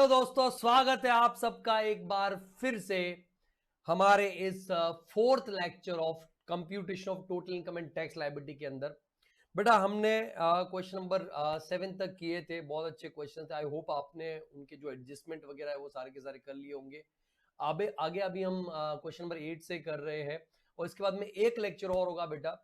Hello दोस्तों, स्वागत है आप सबका एक बार फिर से हमारे इस fourth lecture of computation of total income and tax liability के अंदर। बेटा हमने क्वेश्चन नंबर 7 तक किए थे, बहुत अच्छे क्वेश्चन थे। आई होप आपने उनके जो एडजस्टमेंट वगैरह है वो सारे के सारे कर लिए होंगे। आगे अभी हम क्वेश्चन नंबर 8 से कर रहे हैं और इसके बाद में एक लेक्चर और होगा बेटा,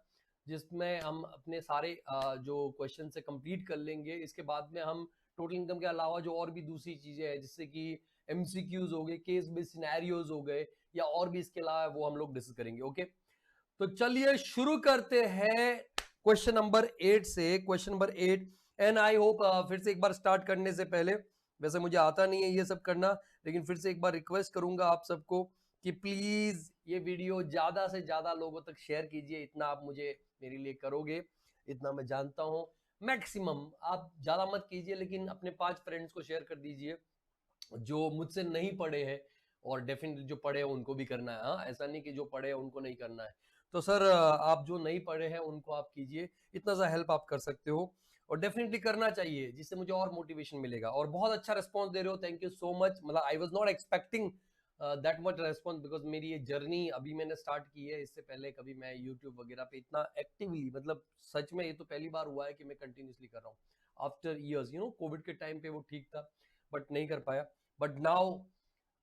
जिसमें हम अपने सारे जो क्वेश्चन से कंप्लीट कर लेंगे। इसके बाद में हम टोटल इनकम के अलावा जो और भी दूसरी चीजें हैं, जिससे कि एमसीक्यूज हो गए, केस बेस्ड सिनेरियोज हो गए, या और भी इसके अलावा, वो हम लोग डिस्कस करेंगे। ओके, तो चलिए शुरू करते हैं क्वेश्चन नंबर 8 से। Question number 8, and I hope फिर से एक बार स्टार्ट करने से पहले, वैसे मुझे आता नहीं है ये सब करना, लेकिन फिर से एक बार रिक्वेस्ट करूंगा आप सबको कि प्लीज ये वीडियो ज्यादा से ज्यादा लोगों तक शेयर कीजिए। इतना आप मुझे मेरे लिए करोगे, इतना मैं जानता हूं। मैक्सिमम आप ज्यादा मत कीजिए, लेकिन अपने 5 फ्रेंड्स को शेयर कर दीजिए जो मुझसे नहीं पढ़े हैं, और डेफिनेटली जो पढ़े हैं उनको भी करना है। हाँ, ऐसा नहीं कि जो पढ़े हैं उनको नहीं करना है। तो सर आप जो नहीं पढ़े हैं उनको आप कीजिए, इतना सा हेल्प आप कर सकते हो, और डेफिनेटली करना चाहिए, जिससे मुझे और मोटिवेशन मिलेगा। और बहुत अच्छा रिस्पॉन्स दे रहे हो, थैंक यू सो मच। मतलब I was not expecting that much response, because मेरी ये जर्नी अभी मैंने स्टार्ट की है। इससे पहले कभी मैं यूट्यूब वगैरह पे इतना एक्टिवली, मतलब सच में ये तो पहली बार हुआ है कि मैं कंटिन्यूसली कर रहा हूँ आफ्टर ईयर्स। कोविड के टाइम पे वो ठीक था, बट नहीं कर पाया। बट नाउ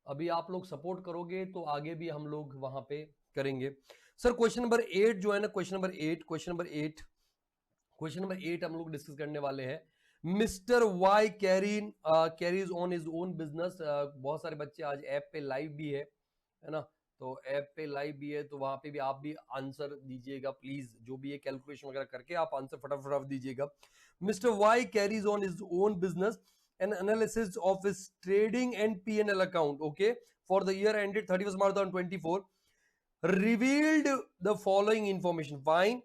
अभी आप लोग सपोर्ट करोगे तो आगे भी हम लोग वहां पे करेंगे। सर क्वेश्चन नंबर 8 जो है ना, क्वेश्चन नंबर 8 हम लोग डिस्कस करने वाले हैं। Mister Y carries on his own business. बहुत सारे बच्चे आज ऐप पे लाइव भी है ना, तो ऐप पे लाइव भी है, तो वहां पे भी आप भी आंसर दीजिएगा प्लीज। जो भी है कैलकुलेशन वगैरह करके आप आंसर फटाफट दीजिएगा। Mister Y carries on his own business an analysis of his trading and P&L account, okay, for the year ended 31st March 2024, revealed the following information. Fine.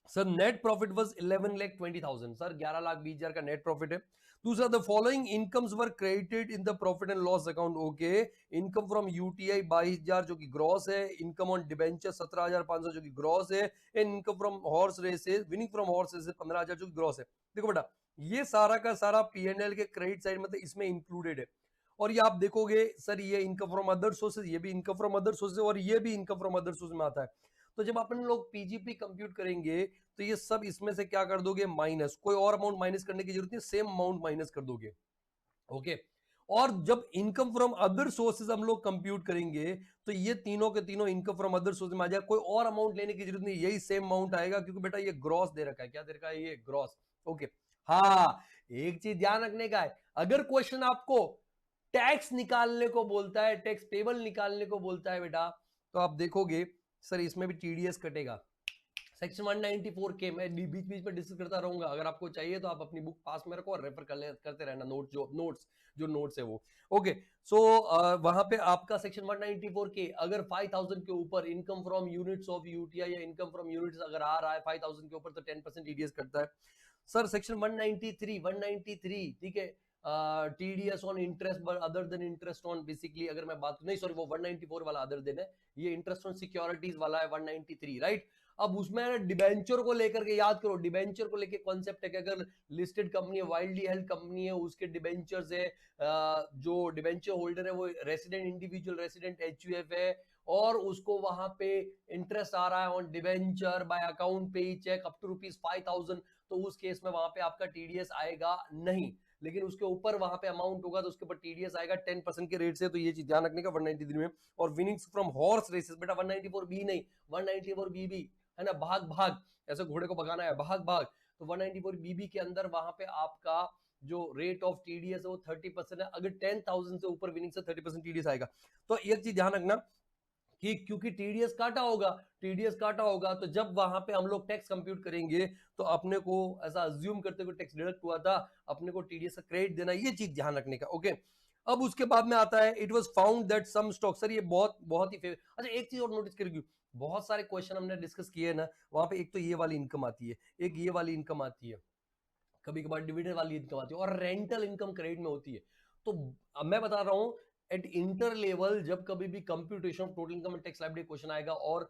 Sir net profit was 11,20,000। Sir 11,20,000 का net profit है। दूसरा, the following incomes were credited in the profit and loss account, okay. Income from UTI 22,000 जो कि gross है, income on debenture 17,500 जो कि gross है, and income from horse races, winning from horse races 15,000 जो कि ग्रॉस है। देखो बेटा, ये सारा का सारा पीएनएल के क्रेडिट साइड में इसमें इंक्लूडेड है। और ये आप देखोगे सर, ये इनकम फ्रॉम अदर सोर्सेज, ये भी इनकम फ्रॉम अदर सोर्सेज, और ये भी इनकम फ्रॉम अदर सोर्सेज में आता है। तो जब अपन लोग पीजीपी कंप्यूट करेंगे तो ये सब इसमें से क्या कर दोगे, माइनस। कोई और अमाउंट माइनस करने की जरूरत नहीं, सेम अमाउंट माइनस कर दोगे। ओके। और जब इनकम फ्रॉम अदर सोर्सेज हम लोग कंप्यूट करेंगे तो ये तीनों के तीनों इनकम फ्रॉम अदर सोर्सेज में आ जाएगा। कोई और अमाउंट लेने की जरूरत नहीं, यही सेम अमाउंट आएगा, क्योंकि बेटा ये ग्रॉस दे रखा है। क्या दे रखा है? ये ग्रॉस। ओके। हाँ, एक चीज ध्यान रखने का है, अगर क्वेश्चन आपको टैक्स निकालने को बोलता है, टैक्स पेबल निकालने को बोलता है बेटा, तो आप देखोगे सर इसमें भी टीडीएस कटेगा। सेक्शन 194 के मैं बीच बीच में डिस्कस करता रहूंगा, अगर आपको चाहिए तो आप अपनी बुक पास में रखो और रेफर करते रहना, नोट्स है वो। ओके। सो वहां पे आपका सेक्शन 194 के अगर 5,000 के ऊपर income from units of UTI या इनकम फ्रॉम यूनिट्स अगर आ रहा है 5,000 के ऊपर, तो 10% टीडीएस कटता है। सर सेक्शन 193 ठीक है, TDS on interest other than interest on, basically अगर मैं बात नहीं, सॉरी वो 194 वाला अदर देन है, ये इंटरेस्ट ऑन सिक्योरिटीज वाला है 193, राइट। अब उसमें डिबेंचर को लेकर के याद करो, डिबेंचर को लेकर कॉन्सेप्ट है कि अगर लिस्टेड कंपनी है, वाइल्डली हेल्ड कंपनी है, उसके डिबेंचर्स है, जो डिबेंचर होल्डर है वो रेसिडेंट इंडिविजुअल रेसिडेंट एचयूएफ है, और उसको वहां पे इंटरेस्ट आ रहा है ऑन डिबेंचर बाय अकाउंट पे चेक अप टू ₹5,000, तो उस केस में वहां पे आपका टीडीएस आएगा नहीं। लेकिन उसके ऊपर वहां पे अमाउंट होगा तो उसके ऊपर टीडीएस आएगा 10% के रेट से। तो ये चीज ध्यान रखने का 193 में। और विनिंग्स फ्रॉम हॉर्स रेसेस, बेटा 194 बी नहीं, 194 बी भी है ना, भाग भाग, ऐसे घोड़े को भगाना है, भाग भाग। तो 194 बीबी के अंदर वहां पे आपका जो रेट ऑफ टीडीएस है वो 30% है। अगर 10,000 से ऊपर विनिंग से 30% टीडीएस आएगा। तो एक चीज ध्यान रखना कि क्योंकि टीडीएस काटा होगा, तो जब वहां पे हम लोग टैक्स कंप्यूट करेंगे तो अपने को ऐसा अज्यूम करते हुए टैक्स डिडक्ट हुआ था, अपने को टीडीएस का क्रेडिट देना, ये चीज ध्यान रखने का। ओके। अब उसके बाद में आता है, it was found that some stock. Sir ये बहुत बहुत ही अच्छा, एक चीज और नोटिस करेगी, बहुत सारे क्वेश्चन हमने डिस्कस किए ना, वहां पे एक तो ये वाली इनकम आती है, एक ये वाली इनकम आती है, कभी कभार डिविडेंड वाली इनकम आती है, और रेंटल इनकम क्रेडिट में होती है। तो अब मैं बता रहा हूं, एट इंटर लेवल जब कभी भी computation of total income and tax liability question आएगा और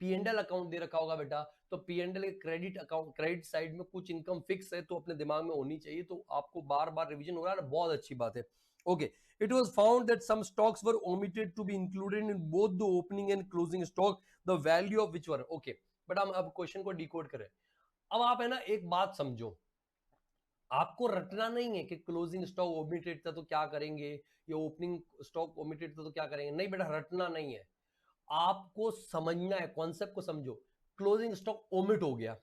पीएनएल अकाउंट दे रखा होगा बेटा, तो PNL credit account, credit side में कुछ इनकम फिक्स है तो अपने दिमाग में होनी चाहिए। तो आपको बार बार रिवीजन हो रहा है ना, बहुत अच्छी बात है। Okay, it was found that some stocks were omitted to be included in both the opening and closing stock, the value of which were okay. But हम अब क्वेश्चन को डिकोड करें. अब आप है ना एक बात समझो, आपको रटना नहीं है कि क्लोजिंग स्टॉक ओमिटेड था तो क्या करेंगे, या ओपनिंग स्टॉक ओमिटेड था तो क्या करेंगे. नहीं बेटा, रटना नहीं है, आपको समझना है, कॉन्सेप्ट को समझो. क्लोजिंग स्टॉक ओमिट हो गया,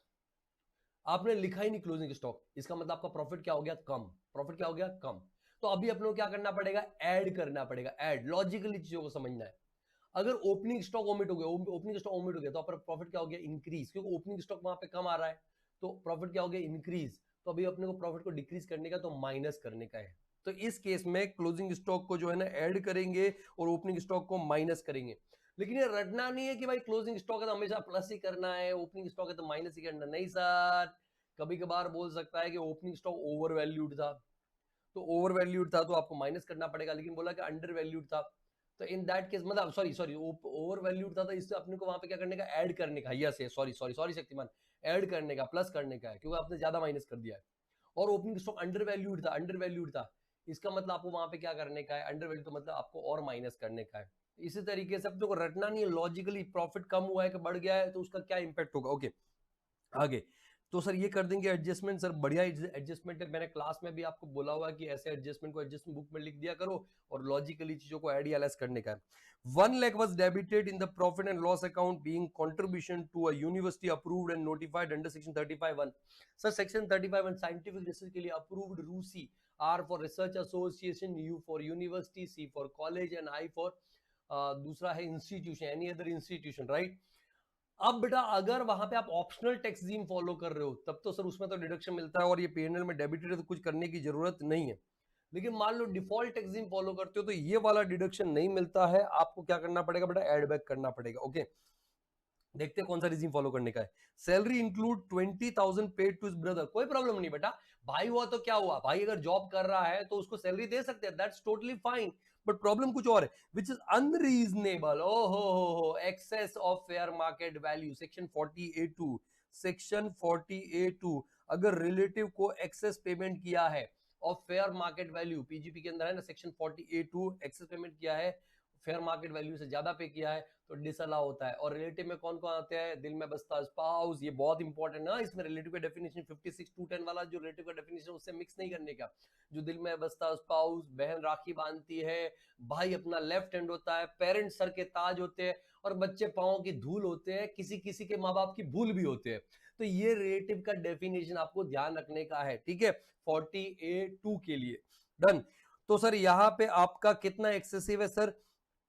आपने लिखा ही नहीं क्लोजिंग स्टॉक, इसका मतलब आपका प्रॉफिट क्या हो गया, कम. प्रॉफिट क्या हो गया, कम. तो अभी अपने को क्या करना पड़ेगा, ऐड करना पड़ेगा. ऐड, लॉजिकली चीजों को समझना है. अगर ओपनिंग स्टॉक ओमिट हो गया, ओपनिंग स्टॉक ओमिट हो गया, तो प्रॉफिट क्या हो गया, इंक्रीज, क्योंकि ओपनिंग स्टॉक वहां पे कम आ रहा है, तो प्रॉफिट क्या हो गया, इंक्रीज. तो अभी अपने को प्रॉफिट को डिक्रीज करने का तो माइनस करने का है. तो इस केस में क्लोजिंग स्टॉक को जो है ना ऐड करेंगे और ओपनिंग स्टॉक को माइनस करेंगे. लेकिन ये रटना नहीं है कि भाई क्लोजिंग स्टॉक है तो हमेशा प्लस ही करना है, ओपनिंग स्टॉक है तो माइनस ही करना. नहीं सर, कभी कभार बोल सकता है कि ओपनिंग स्टॉक ओवर वैल्यूड था, तो ओवर वैल्यूड था तो आपको माइनस करना पड़ेगा. लेकिन बोला कि अंडर वैल्यूड था, तो इन दैट केस मतलब सॉरी सॉरी ओवर वैल्यूड था, तो इससे अपने को वहां पे क्या करने का, ऐड करने का. Yes yes, sorry sorry sorry Shaktimaan, add करने का, प्लस करने का है, क्योंकि आपने ज्यादा माइनस कर दिया है. और ओपनिंग स्टॉक अंडर वैल्यूड था, अंडर वैल्यूड था, इसका मतलब आपको वहां पे क्या करने का है, अंडर वैल्यू, तो मतलब आपको और माइनस करने का है. इसी तरीके से अपने को रटना नहीं है, लॉजिकली प्रॉफिट कम हुआ है कि बढ़ गया है तो उसका क्या इंपैक्ट होगा. ओके, आगे. तो सर ये कर देंगे एडजस्टमेंट. सर बढ़िया एडजस्टमेंट है, मैंने क्लास में भी आपको बोला हुआ कि ऐसे एडजस्टमेंट को एडजस्टमेंट बुक में लिख दिया करो और लॉजिकली चीजों को ऐड या लेस करने का है. 1 lakh was debited in the profit and loss account being contribution to a university approved and notified under section 35(1). Sir section 35(1) scientific research के लिए अप्रूव्ड, रूसी, R for research association, U for university, C for college and I for दूसरा है institution, any other institution, right. अब बेटा अगर वहां पे आप ऑप्शनल टैक्स रिजीम फॉलो कर रहे हो तब तो सर उसमें तो डिडक्शन मिलता है और ये पीएनएल में डेबिटेड है तो कुछ करने की जरूरत नहीं है. लेकिन मान लो डिफॉल्ट टैक्स रिजीम फॉलो करते हो तो ये वाला डिडक्शन नहीं मिलता है, आपको क्या करना पड़ेगा बेटा, एड बैक करना पड़ेगा. ओके, देखते हैं कौन सा रिजीम फॉलो करने का है. Salary include 20,000 paid to brother, कोई प्रॉब्लम नहीं बेटा, भाई हुआ तो क्या हुआ, भाई अगर जॉब कर रहा है तो उसको सैलरी दे सकते हैं, that's totally fine. But problem कुछ और है, विच इज अनरीजनेबल. ओ हो, excess of fair market value, section 48(2). Section 48(2), अगर रिलेटिव को एक्सेस पेमेंट किया है of fair market value, PGP के अंदर है ना सेक्शन 48(2), एक्सेस पेमेंट किया है, फेयर मार्केट वैल्यू से ज्यादा पे किया है तो डिसअलाउ होता है. और रिलेटिव में कौन कौन आते हैं, दिल में बसता स्पाउस, ये बहुत इंपॉर्टेंट है इसमें. रिलेटिव का डेफिनेशन 56(2)(10) वाला जो रिलेटिव का डेफिनेशन उससे मिक्स नहीं करने का. जो दिल में बसता स्पाउस, बहन राखी बांधती है, भाई अपना लेफ्ट हैंड होता है, पेरेंट्स सर के ताज होते हैं और बच्चे पाँव की धूल होते हैं, किसी किसी के माँ बाप की भूल भी होते हैं. तो ये रिलेटिव का डेफिनेशन आपको ध्यान रखने का है, ठीक है, 48(2) के लिए. डन. तो सर यहाँ पे आपका कितना एक्सेसिव है सर,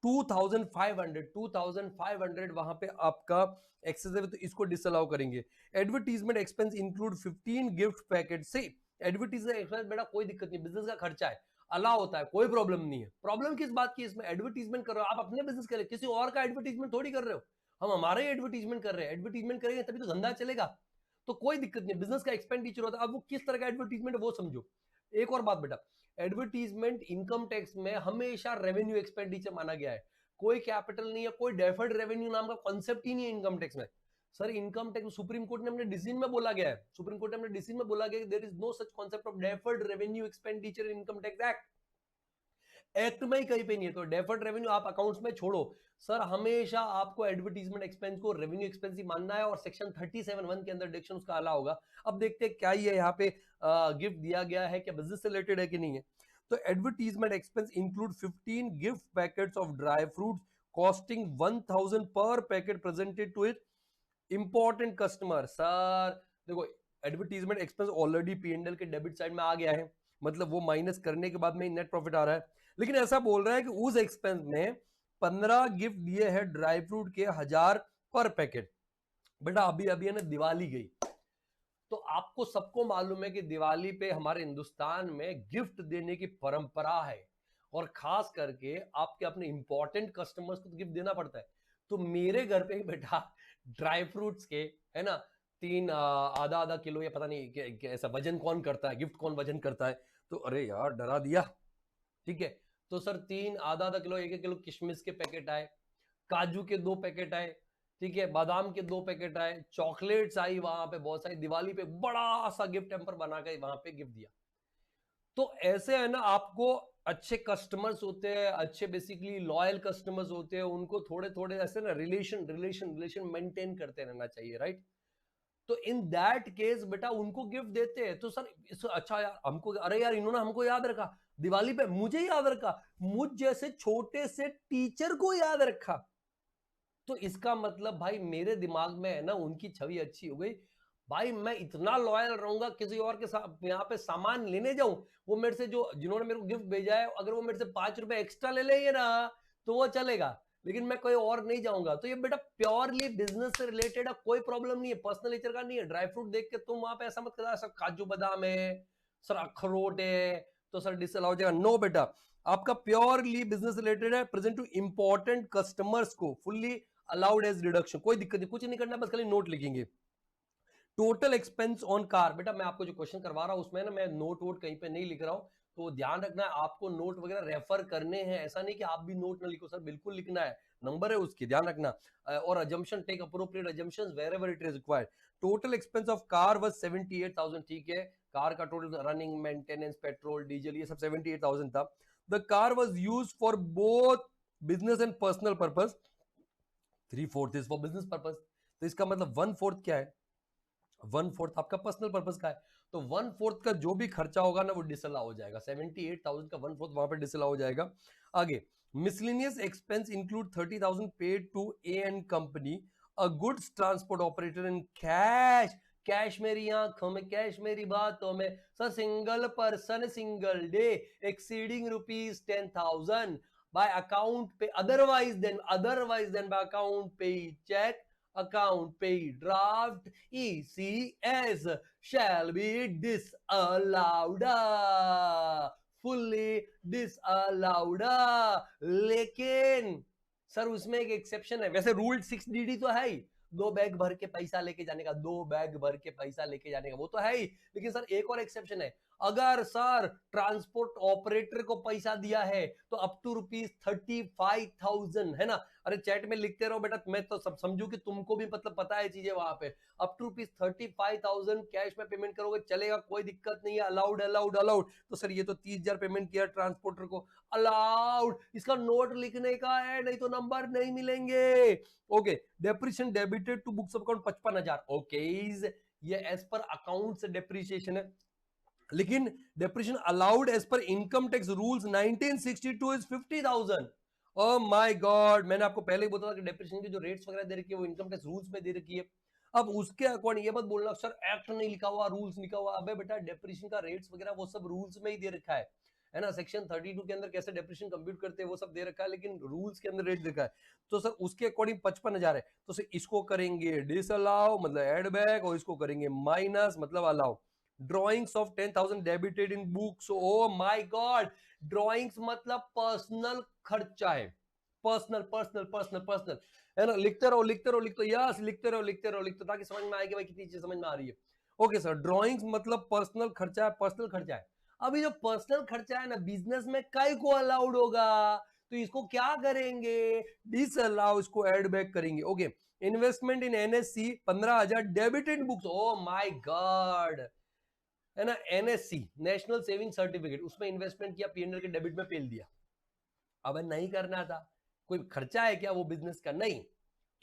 2500 वहां पे आपका एक्सेसिव, तो इसको डिसअलाउ करेंगे. Advertisement expense include 15 gift packet से. एडवर्टीजमेंट एक्सपेंस बेटा कोई दिक्कत नहीं, बिजनेस का खर्चा है, अलाउ होता है, कोई प्रॉब्लम नहीं है. प्रॉब्लम किस बात की, इसमें एडवर्टीजमेंट कर रहे हो आप अपने बिजनेस के लिए, किसी और का एडवर्टीजमेंट थोड़ी कर रहे हो. हम हमारे एडवर्टीजमेंट कर रहे हैं, एडवर्टीजमेंट करेंगे तभी तो धंधा चलेगा. तो कोई दिक्कत नहीं, बिजनेस का एक्सपेंडिचर होता है. अब वो किस तरह का एडवर्टीजमेंट है वो समझो. एक और बात बेटा, एडवर्टीजमेंट इनकम टैक्स में हमेशा रेवेन्यू एक्सपेंडिचर माना गया है, कोई कैपिटल नहीं है, कोई डेफर्ड रेवेन्यू नाम का कॉन्सेप्ट ही नहीं है इनकम टैक्स में. Sir income tax supreme court ने अपने डिसीजन में बोला गया है, सुप्रीम कोर्ट ने अपने डिसीजन में बोला गया है there is no such concept of deferred revenue expenditure in income tax act. Act में ही कहीं पे नहीं है, तो डेफर्ड रेवेन्यू आप अकाउंट्स में छोड़ो. सर हमेशा आपको एडवर्टीजमेंट एक्सपेंस को रेवेन्यू एक्सपेंस ही मानना है और सेक्शन 37(1) के अंदर डिडक्शन उसका अलाउ होगा. अब देखते हैं क्या ये यहाँ पे गिफ्ट दिया गया है, क्या बिजनेस से रिलेटेड है कि नहीं है. तो advertisement expense include 15 gift packets of dry fruits costing 1000 पर packet presented to it important customer. Sir देखो, एडवर्टीजमेंट एक्सपेंस ऑलरेडी पीएनएल के डेबिट साइड में आ गया है, मतलब वो माइनस करने के बाद में नेट प्रॉफिट आ रहा है. लेकिन ऐसा बोल रहा है कि उस एक्सपेंस में 15 गिफ्ट दिए हैं ड्राई फ्रूट के 1000 पर पैकेट. बेटा अभी अभी है ना दिवाली गई, तो आपको सबको मालूम है कि दिवाली पे हमारे हिंदुस्तान में गिफ्ट देने की परंपरा है और खास करके आपके अपने इंपॉर्टेंट कस्टमर्स को तो गिफ्ट देना पड़ता है. तो मेरे घर पे बेटा ड्राई फ्रूट्स के है ना 3 आधा आधा किलो, या पता नहीं ऐसा वजन कौन करता है, गिफ्ट कौन वजन करता है, तो अरे यार डरा दिया. ठीक है, तो सर 3 आधा आधा किलो, 1 1 किलो किशमिश के पैकेट आए, काजू के 2 पैकेट आए, ठीक है, बादाम के 2 पैकेट आए, चॉकलेट्स आई वहां पे बहुत सारी, दिवाली पे बड़ा सा गिफ्ट टेम्पर बना के वहां पे गिफ्ट दिया. तो ऐसे है ना आपको अच्छे कस्टमर्स होते हैं, अच्छे बेसिकली लॉयल कस्टमर्स होते हैं, उनको थोड़े थोड़े ऐसे ना रिलेशन मेंटेन करते रहना चाहिए, राइट? तो इन दैट केस बेटा उनको गिफ्ट देते हैं, तो सर अच्छा यार हमको, अरे यार इन्होंने हमको याद रखा, दिवाली पे मुझे याद रखा, मुझ जैसे छोटे से टीचर को याद रखा, तो इसका मतलब भाई मेरे दिमाग में है ना उनकी छवि अच्छी हो गई। भाई मैं इतना लॉयल रहूंगा, किसी और के साथ यहाँ पे सामान लेने जाऊं, वो मेरे से जो जिन्होंने मेरे को गिफ्ट भेजा है, अगर वो मेरे से 5 रुपए एक्स्ट्रा ले लेंगे ना तो वो चलेगा, लेकिन मैं कोई और नहीं जाऊंगा। तो ये बेटा प्योरली बिजनेस से रिलेटेड है, कोई प्रॉब्लम नहीं है, पर्सनल नेचर का नहीं है। ड्राई फ्रूट देख के तुम वहां पे ऐसा मत करना सर काजू बादाम है, सर अखरोट है, तो सर डिसअलाउ हो जाएगा। नो बेटा, आपका प्योरली बिजनेस रिलेटेड है, प्रेजेंट टू इंपॉर्टेंट कस्टमर्स को फुल्ली अलाउड एज डिडक्शन, कोई दिक्कत नहीं, कुछ नहीं करना, बस खाली नोट लिखेंगे। टोटल एक्सपेंस ऑन कार, बेटा मैं आपको जो क्वेश्चन करवा रहा हूं उसमें ना मैं नोट वोट कहीं पे नहीं लिख रहा हूं, तो ध्यान रखना है आपको नोट वगैरह रेफर करने हैं, ऐसा नहीं कि आप भी नोट ना लिखो, सर बिल्कुल लिखना है, नंबर है उसकी, ध्यान रखना। और assumption, take appropriate assumptions wherever it is required. Total expense of car was 78,000, ठीक है, कार का total running maintenance petrol diesel ये सब 78,000 था। The car was used for both business and personal purpose, 3/4 is for business purpose, तो इसका मतलब 1/4 क्या है, 1/4 आपका पर्सनल पर्पस का है, तो 1/4 का जो भी खर्चा होगा ना वो डिसअलाउ हो जाएगा, 78,000 का 1/4 वहां पे डिसअलाउ हो जाएगा। आगे miscellaneous expense include 30,000 paid to A and company, a goods transport operator in cash, cash मेरी आंखों में, कैश मेरी बातों में, sir single person single day exceeding ₹10,000 by account pay, otherwise than by account pay check, account pay draft, ECS shall be disallowed, fully disallowed। लेकिन sir उसमें एक exception है, वैसे रूल 6DD तो है ही, 2 बैग भर के पैसा लेके जाने का, 2 बैग भर के पैसा लेके जाने का, वो तो है ही, लेकिन सर एक और एक्सेप्शन है, अगर सर ट्रांसपोर्ट ऑपरेटर को पैसा दिया है तो अप टू ₹35,000 है ना। अरे चैट में लिखते रहो बेटा, मैं तो सब समझू कि तुमको भी मतलब पता है चीजें, वहां पे अप टू ₹35,000 कैश में पेमेंट करोगे चलेगा, कोई दिक्कत नहीं है, अलाउड अलाउड अलाउड। तो सर ये तो 30,000 पेमेंट किया ट्रांसपोर्टर को, अलाउड, इसका नोट लिखने का है, नहीं तो नंबर नहीं मिलेंगे। Okay, depreciation debited to books of account 55,000, okay, ये एज पर अकाउंट से डेप्रिसिएशन है, लेकिन depreciation allowed as per income tax rules 1962 is 50,000। Oh my god, मैंने आपको पहले ही बताया कि डेप्रिसिएशन की जो रेट्स वगैरह दे रखी है वो इनकम टैक्स रूल्स में दे रखी है। अब उसके अकॉर्डिंग ये मत बोलना सर एक्ट नहीं लिखा हुआ, रूल्स लिखा हुआ, अबे बेटा डेप्रिसिएशन का रेट्स वगैरह वो सब रूल्स में ही दे रखा है ना, सेक्शन 32 के अंदर कैसे डेप्रिसिएशन कंप्यूट करते हैं वो सब दे रखा है, लेकिन रूल्स के अंदर रेट लिखा है, तो सर उसके अकॉर्डिंग 55,000 है, तो सर इसको करेंगे डिसअलाउ मतलब एड बैक, और इसको करेंगे माइनस मतलब allow. Drawings of 10,000 debited in books, oh my God, drawings मतलब पर्सनल खर्चा है, पर्सनल पर्सनल पर्सनल पर्सनल, है ना, लिखते रहो लिखते रहो लिखते रहो, यस लिखते रहो लिखते रहो लिखते रहो, ताकि समझ में आए कि भाई कितनी चीज समझ में आ रही है। ओके सर, ड्रॉइंग्स मतलब पर्सनल खर्चा है, पर्सनल खर्चा है। अभी जो पर्सनल खर्चा है ना बिजनेस में कई को अलाउड होगा, तो इसको क्या करेंगे, डिसअलाउ, इसको एड बैक करेंगे। Okay, investment in NSC 15,000 debited books, oh my God, है ना, एनएससी नेशनल सेविंग सर्टिफिकेट, उसमें इन्वेस्टमेंट किया, पीएनएल के डेबिट में पेल दिया, अब नहीं करना था, कोई खर्चा है क्या वो बिजनेस का, नहीं,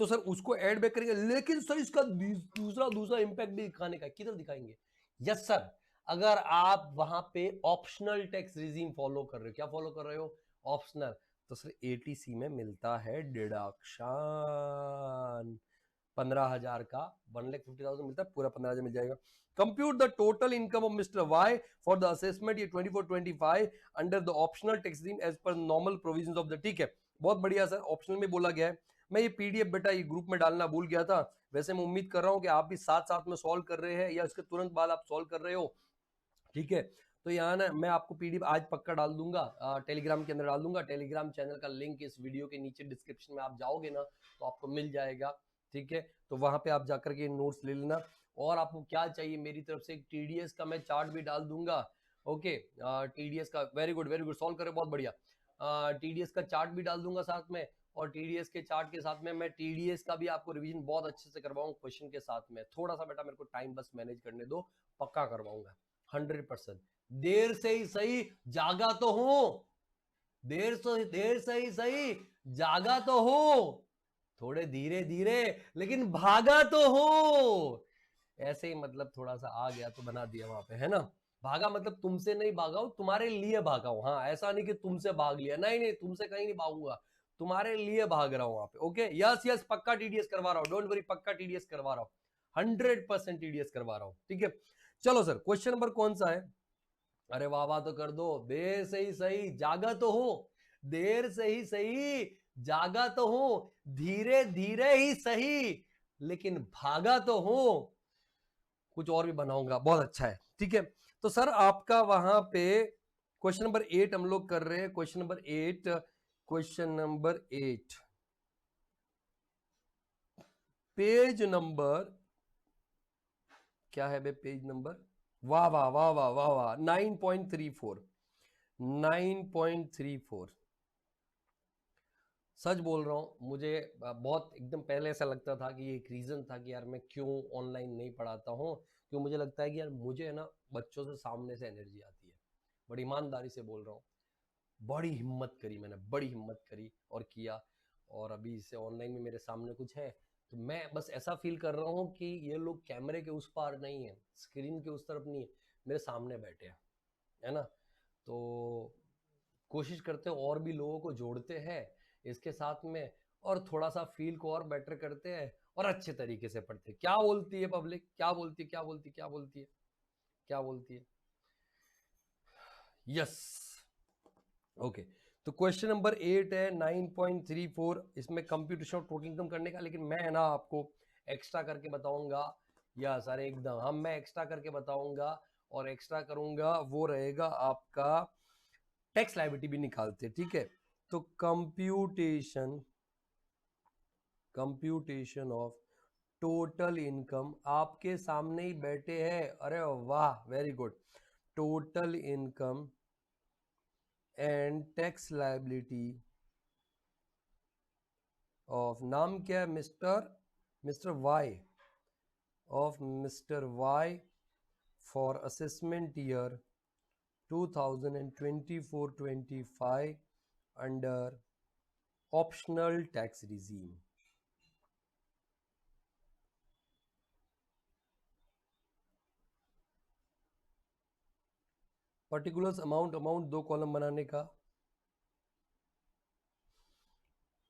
तो सर उसको ऐड बैक करेंगे, लेकिन सर इसका दूसरा दूसरा इंपैक्ट भी दिखाने का, किधर दिखाएंगे, यस सर, अगर आप वहां पे ऑप्शनल टैक्स रिजीम फॉलो कर रहे हो, क्या फॉलो कर रहे हो, ऑप्शनल, तो सर एटीसी में मिलता है डिडक्शन, 15,000 का 1,50,000 मिलता है, पूरा 15,000 मिल जाएगा। Compute the total income of mister Y for the assessment year 24-25 under the optional tax regime as per normal provisions of the, ठीक है, बहुत बढ़िया सर, ऑप्शनल में बोला गया है। मैं ये पीडीएफ बेटा ये ग्रुप में डालना भूल गया था, वैसे मैं उम्मीद कर रहा हूं कि आप भी साथ साथ में सॉल्व कर रहे हैं या इसके तुरंत बाद आप सॉल्व कर रहे हो, ठीक है। तो यहाँ ना मैं आपको पीडीएफ आज पक्का डाल दूंगा, टेलीग्राम के अंदर डाल दूंगा, टेलीग्राम चैनल का लिंक इस वीडियो के नीचे डिस्क्रिप्शन में आप जाओगे ना तो आपको मिल जाएगा, ठीक है, तो वहां पे आप जाकर के नोट्स ले लेना। और आपको क्या चाहिए मेरी तरफ से, एक टीडीएस का मैं चार्ट भी डाल दूंगा, ओके, टीडीएस का, वेरी गुड सॉल्व करे, बहुत बढ़िया, टीडीएस का चार्ट भी डाल दूंगा साथ में, और टीडीएस के चार्ट के साथ में मैं टीडीएस का भी आपको रिवीजन बहुत अच्छे से करवाऊंगा क्वेश्चन के साथ में, थोड़ा सा बेटा मेरे को टाइम बस मैनेज करने दो, पक्का करवाऊंगा 100%, देर से ही सही, जागा तो हूं, देर सही सही, जागा तो हो, थोड़े धीरे धीरे, लेकिन भागा तो हो। ऐसे ही मतलब थोड़ा सा आ गया तो बना दिया वहां पे, है ना। भागा मतलब तुमसे नहीं भागा हूं, तुम्हारे लिए भागा हूं। हाँ, ऐसा नहीं कि तुमसे भाग लिया, नहीं नहीं, तुमसे कहीं नहीं भागूंगा, तुम्हारे लिए भाग रहा हूं वहां पे। ओके, यस यस, पक्का टीडीएस करवा रहा हूं, डोंट वरी, पक्का टीडीएस करवा रहा हूं, 100% टीडीएस करवा रहा हूं, ठीक है। चलो सर, क्वेश्चन नंबर कौन सा है? अरे वाह वाह तो कर दो। देर से ही सही, जागा तो हो, देर से ही सही, जागा तो हो, धीरे धीरे ही सही, लेकिन भागा तो हो। कुछ और भी बनाऊंगा, बहुत अच्छा है, ठीक है। तो सर आपका वहां पे क्वेश्चन नंबर 8 हम लोग कर रहे हैं, question number 8, question number 8, page number क्या है बे, पेज नंबर, वाह वाह वाह वाह वाह वाह, 9.34, 9.34। सच बोल रहा हूँ, मुझे बहुत एकदम पहले ऐसा लगता था कि ये एक रीज़न था कि यार मैं क्यों ऑनलाइन नहीं पढ़ाता हूँ, क्यों मुझे लगता है कि यार मुझे है ना बच्चों से सामने से एनर्जी आती है। बड़ी ईमानदारी से बोल रहा हूँ, बड़ी हिम्मत करी मैंने, बड़ी हिम्मत करी और किया। और अभी इससे ऑनलाइन में मेरे सामने कुछ है, तो मैं बस ऐसा फील कर रहा हूँ कि ये लोग कैमरे के उस पार नहीं है, स्क्रीन के उस तरफ नहीं है, मेरे सामने बैठे हैं, है ना। तो कोशिश करते हैं और भी लोगों को जोड़ते हैं इसके साथ में, और थोड़ा सा फील को और बेटर करते हैं, और अच्छे तरीके से पढ़ते हैं। क्या बोलती है पब्लिक, क्या बोलती है, क्या बोलती है, क्या बोलती है, क्या बोलती है? Yes, okay. तो क्वेश्चन नंबर 8 है, 9.34, इसमें कंप्यूटेशन टोटल इनकम करने का, लेकिन मैं है ना आपको एक्स्ट्रा करके बताऊंगा। या सर एकदम, हम मैं एक्स्ट्रा करके बताऊंगा, और एक्स्ट्रा करूंगा वो रहेगा आपका टैक्स लायबिलिटी भी निकालते, ठीक है। तो computation, computation of total income, आपके सामने ही बैठे हैं, अरे वाह very good. Total income and tax liability of, नाम क्या है, mister, mister Y, of mister Y for assessment year 2024-25 under optional tax regime. Particulars amount, amount 2 column बनाने का,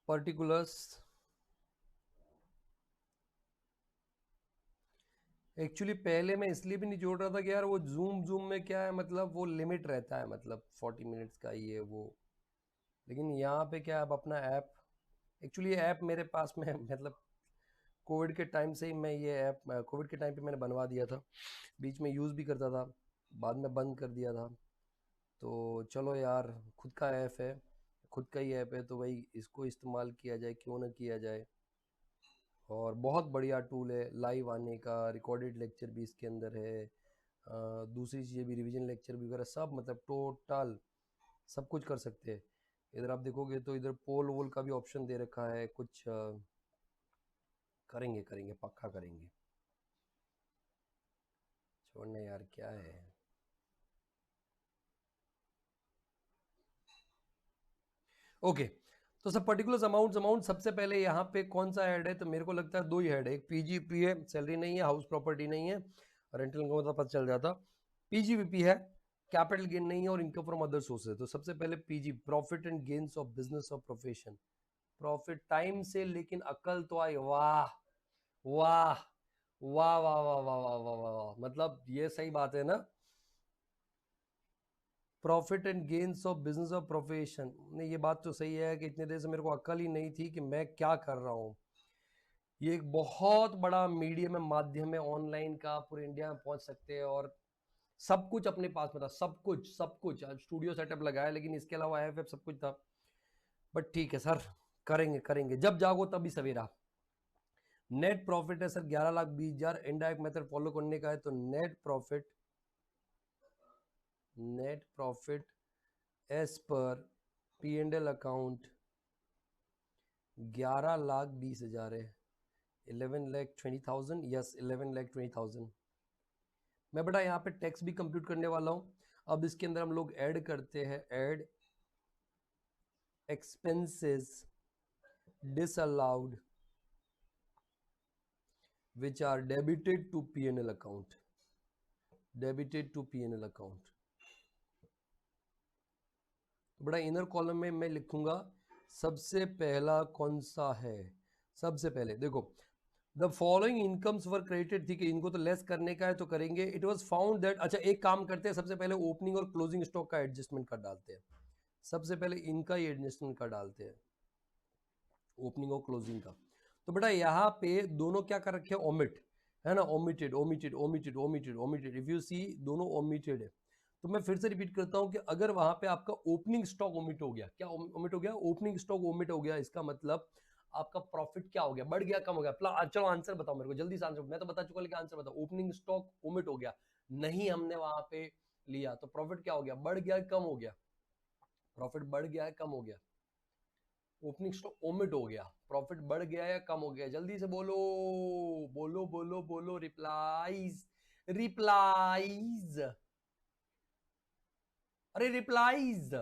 पर्टिकुलर्स, एक्चुअली पहले मैं इसलिए भी नहीं जोड़ रहा था कि यार वो जूम जूम में क्या है, मतलब वो लिमिट रहता है, मतलब 40 मिनट्स का ये वो। लेकिन यहाँ पे क्या है, अब अपना ऐप, एक्चुअली ये ऐप मेरे पास में मतलब कोविड के टाइम से ही मैं ये ऐप, कोविड के टाइम पे मैंने बनवा दिया था, बीच में यूज़ भी करता था, बाद में बंद कर दिया था। तो चलो यार, खुद का ऐप है, खुद का ही ऐप है, तो भाई इसको इस्तेमाल किया जाए, क्यों ना किया जाए। और बहुत बढ़िया टूल है लाइव आने का, रिकॉर्डेड लेक्चर भी इसके अंदर है, दूसरी चीज़ें भी, रिवीजन लेक्चर भी वगैरह सब, मतलब टोटल सब कुछ कर सकते हैं। इधर आप देखोगे तो इधर पोल वोल का भी ऑप्शन दे रखा है कुछ, करेंगे करेंगे पक्का करेंगे, छोड़ने यार क्या है। ओके, तो सब पर्टिकुलर अमाउंट, अमाउंट सबसे पहले यहाँ पे कौन सा ऐड है, तो मेरे को लगता है दो ही ऐड है, एक पीजीपी है, सैलरी नहीं है, हाउस प्रॉपर्टी नहीं है, रेंटल इनकम तो पता चल जाता, पीजीवीपी है, कैपिटल गेन नहीं है, और इनकम फ्रॉम अदर सोर्सेज। तो सबसे पहले PG, profit and gains of business और प्रोफेशन। प्रॉफिट टाइम से, लेकिन अकल तो आई, वाह वाह वाह वाह वाह वाह वाह वाह वाह वाह, मतलब ये सही बात है ना। Profit and gains of business of profession, नहीं ये बात तो सही है कि इतने देर से मेरे को अकल ही नहीं थी कि मैं क्या कर रहा हूँ। ये एक बहुत बड़ा मीडियम है, माध्यम है ऑनलाइन का, पूरे इंडिया में पहुंच सकते हैं, और सब कुछ अपने पास में था, सब कुछ सब कुछ। आज स्टूडियो सेटअप लगाया, लेकिन इसके अलावा एफ सब कुछ था। बट ठीक है सर, करेंगे करेंगे, जब जागो तभी सवेरा। नेट प्रॉफिट है सर 11,20,000, इनडायरेक्ट मेथड फॉलो करने का है, तो net profit, net profit as per P and L account 11,20,000 है, 11,20,000, यस 11,20,000। मैं बेटा यहाँ पे टैक्स भी कंप्यूट करने वाला हूँ। अब इसके अंदर हम लोग ऐड करते हैं, add expenses disallowed which are debited to P&L account, debited to P&L account. तो बड़ा इनर कॉलम में मैं लिखूंगा सबसे पहला कौन सा है, सबसे पहले देखो the following incomes were credited, ठीक है, इनको तो लेस करने का है तो करेंगे। इट वाज फाउंड दैट, अच्छा एक काम करते हैं, सबसे पहले ओपनिंग और क्लोजिंग स्टॉक का एडजस्टमेंट कर डालते हैं, सबसे पहले इनका ही एडजस्टमेंट कर डालते हैं, ओपनिंग और क्लोजिंग का। तो बेटा यहाँ पे दोनों क्या कर रखे हैं, ओमिट है ना, omitted omitted omitted omitted omitted, if you see दोनों ओमिटेड है। तो मैं फिर से रिपीट करता हूं कि अगर वहां पे आपका ओपनिंग स्टॉक ओमिट हो गया, क्या ओमिट हो गया, ओपनिंग स्टॉक ओमिट हो गया, इसका मतलब आपका प्रॉफिट क्या हो गया, बढ़ गया कम हो गया। चलो आंसर बताओ मेरे को जल्दी से, आंसर मैं तो बता चुका लेकिन आंसर बताओ। ओपनिंग स्टॉक ओमिट हो गया, नहीं हमने वहां पे लिया, तो प्रॉफिट क्या हो गया, बढ़ गया कम हो गया, प्रॉफिट बढ़ गया है कम हो गया, ओपनिंग स्टॉक ओमिट हो गया, प्रॉफिट बढ़ गया या कम हो गया, जल्दी से बोलो बोलो बोलो बोलो, रिप्लाईज रिप्लाईज, अरे रिप्लाईज,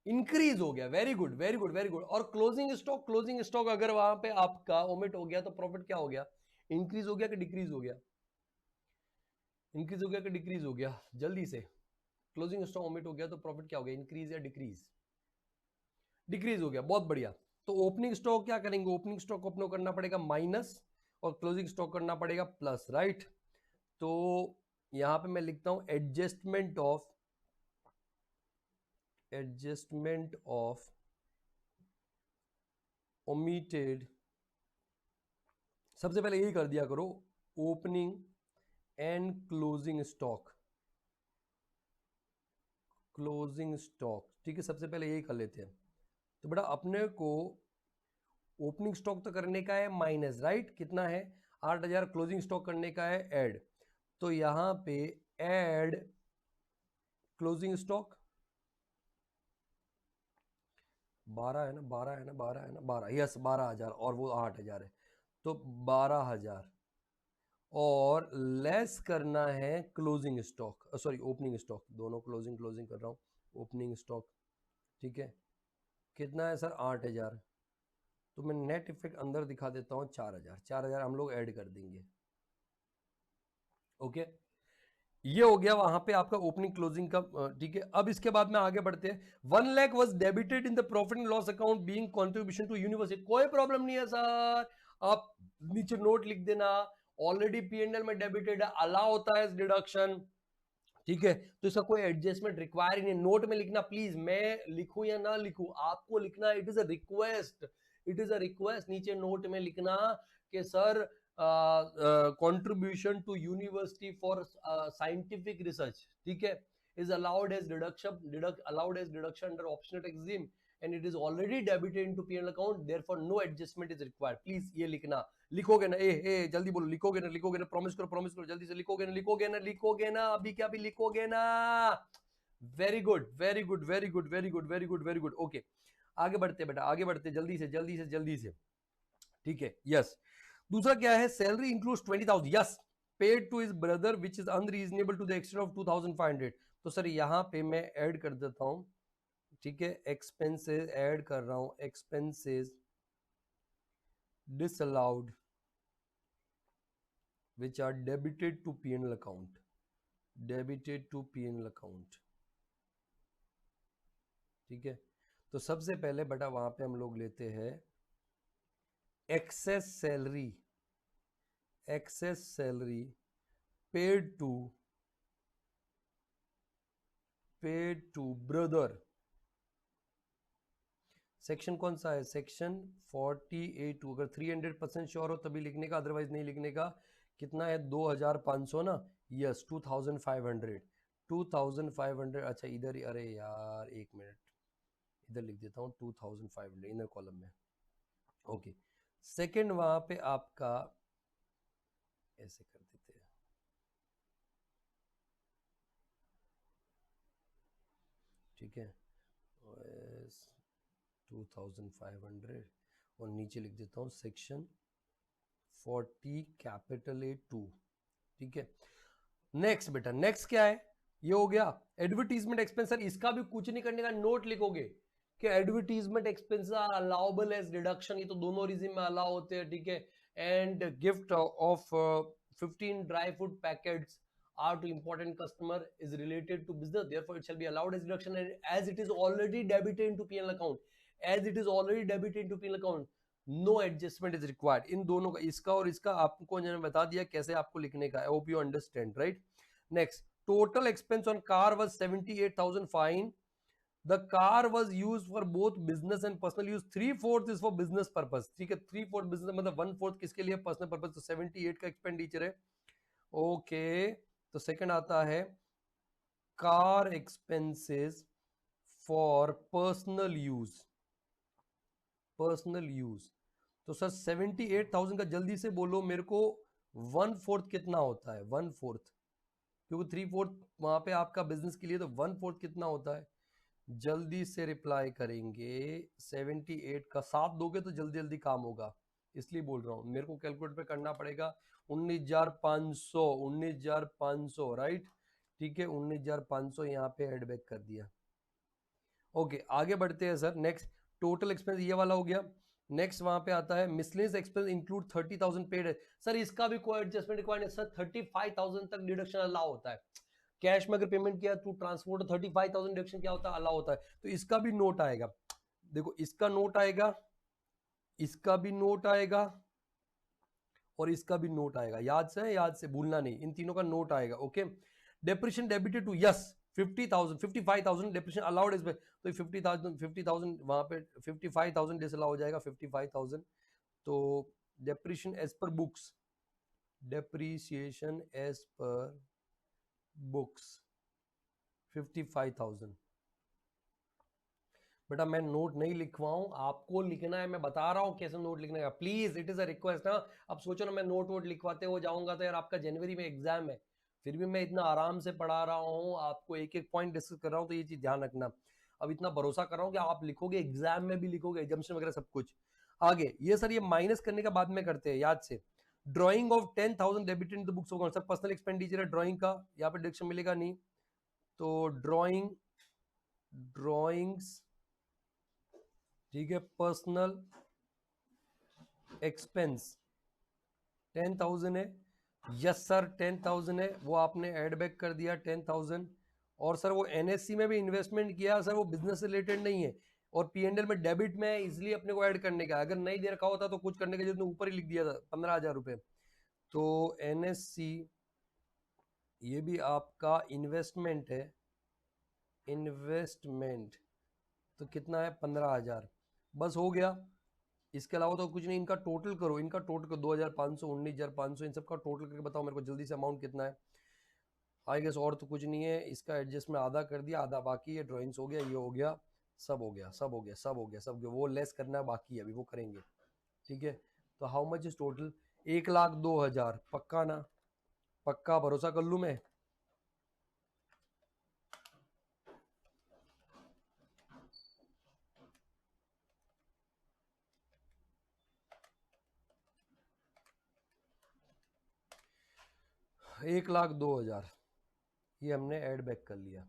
इंक्रीज हो गया, very good very good very good. और क्लोजिंग स्टॉक, क्लोजिंग स्टॉक अगर वहां पे आपका ओमिट हो गया तो प्रॉफिट क्या हो गया, इंक्रीज हो गया कि डिक्रीज हो गया, इंक्रीज हो गया कि डिक्रीज हो गया, जल्दी से। क्लोजिंग स्टॉक ओमिट हो गया तो प्रॉफिट क्या हो गया, इंक्रीज या डिक्रीज, डिक्रीज हो गया, बहुत बढ़िया। तो ओपनिंग स्टॉक क्या करेंगे, ओपनिंग स्टॉक को अपने करना पड़ेगा माइनस और क्लोजिंग स्टॉक करना पड़ेगा प्लस, राइट। तो यहां पे मैं लिखता हूं एडजस्टमेंट ऑफ ओमिटेड, सबसे पहले यही कर दिया करो, opening and closing stock, closing stock, ठीक है, सबसे पहले यही कर लेते हैं। तो बेटा अपने को ओपनिंग स्टॉक तो करने का है माइनस, राइट, कितना है 8000, क्लोजिंग स्टॉक करने का है ऐड, तो यहां पे ऐड क्लोजिंग स्टॉक 12 है ना, 12 है ना, 12 है ना, 12, यस 12,000 और वो 8,000 है, तो 12,000 और लेस करना है closing stock, sorry opening stock, दोनों क्लोजिंग क्लोजिंग कर रहा हूँ, ओपनिंग स्टॉक, ठीक है, कितना है सर 8,000, तो मैं नेट इफेक्ट अंदर दिखा देता हूँ 4,000, 4,000 हम लोग ऐड कर देंगे, ओके। ये हो गया वहां पे आपका ओपनिंग क्लोजिंग का, ठीक है। अब इसके बाद में आगे बढ़ते हैं, 1 lakh was debited in the profit and loss account being contribution to university, कोई प्रॉब्लम नहीं है सर, आप नीचे नोट लिख देना, ऑलरेडी पीएनएल में डेबिटेड है, अलाउ होता है डिडक्शन, ठीक है, तो इसका कोई एडजस्टमेंट रिक्वायर नहीं, नोट में लिखना प्लीज, मैं लिखूं या ना लिखूं आपको लिखना, it is a request, it is a request, नीचे नोट में लिखना कि sir contribution to university for scientific research, ठीक है, is allowed as allowed as deduction under optional tax regime and it is already debited into P&L account, therefore no adjustment is required, please ये लिखना, लिखोगे ना, ए जल्दी बोलो, लिखोगे ना, प्रॉमिस करो जल्दी से, लिखोगे ना अभी, क्या अभी लिखोगे ना, very good very good very good very good very good very good, okay. आगे बढ़ते बेटा, आगे बढ़ते, जल्दी से जल्दी से जल्दी से, ठीक है, यस। दूसरा क्या है, salary includes 20,000, yes, paid to his brother which is unreasonable to the extent of 2,500, तो सर यहां पे मैं ऐड कर देता हूं, ठीक है, एक्सपेंसेस ऐड कर रहा हूं, expenses disallowed which are debited to PNL account, debited to PNL account, ठीक है। तो सबसे पहले बेटा वहां पे हम लोग लेते हैं excess salary, excess salary paid to brother, section कौन सा है, सेक्शन 48, अगर 300% श्योर हो तभी लिखने का, अदरवाइज नहीं लिखने का। कितना है 2,500 ना, यस 2,500, 2,500, अच्छा इधर ही, अरे यार एक मिनट, इधर लिख देता हूँ 2,500 इनर कॉलम में, ओके। सेकंड वहां पे आपका ऐसे कर देते हैं, ठीक है, 2,500 और नीचे लिख देता हूँ सेक्शन 40 कैपिटल A2, ठीक है। नेक्स्ट बेटा, नेक्स्ट क्या है, ये हो गया एडवर्टीजमेंट एक्सपेंस, सर इसका भी कुछ नहीं करने का, नोट लिखोगे, कि advertisement expenses are allowable as deduction, ये तो दोनों रीजन में अलाउ होते हैं, ठीक है। And gift of 15 dry fruit packets are to important customer is related to business, therefore it shall be allowed as deduction, and as it is already debited into P&L account, as it is already debited into P&L account, no adjustment is required। इन दोनों का, इसका और इसका आपको मैंने बता दिया कैसे आपको लिखने का, I hope you understand, right? Next, total expense on car was 78,000 fine, the car was used for both business and personal use, 3/4 is for business purpose, ठीक है। 3/4 business मतलब 1/4 किसके लिए, पर्सनल पर्पस, तो 78 का एक्सपेंडिचर है, ओके। तो second आता है car expenses for personal use, personal use. तो सर 78,000 का जल्दी से बोलो मेरे को 1/4 कितना होता है, 1/4, क्योंकि 3/4 वहां पे आपका बिजनेस के लिए, तो 1/4 कितना होता है, जल्दी से रिप्लाई करेंगे। 78 का 7 दोगे तो जल्दी जल्दी काम होगा, इसलिए बोल रहा हूँ, मेरे को कैलकुलेट पे करना पड़ेगा। 19,500, 19,500 राइट, ठीक है। 19,500 यहाँ पे एड बैक कर दिया, ओके। आगे बढ़ते हैं सर, नेक्स्ट टोटल एक्सपेंस ये वाला हो गया। नेक्स्ट वहां पे आता है मिसलेनियस एक्सपेंस इंक्लूड 30,000 पेड है, सर इसका भी कोई एडजस्टमेंट रिक्वायर्ड नहीं सर, 35,000 तक डिडक्शन अलाउ होता है। कैश में अगर पेमेंट किया टू ट्रांसपोर्ट 35,000 डिडक्शन क्या होता है, अलाउ होता है, तो इसका भी नोट आएगा। देखो इसका नोट आएगा, इसका भी नोट आएगा, और इसका भी नोट आएगा, याद से, याद से भूलना नहीं, इन तीनों का नोट आएगा, okay. Depreciation debited to, yes 50,000, 55,000 depreciation allowed is, तो 50,000 वहां पे 55,000 डिसअलाउ हो जाएगा, 55,000। तो depreciation as per books, depreciation as per books 55,000। बेटा मैं नोट नहीं लिखवाऊं, आपको लिखना है, मैं बता रहा हूं कैसे नोट लिखने का, please it is a request ना। अब सोचो ना मैं नोट वोट लिखवाते हो जाऊंगा तो यार आपका जनवरी में एग्जाम है, फिर भी मैं इतना आराम से पढ़ा रहा हूं आपको, एक एक पॉइंट डिस्कस कर रहा हूं, तो ये चीज ध्यान रखना। अब इतना भरोसा कर रहा हूं कि आप लिखोगे, एग्जाम में भी लिखोगे, एग्जामिनेशन वगैरह सब कुछ। आगे ये सर, ये माइनस करने का बाद में करते हैं, याद से। Drawing of 10,000 debited in the books of, sir personal expenditure है ड्रॉइंग का, यहाँ पे डिडक्शन मिलेगा नहीं, तो ड्रॉइंग, ड्रॉइंग्स, ठीक है, पर्सनल एक्सपेंस 10,000 है, यस सर 10,000 है, वो आपने एड बैक कर दिया 10,000। और सर वो एनएससी में भी इन्वेस्टमेंट किया सर, वो बिजनेस रिलेटेड नहीं है, और पीएनएल में डेबिट में है, इसलिए अपने को ऐड करने का, अगर नहीं दे रखा होता तो कुछ करने का जरूरत नहीं, ऊपर ही लिख दिया था 15,000 रुपए। तो एनएससी ये भी आपका इन्वेस्टमेंट है, इन्वेस्टमेंट, तो कितना है 15,000, बस हो गया। इसके अलावा तो कुछ नहीं, इनका टोटल करो, इनका टोटल करो 2,500, 19,500, इन सबका टोटल करके बताओ मेरे को जल्दी से अमाउंट कितना है। आई गेस और तो कुछ नहीं है, इसका एडजस्ट में आधा कर दिया, आधा बाकी है, ड्राइंग्स हो गया, ये हो गया, सब हो गया, सब हो गया, सब हो गया, सब हो गया, वो लेस करना है बाकी है, अभी वो करेंगे, ठीक है। तो हाउ मच इज टोटल, 1,02,000, पक्का ना, पक्का भरोसा कर लूँ मैं। एक लाख दो हजार ये हमने ऐड बैक कर लिया,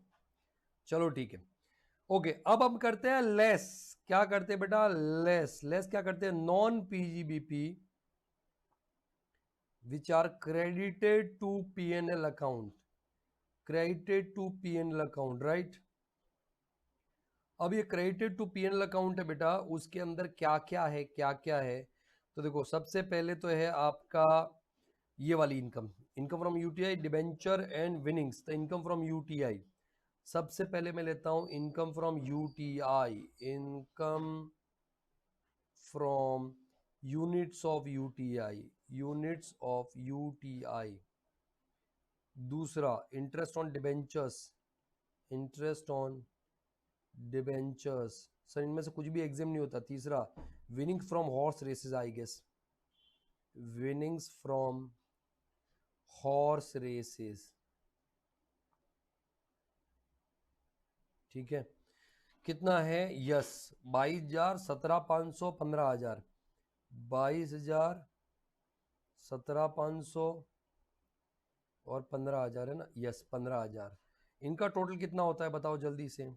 चलो ठीक है, ओके। अब हम करते हैं लेस, क्या करते हैं बेटा, लेस, लेस क्या करते हैं, non PGBP which are credited to PNL account, credited to PNL account, right. अब ये क्रेडिटेड टू पीएनएल अकाउंट है बेटा, उसके अंदर क्या क्या है, क्या क्या है, तो देखो सबसे पहले तो है आपका ये वाली income, income from UTI, debenture and winnings, तो इनकम फ्रॉम यूटीआई, सबसे पहले मैं लेता हूं income from UTI, income from units of UTI, units of UTI. दूसरा interest on debentures, interest on debentures, sir इनमें से कुछ भी एग्जाम नहीं होता। तीसरा winning from horse races, I guess winnings from horse races, ठीक है। कितना है, यस 22,000, 17,500, 15,000, 22,000, 17,500 और 15,000 है ना, यस 15,000। इनका टोटल कितना होता है बताओ जल्दी से,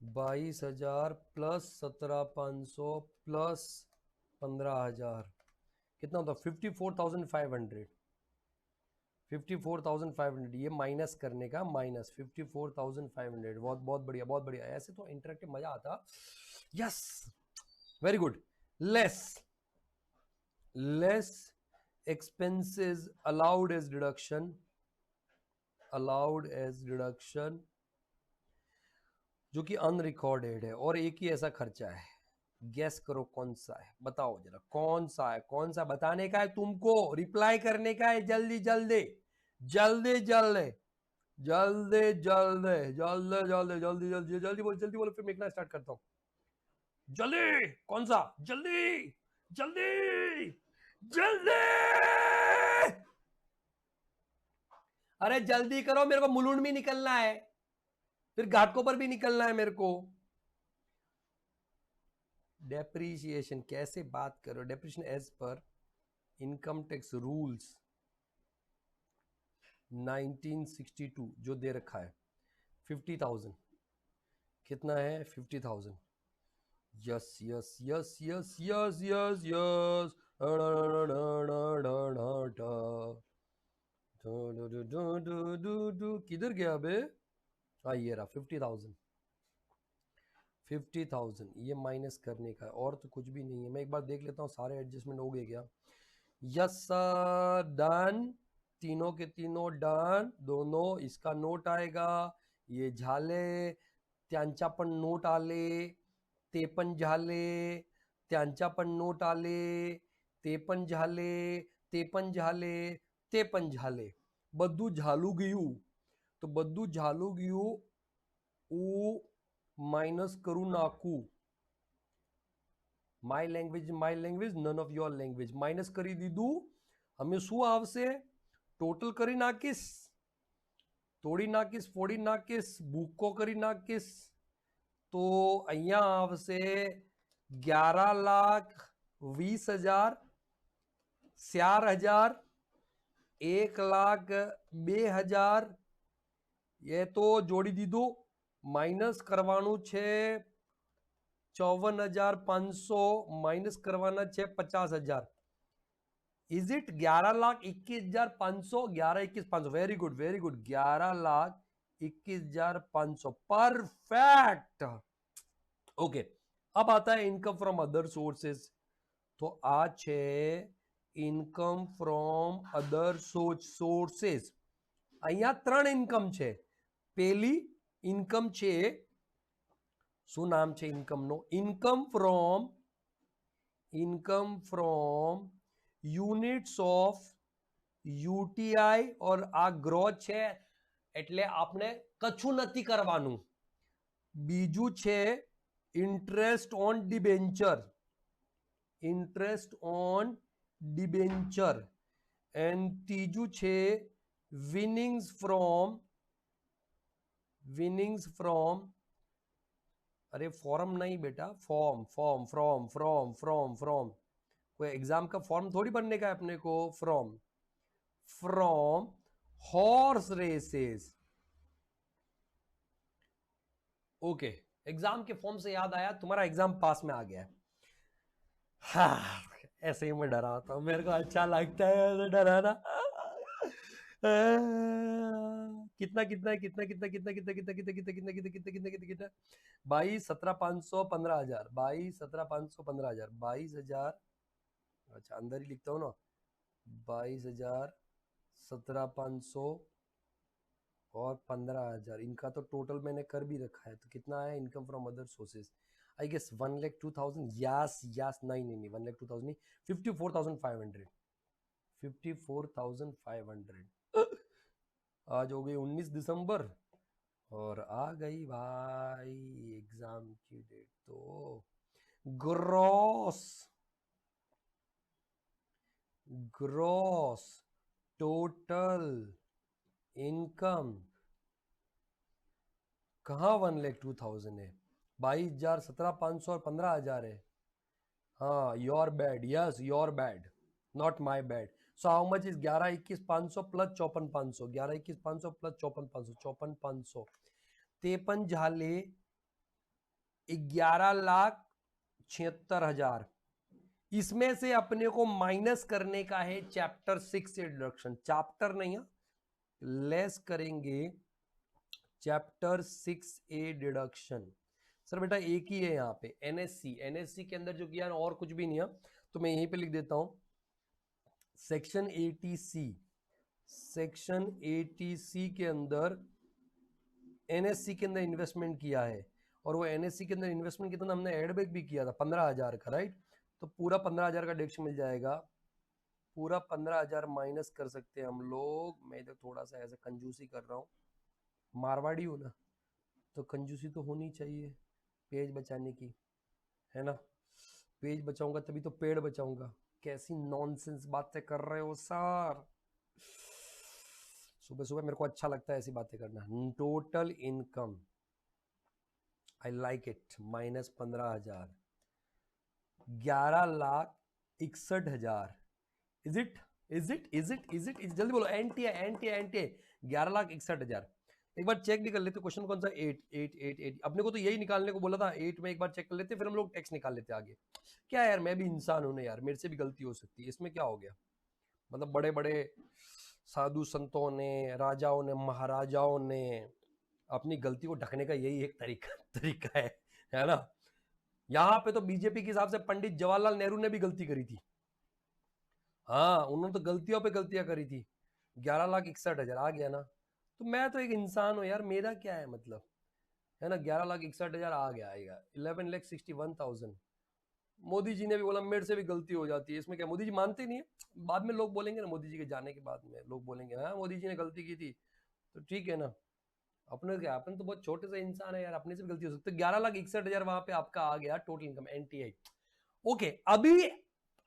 22,000 प्लस 17,500 प्लस 15,000 कितना होता? 54,500। 54,500 ये माइनस करने का, माइनस 54,500। बहुत बहुत बढ़िया, बहुत बढ़िया। ऐसे तो इंटरेक्टिव मजा आता। Yes, very good. Less expenses allowed as deduction, जो कि अनरिकॉर्डेड है, और एक ही ऐसा खर्चा है। गैस करो कौन सा है, बताओ जरा कौन सा है, कौन सा बताने का है तुमको, रिप्लाई करने का है। जल्दी जल्दी जल्दी जल्दी जल्दी जल्दी जल्दी जल्दी जल्दी जल्दी जल्दी बोलो, फिर लिखना स्टार्ट करता हूं। जल्दी, कौन सा? जल्दी जल्दी जल्दी, अरे जल्दी करो, मेरे को मुलुंड भी निकलना है, फिर घाटकों पर भी निकलना है मेरे को। डेप्रीशिएशन कैसे बात करो? Depreciation as per income tax rules 1962 जो दे रखा है 50,000। कितना है? 50,000। Yes yes yes yes yes yes yes. किधर गया बे? हाँ ये रहा 50,000। 50,000 ये माइनस करने का है, और तो कुछ भी नहीं है। मैं एक बार देख लेता हूँ सारे एडजस्टमेंट हो गए क्या। Yes sir, done. तीनों के तीनों डन। दोनों इसका नोट आएगा, ये झाले त्यांचा पण नोट आले, ते पण झाले, त्यांचा पण नोट आले, ते पण झाले, ते पण झाले, ते पण झाले। બધું ઝાલું ગયું, તો બધું ઝાલું ગયું હું માઇનસ કરું નાખું। My language none of your language minus કરી દીધું। અમે શું આવશે? ટોટલ કરી નાખીશ, તોડી નાખીશ, ફોડી નાખીશ, ભૂકો કરી નાખીશ, તો અહીંયા આવશે 11,20,000, 4,000, 1,02,000। ये तो जोड़ी दीधું। माइनस करवानु छे 54,500, माइनस करवाना छे 50,000। Is it 11,21,500? 11,21,500, very good very good. 11,21,500 perfect. Okay, अब आता है इनकम फ्रॉम अदर सोर्सेस। तो आ छे इनकम फ्रॉम अदर सोर्सेस। અહીંયા ત્રણ ઇન્કમ છે। પેલી ઇન્કમ છે, શું નામ છે ઇન્કમનો? Income from units of UTI, और આ ગ્રોથ છે એટલે આપણે કશું નથી કરવાનું। બીજું છે ઇન્ટરેસ્ટ ઓન ડિબેન્ચર, એન્ડ ત્રીજું છે विनिंग्स फ्रॉम, अरे फॉर्म नहीं बेटा, फ्रॉम कोई एग्जाम का फॉर्म थोड़ी बनने का है अपने को। From horse races. Okay, exam के फॉर्म से याद आया, तुम्हारा एग्जाम पास में आ गया है। हाँ, ऐसे ही मैं डरा था, मेरे को अच्छा लगता है ऐसे डराना। कितना कितना कितना कितना कितना कितना कितना कितना कितना कितना कितना कितना कितना कितना कितना 22, 17, 500, 15,000। 22, 17, 500, 15,000। 22,000, अच्छा अंदर ही लिखता हूँ ना। 22,000, 17,500 और 15,000, इनका तो टोटल मैंने कर भी रखा है। तो कितना आया income from other sources? I guess 1,02,000। Yes yes, नहीं 1,02,000 नहीं, 54,500। 54,500। आज हो गई 19 दिसंबर और आ गई भाई एग्जाम की डेट। तो ग्रॉस टोटल इनकम कहाँ 1,02,000 है? 22,000, 17,500 और 15,000 है। हाँ, your bad, yes your bad, not my bad. So how much is 11,21,500 plus 54,500? 11,21,500 plus 54,500, 54,500। 53 झाले 11,76,000। इसमें से अपने को माइनस करने का है चैप्टर 6 से डिडक्शन, चैप्टर नहीं है, लेस करेंगे चैप्टर 6A डिडक्शन। सर बेटा एक ही है यहाँ पे एनएससी, एनएससी के अंदर जो किया ना और कुछ भी नहीं है, तो मैं यहीं पे लिख देता हूं सेक्शन 80C, सेक्शन 80C के अंदर एनएससी के अंदर इन्वेस्टमेंट किया है, और वो एनएससी के अंदर इन्वेस्टमेंट कितना हमने एडबैक भी किया था 15,000 का, राइट। तो पूरा 15,000 का डिडक्शन मिल जाएगा, पूरा 15,000 माइनस कर सकते हैं हम लोग। मैं इधर थोड़ा सा ऐसे कंजूसी कर रहा हूँ, मारवाड़ी हूँ ना, तो कंजूसी तो होनी चाहिए पेज बचाने की, है ना। पेज बचाऊंगा तभी तो पेड़ बचाऊंगा। कैसी नॉनसेंस बातें कर रहे हो सर, सुबह सुबह मेरे को अच्छा लगता है ऐसी बातें करना। Total income I like it, minus 15,000, 11,61,000। Is it is it is it is it जल्दी बोलो, एंटी है एंटी है एंटी है। 11,61,000। एक बार चेक भी कर लेते क्वेश्चन कौन सा, 8 अपने को तो यही निकालने को बोला था, 8 में एक बार चेक कर लेते फिर हम लोग टेक्स्ट निकाल लेते आगे। क्या यार मैं भी इंसान हूं ना यार, मेरे से भी गलती हो सकती है, इसमें क्या हो गया। मतलब बड़े बड़े साधु संतों ने, राजाओं ने, महाराजाओं ने अपनी गलती को ढकने का यही एक तरीका है ना। यहाँ पे तो बीजेपी के हिसाब से पंडित जवाहरलाल नेहरू ने भी गलती करी थी। हाँ उन्होंने तो गलतियों पे गलतियां करी थी। 11,61,000 आ गया ना, तो मैं तो एक इंसान हूं यार, मेरा क्या है मतलब, है ना। 11,61,000 आ गया आएगा, 11,61,000। मोदी जी ने भी बोला मेरे से भी गलती हो जाती है, इसमें क्या, मोदी जी मानते नहीं है। बाद में लोग बोलेंगे ना, मोदी जी के जाने के बाद में लोग बोलेंगे हाँ मोदी जी ने गलती की थी, तो ठीक है ना। अपने क्या, अपन तो बहुत छोटे से इंसान है यार, अपने से भी गलती हो सकती है। 11,61,000 वहां पे आपका आ गया टोटल इनकम एनटीआई। ओके अभी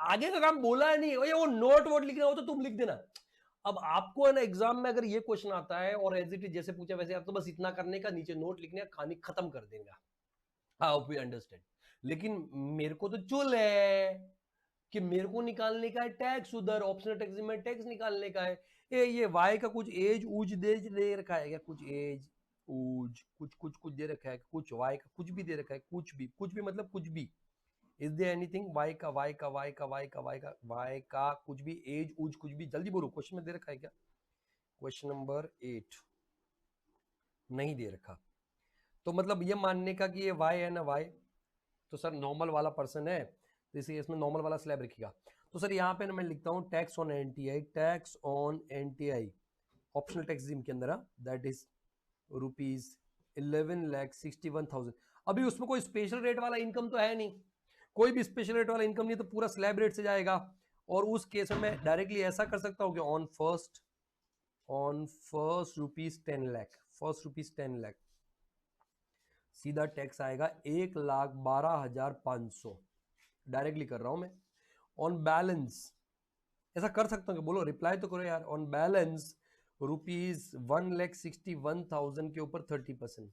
आगे का काम बोला है नहीं, वो नोट वोट लिखना हो तो तुम लिख देना। अब आपको है ना एग्जाम में अगर ये क्वेश्चन आता है और एज इट इज जैसे पूछा वैसे, आप तो बस इतना करने का, नीचे नोट लिखने का, कहानी खत्म कर देगा। How we understand. लेकिन मेरे को तो चुल है कि मेरे को निकालने का है टैक्स, उधर ऑप्शनल टैक्स में टैक्स निकालने का है। ये वाई का कुछ एज ऊज दे रखा है क्या, कुछ एज ऊज कुछ दे रखा है, कुछ वाई का कुछ भी दे रखा है, कुछ भी मतलब कुछ भी। इज देयर एनीथिंग वाई का कुछ भी, एज ऊज कुछ भी, जल्दी बोलो क्वेश्चन में दे रखा है क्या। क्वेश्चन नंबर 8 नहीं दे रखा, तो मतलब ये मानने का कि ये वाई है ना वाई, तो सर नॉर्मल वाला पर्सन है, तो इसी इसमें नॉर्मल वाला स्लैब रखिएगा। तो सर यहाँ पे ना मैं लिखता हूँ tax on NTI, tax on NTI optional tax gym के अंदर, दैट इज ₹11,61,000। अभी उसमें कोई स्पेशल रेट वाला इनकम तो है नहीं, कोई भी स्पेशल रेट वाला इनकम नहीं, तो पूरा स्लैब रेट से जाएगा। और उस केस में मैं डायरेक्टली ऐसा कर सकता हूँ कि ऑन फर्स्ट ₹10 लाख सीधा टैक्स आएगा 1,12,500, डायरेक्टली कर रहा हूं मैं। ऑन बैलेंस ऐसा कर सकता हूँ कि, बोलो रिप्लाई तो करो यार। ऑन बैलेंस ₹1,61,000 के ऊपर 30%,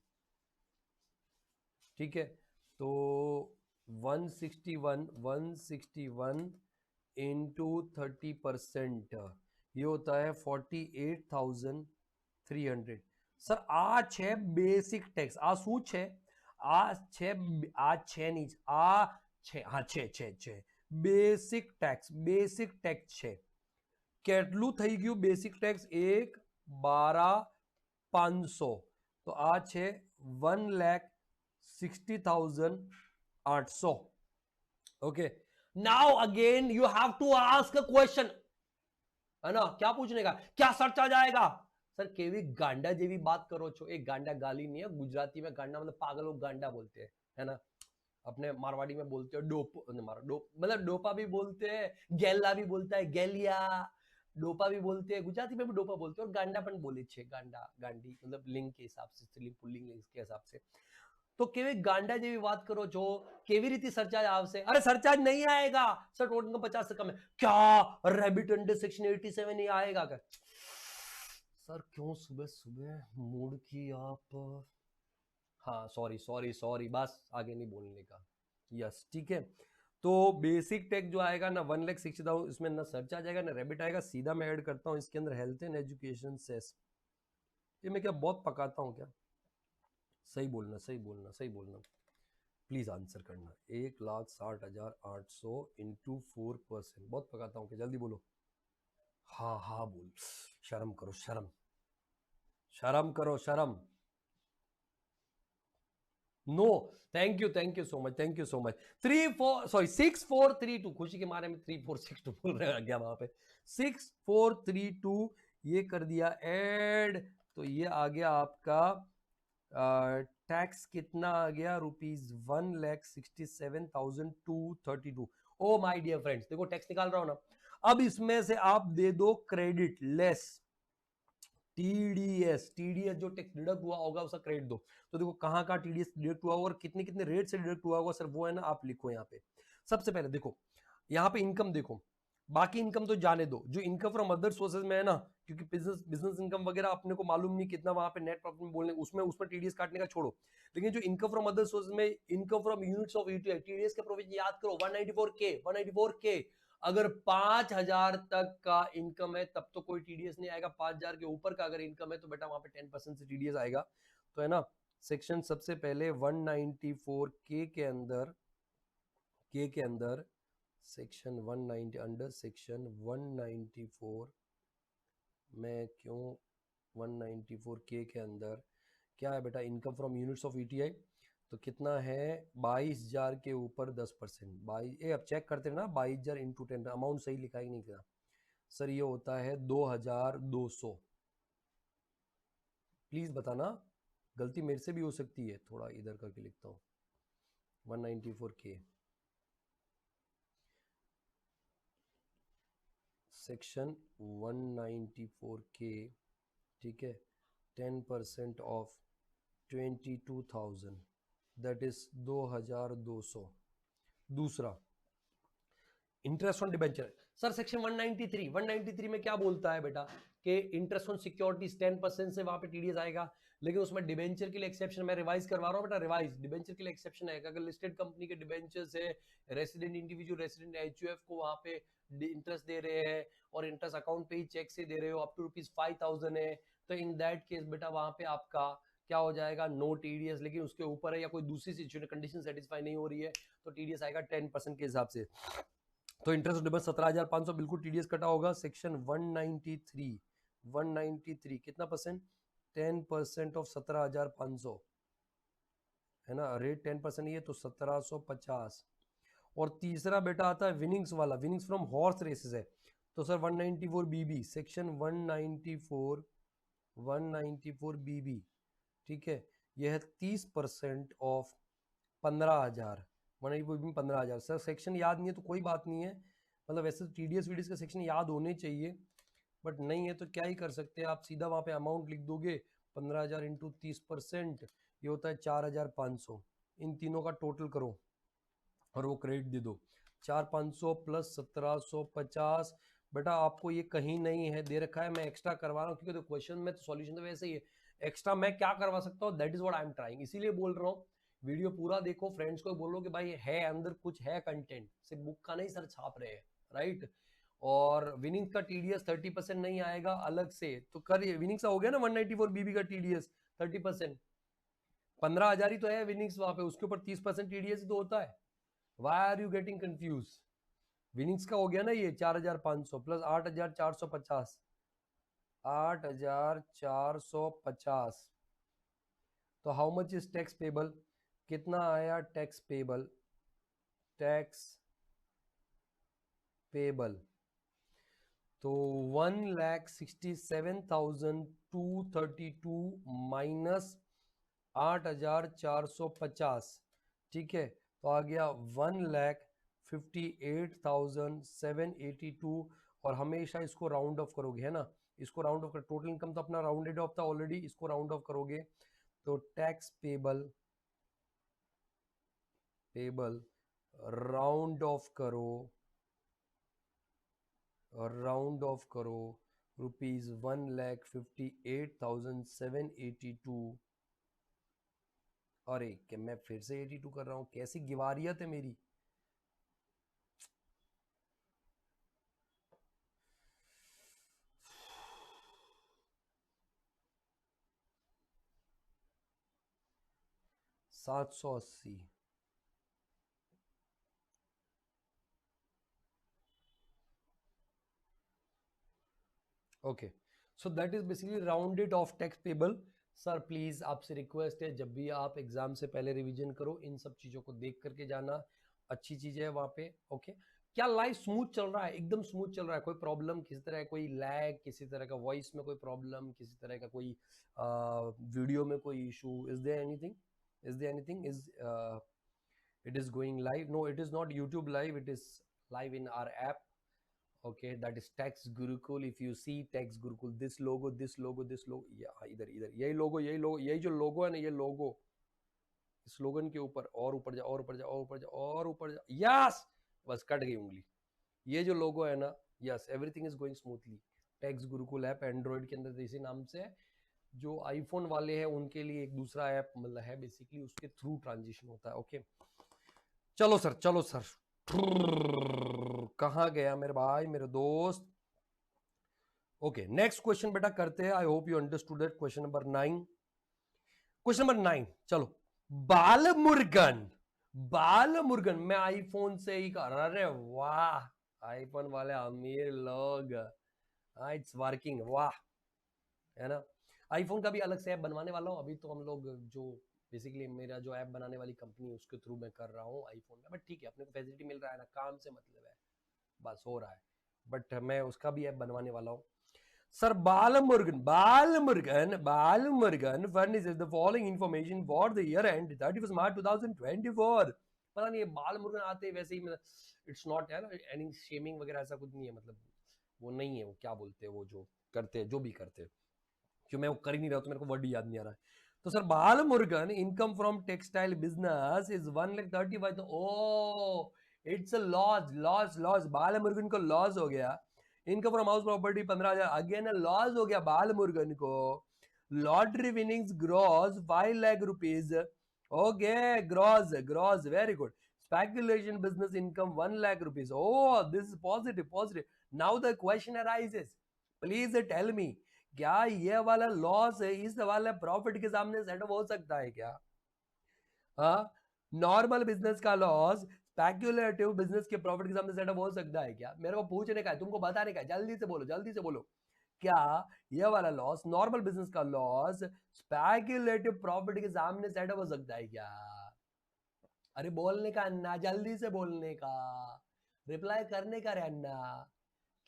ठीक है। तो 161 इंटू 30%, ये होता है 48,300। सर आज है बेसिक टैक्स, आज શું છે, आज छह नहीं, हाँ छह बेसिक टैक्स છે। કેટલું થઈ ગયું બેસિક ટેક્સ, 1,12,500, તો આ છે 1,60,800। Okay now again you have to ask a question, है ना। क्या पूछने का, क्या सर्च आ जाएगा। सर केवी गांडा जेवी बात करो छो, एक गांडा गाली नहीं है, गुजराती में गांडा मतलब पागल लोग गांडा बोलते हैं, है ना। अपने मारवाड़ी में बोलते हैं डोप, मतलब डोपा भी बोलते हैं, गैला भी बोलता है, गैलिया, डोपा भी बोलते हैं, गुजराती में भी डोपा बोलते हैं, और गांडापन बोले छे, गांडा गांडी मतलब लिंग के हिसाब से, स्त्रीलिंग पुल्लिंग लिंग के हिसाब से। तो केवी गांडा जेवी बात करो छो, केवी रीति सरचार्ज आवशे, अरे सरचार्ज नहीं आएगा सर, टोटल इनकम 50 से कम है, क्या रैबिट अंडर सेक्शन 87 नहीं आएगा क्या। सर क्यों सुबह सुबह मूड की आप, हाँ सॉरी बस आगे नहीं बोलने का, यस ठीक है। तो बेसिक टैक्स जो आएगा ना 1,60,000, इसमें ना सर्च आ जाएगा ना रेबिट आएगा, सीधा मैं ऐड करता हूँ इसके अंदर हेल्थ एंड एजुकेशन सेस। ये मैं क्या बहुत पकाता हूँ क्या, सही बोलना। प्लीज आंसर करना। 1,60,800 इंटू 4%, बहुत पकाता हूँ, जल्दी बोलो। हाँ हाँ बोल, शर्म करो, शर्म शर्म करो, शर्म। No, thank you so much, thank you so much. 6432, खुशी के मारे में 3462 बोल रहे हैं, गया वहां पे। 6432 ये कर दिया ऐड, तो ये आ गया आपका टैक्स कितना आ गया, ₹1,67,232। ओ माय डियर फ्रेंड्स, देखो टैक्स निकाल रहा हूं ना, अब इसमें से आप दे दो क्रेडिट लेस टीडीएस। टीडीएस जो टैक्स डिडक्ट हुआ होगा उसका क्रेडिट दो। तो देखो कहां कहां टीडीएस डिडक्ट हुआ होगा और कितने कितने रेट से डिडक्ट हुआ होगा सर, वो है ना, आप लिखो यहाँ पे। सबसे पहले देखो यहाँ पे इनकम देखो, बाकी इनकम तो जाने दो, जो इनकम फ्रॉम अदर सोर्सेज में है ना, क्योंकि बिजनेस बिजनेस इनकम वगैरह अपने को मालूम नहीं कितना वहां पे नेट प्रॉफिट में बोलने, उसमें उसमें टीडीएस काटने का छोड़ो। लेकिन जो इनकम फ्रॉम अदर सोर्सेज में, income from units of UTI, TDS के प्रोविजन याद करो, 194K। अगर 5,000 तक का इनकम है तब तो कोई टीडीएस नहीं आएगा, 5,000 के ऊपर का अगर इनकम है तो बेटा वहां पे 10% से टीडीएस आएगा। तो है ना, सेक्शन सबसे पहले 194 के अंदर सेक्शन 190 अंडर सेक्शन 194 में क्यों 194 के अंदर क्या है बेटा, income from units of ETI, तो कितना है 22,000 के ऊपर 10%। 22, अब चेक करते ना, 22,000 इंटू 10, अमाउंट सही लिखा ही नहीं था सर, ये होता है 2,200। प्लीज बताना, गलती मेरे से भी हो सकती है, थोड़ा इधर करके लिखता हूँ। 194K सेक्शन 194K, ठीक है, 10% ऑफ 22,000 दैट इज 2,200। दूसरा interest on debenture, sir section 193 में क्या बोलता है बेटा कि इंटरेस्ट ऑन सिक्योरिटीज 10% से वहां पे टीडीएस आएगा, लेकिन उसमें डिबेंचर के लिए एक्सेप्शन, मैं रिवाइज करवा रहा हूँ बेटा, रिवाइज डिबेंचर के लिए एक्सेप्शन है, अगर लिस्टेड कंपनी के डिबेंचर से रेसिडेंट इंडिविजुअल, रेसिडेंट एचयूएफ को वहां पे इंटरेस्ट दे रहे हैं और इंटरेस्ट अकाउंट पे ही चेक से दे रहे हो, अप टू ₹5,000 है, तो इन दैट केस बेटा वहां पे आपका क्या हो जाएगा, नो टीडीएस। लेकिन उसके ऊपर है या कोई दूसरी सिचुएशन कंडीशन सेटिस्फाई नहीं हो रही है तो टीडीएस आएगा 10% के हिसाब से। तो इंटरेस्ट डिबेंचर 17,500 बिल्कुल टीडीएस कटा होगा। सेक्शन 193 कितना परसेंट, 10% ऑफ 17,500 है ना, रेट 10% ही है तो 1,750। और तीसरा बेटा आता है विनिंग्स वाला, विनिंग्स फ्रॉम हॉर्स रेसेस है, तो सर 194 बीबी, सेक्शन 194 बीबी, ठीक है, यह है 30% ऑफ 15,000। 194 बीबी 15,000। सर सेक्शन याद नहीं है तो कोई बात नहीं है, मतलब वैसे तो टीडीएस वीडीएस का सेक्शन याद होने चाहिए, बट नहीं है तो क्या ही कर सकते हैं, आप सीधा वहां पे अमाउंट लिख दोगे, 15,000 इंटू 30%, ये होता है 4,500। इन तीनों का टोटल करो और वो क्रेडिट दे दो, 4,500 प्लस 1,750। बेटा आपको ये कहीं नहीं है दे रखा है, मैं एक्स्ट्रा करवा रहा हूँ क्योंकि तो क्वेश्चन में तो सॉल्यूशन तो वैसे ही है, एक्स्ट्रा मैं क्या करवा सकता हूँ, that is what I am trying, इसीलिए बोल रहा हूँ। वीडियो पूरा देखो, फ्रेंड्स को बोलो कि भाई है अंदर कुछ है कंटेंट, सिर्फ बुक का नहीं सर छाप रहे हैं, राइट। और विनिंग का टीडीएस 30% नहीं आएगा अलग से, तो कर विनिंग का हो गया ना 194 बीबी का टीडीएस 30%, 15,000 ही तो है विनिंग्स वहां पे, उसके ऊपर 30% टीडीएस तो होता है। Why are you getting confuse, winnings का हो गया ना ये 4,500 प्लस 8,450, 8,450, तो how much is tax payable, कितना आया टैक्स पेबल, टैक्स पेबल तो 1,67,232 माइनस 8,450, ठीक है, तो आ गया 1,58,782। और हमेशा इसको राउंड ऑफ करोगे, है ना, इसको राउंड ऑफ कर, टोटल इनकम तो अपना राउंडेड ऑफ था ऑलरेडी, इसको राउंड ऑफ करोगे तो टैक्स पेबल, राउंड ऑफ करो, राउंड ऑफ करो, ₹1,58,782। अरे क्या मैं फिर से 82 कर रहा हूँ, कैसी गिवारियत है मेरी। ₹780, okay, so that is basically rounded off tax payable. Sir please आपसे रिक्वेस्ट है, जब भी आप एग्जाम से पहले रिवीजन करो, इन सब चीजों को देख करके जाना, अच्छी चीज है वहां पे। ओके, क्या लाइफ स्मूथ चल रहा है? एकदम स्मूथ चल रहा है? कोई प्रॉब्लम किसी तरह, कोई लैग किसी तरह का, वॉइस में कोई प्रॉब्लम किसी तरह का, कोई वीडियो में कोई issue? Is there anything? Is there anything? Is it is going live? No, it is not YouTube live, it is live in our app. Okay, that is Tax Gurukul. If you see Tax Gurukul, this logo, this logo, this logo, yeah, इधर इधर यही लोगो, यही लोगो, यही जो लोगो है ना, ये लोगो, इस स्लोगन के ऊपर और ऊपर जा, और ऊपर जा, और ऊपर जा, और ऊपर जा, यस, बस कट गई उंगली। ये जो लोगो है ना, yes, everything is going smoothly. Tax Gurukul app Android के अंदर इसी नाम से है। जो आईफोन वाले हैं उनके लिए एक दूसरा ऐप मतलब है, बेसिकली उसके थ्रू ट्रांजिशन होता है। ओके, चलो सर, चलो सर, कहां गया मेरे भाई, मेरे दोस्त? ओके, नेक्स्ट क्वेश्चन बेटा करते हैं। I hope you understood that. Question number 9, question number 9, चलो। बाल मुर्गन, बाल मुर्गन, मैं आईफोन से ही कर, अरे वाह, आईफोन वाले अमीर लोग, इट्स वर्किंग, वाह, है ना। आईफोन का भी अलग से ऐप बनवाने वाला हूँ। अभी तो हम लोग जो बेसिकली मेरा जो ऐप बनाने वाली कंपनी है उसके थ्रू मैं कर रहा हूँ आईफोन में, बट ठीक है, अपने को फैसिलिटी मिल रहा है ना, काम से मतलब है, बस हो रहा है। बट मैं उसका भी ऐप बनवाने वाला हूँ। Sir Balamurugan, Balamurugan, Balamurugan furnishes the following information for the year end 31st March 2024। पता नहीं ये बालमुर्गन आते ही वैसे ही, इट्स नॉट है ना एनी शेमिंग वगैरह, ऐसा कुछ नहीं है, मतलब वो नहीं है, वो क्या बोलते हैं, वो जो करते हैं, जो भी करते हैं, जो मैं वो कर ही नहीं रहा, तो मेरे को वर्ड याद नहीं आ रहा है। तो sir Bal Murugan income from textile business is 1,35,000। Oh, it's a loss, loss, loss, Bal Murugan को लॉस हो गया। Income from house property 15,000, again loss हो गया बाल मुर्गन को। Lottery winnings gross 5 lakh rupees. Okay, gross, gross, very good. Speculation business income 1 lakh rupees. Oh, this is positive, positive. Now the question arises, please tell me, क्या ये वाला loss है इस वाले profit के सामने सेट हो सकता है क्या? हाँ, नॉर्मल बिजनेस का लॉस स्पेक्युलेटिव बिजनेस के प्रॉफिट के सामने सेटअप हो सकता है क्या? मेरे को पूछने का है, तुमको बताने का है, जल्दी से बोलो, जल्दी से बोलो। क्या ये वाला लॉस, नॉर्मल बिजनेस का लॉस, स्पेक्युलेटिव प्रॉफिट के सामने सेटअप हो सकता है क्या? अरे बोलने का अन्ना, जल्दी से बोलने का, रिप्लाई करने का रे अन्ना।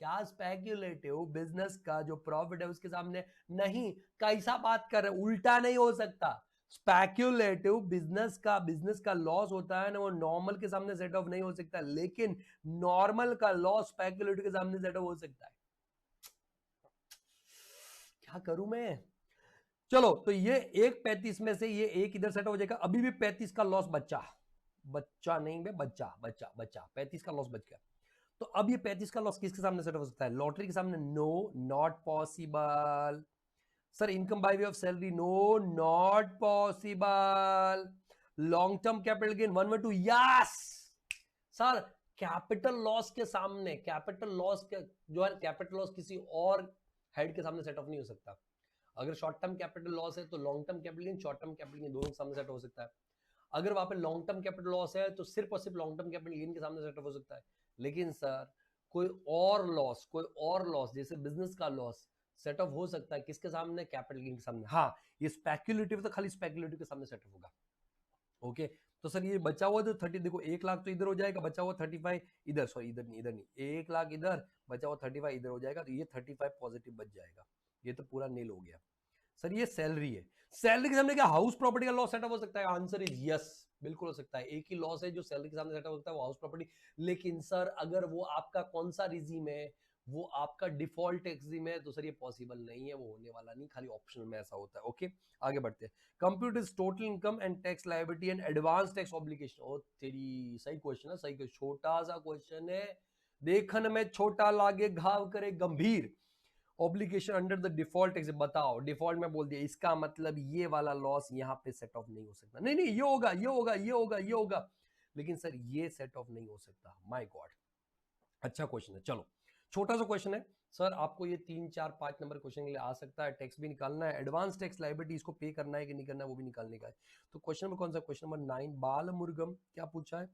क्या स्पेक्युलेटिव बिजनेस का जो प्रॉफिट है उसके सामने नहीं? कैसा बात कर रहे, उल्टा नहीं हो सकता। स्पेक्युलेटिव बिजनेस का लॉस होता है ना, वो नॉर्मल के सामने सेट ऑफ नहीं हो सकता, लेकिन नॉर्मल का लॉस स्पेक्युलेटिव के सामने सेट ऑफ हो सकता है। क्या करूं मैं? चलो, तो ये एक 35 में से ये एक इधर सेट हो जाएगा, अभी भी 35 का लॉस बच्चा, बच्चा नहीं बे, बच्चा, बच्चा, बच्चा, 35 का लॉस बच गया। तो अब ये 35 का लॉस किसके सामने सेट हो सकता है? लॉटरी के सामने? No, not possible. Sir income by way of salary? No, not possible. Long term capital gain 112? Yes sir. Capital loss के सामने, कैपिटल लॉस के जो है, कैपिटल लॉस किसी और हेड के सामने सेट ऑफ नहीं हो सकता। अगर शॉर्ट टर्म कैपिटल लॉस है तो long term capital gain, short term capital gain दोनों के सामने सेट हो सकता है। अगर वहां पे लॉन्ग टर्म कैपिटल लॉस है तो सिर्फ और सिर्फ लॉन्ग टर्म कैपिटल गेन के सामने सेट ऑफ हो सकता है। लेकिन सर कोई और लॉस, कोई और लॉस जैसे बिजनेस का लॉस सेट ऑफ हो सकता है किसके सामने? कैपिटल गेन के सामने। हाँ, ये स्पेक्युलेटिव तो खाली स्पेक्युलेटिव के सामने सेट ऑफ होगा। ओके, तो सर ये बचा हुआ जो 30, देखो 1 लाख तो इधर हो जाएगा, बचा हुआ 35 इधर, सॉरी इधर नहीं, इधर नहीं, 1 लाख इधर, बचा हुआ 35 इधर हो जाएगा, तो ये 35 पॉजिटिव बच जाएगा। ये तो पूरा नील हो गया। सर ये सैलरी है, सैलरी के सामने क्या हाउस प्रॉपर्टी का लॉस सेटअप हो सकता है? आंसर इज यस, बिल्कुल हो सकता है। एक ही लॉस है जो सैलरी के सामने सेटअप हो सकता है, वो हाउस प्रॉपर्टी। लेकिन सर अगर वो आपका कौन सा रिजीम है, वो आपका डिफॉल्ट एक्सिम है, तो सर ये पॉसिबल नहीं है, वो होने वाला नहीं, खाली ऑप्शनल में ऐसा होता है। ओके, आगे बढ़ते हैं। Compute is total income and tax liability and advance tax obligation. ओ तेरी, सही क्वेश्चन है, सही, छोटा सा क्वेश्चन है, देखन में छोटा लागे घाव करे गंभीर। Obligation under the default tax, बताओ, डिफॉल्ट में बोल दिया, इसका मतलब ये वाला लॉस यहाँ पे सेट ऑफ नहीं हो सकता। नहीं नहीं, ये होगा, ये होगा, ये होगा, ये होगा, लेकिन सर ये सेट ऑफ नहीं हो सकता। माय गॉड, अच्छा क्वेश्चन है। चलो, छोटा सा क्वेश्चन है सर, आपको ये 3 4 5 नंबर क्वेश्चन के लिए आ सकता है। टैक्स भी निकालना है, एडवांस टैक्स लायबिलिटी इसको पे करना है कि नहीं करना है वो भी निकालने का है। तो क्वेश्चन नंबर कौन सा? क्वेश्चन नंबर 9, बाल मुर्गम क्या पूछा है?